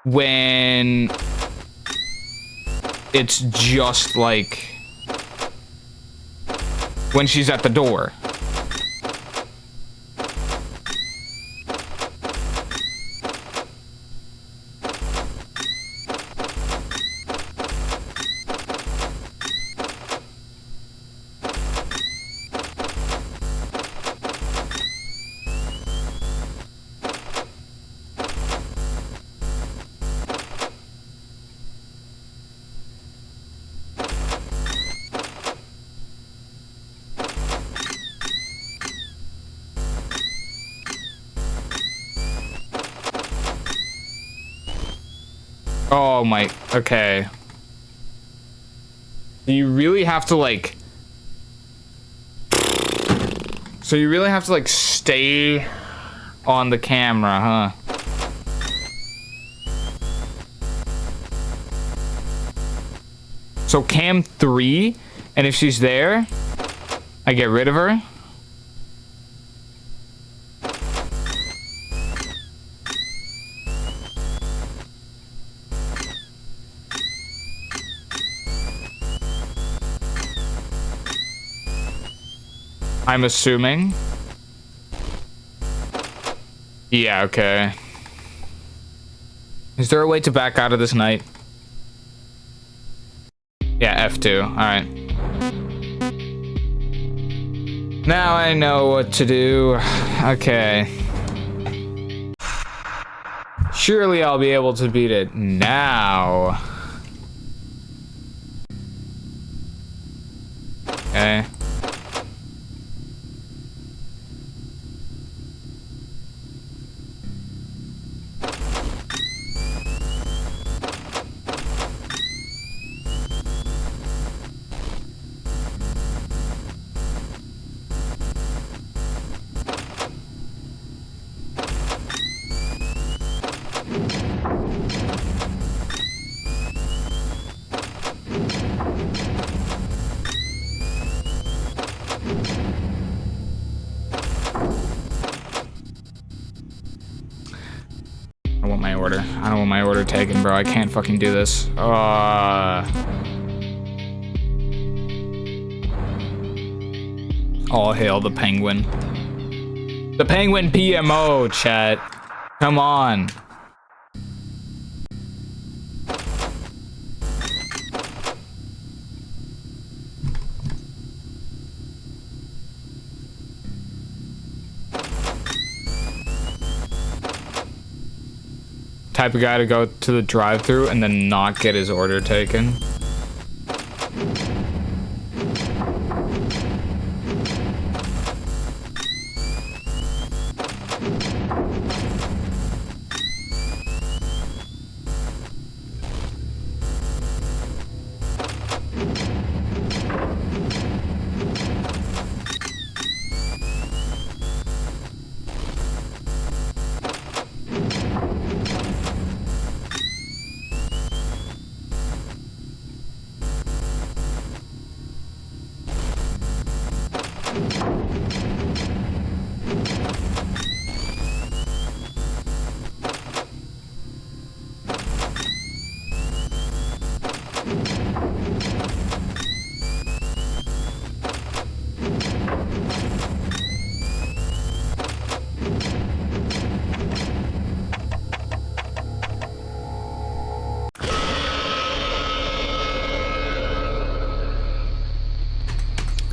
when it's just like when she's at the door. Oh my, okay. You really have to like... So you really have to like stay on the camera, huh? So cam 3, and if she's there, I get rid of her. I'm assuming. Yeah, okay. Is there a way to back out of this night? Yeah, F2. Alright. Now I know what to do. Okay. Surely I'll be able to beat it now. Okay. I don't want my order taken, bro. I can't fucking do this. All hail the penguin. The penguin PMO, chat. Come on. Type of guy to go to the drive-thru and then not get his order taken.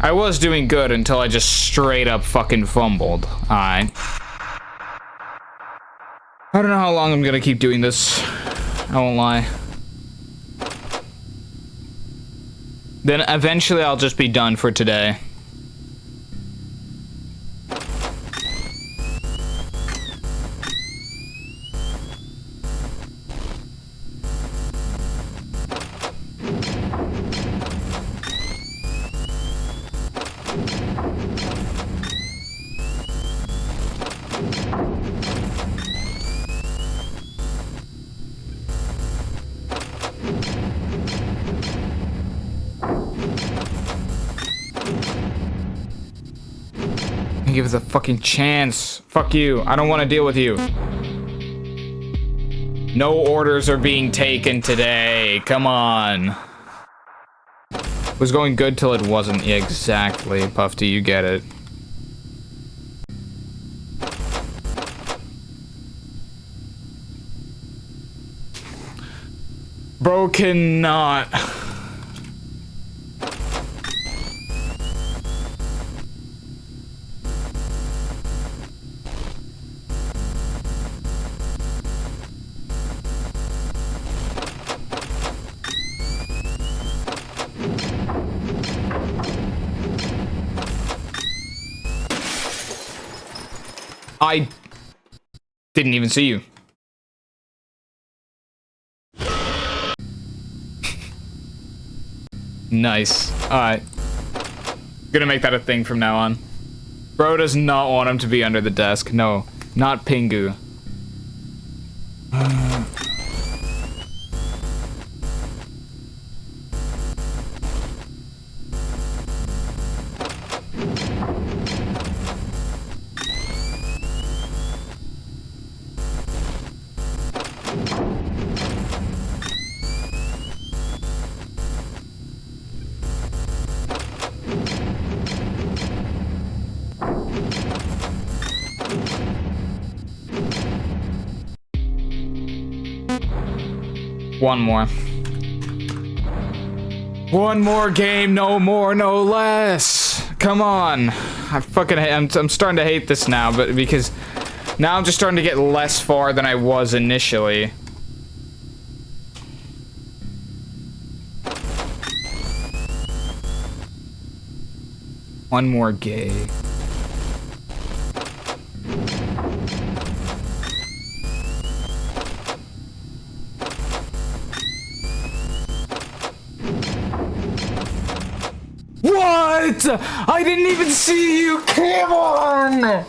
I was doing good until I just straight up fucking fumbled. Alright. I don't know how long I'm gonna keep doing this. I won't lie. Then eventually I'll just be done for today. Give us a fucking chance. Fuck you. I don't want to deal with you. No orders are being taken today. Come on. It was going good till it wasn't. Yeah, exactly. Puffy, you get it. Bro cannot. I didn't even see you. Nice. Alright. Gonna make that a thing from now on. Bro does not want him to be under the desk. No, not Pingu. One more. One more game, no more, no less. Come on. I'm starting to hate this now, but because now I'm just starting to get less far than I was initially. One more gay. What? I didn't even see you. Come on.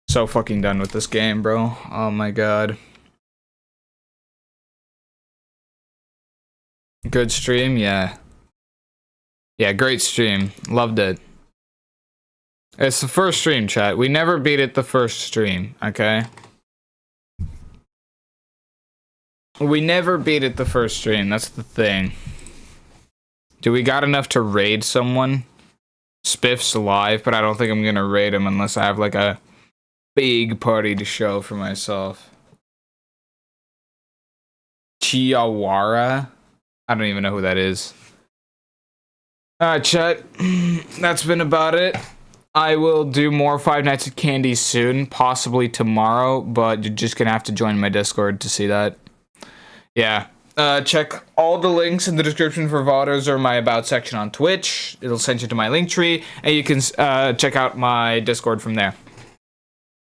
So fucking done with this game, bro. Oh my god. Good stream, yeah. Yeah, great stream. Loved it. It's the first stream, chat. We never beat it the first stream, okay? We never beat it the first stream, that's the thing. Do we got enough to raid someone? Spiff's live, but I don't think I'm gonna raid him unless I have like a big party to show for myself. Chiawara? I don't even know who that is. Alright, chat. That's been about it. I will do more Five Nights at Candy's soon, possibly tomorrow, but you're just gonna have to join my Discord to see that. Yeah. Check all the links in the description for VODs or my About section on Twitch. It'll send you to my link tree, and you can check out my Discord from there.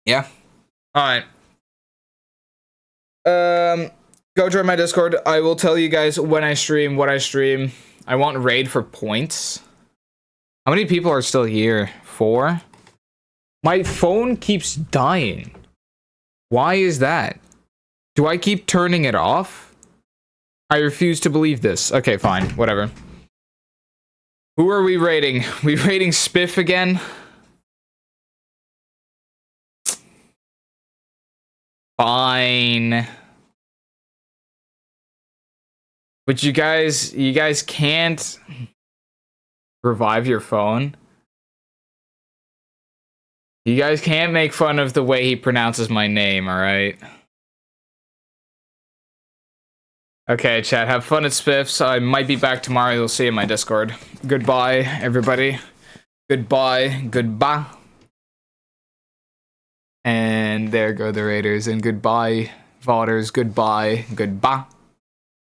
Yeah. Alright. Go join my Discord. I will tell you guys when I stream, what I stream. I want raid for points. How many people are still here? 4? My phone keeps dying. Why is that? Do I keep turning it off? I refuse to believe this. Okay, fine. Whatever. Who are we rating? We rating Spiff again? Fine. But you guys can't revive your phone. You guys can't make fun of the way he pronounces my name, alright? Okay, chat, have fun at Spiff's. I might be back tomorrow. You'll see in my Discord. Goodbye, everybody. Goodbye. Goodbye. And there go the Raiders. And goodbye Vauders, goodbye, goodbye.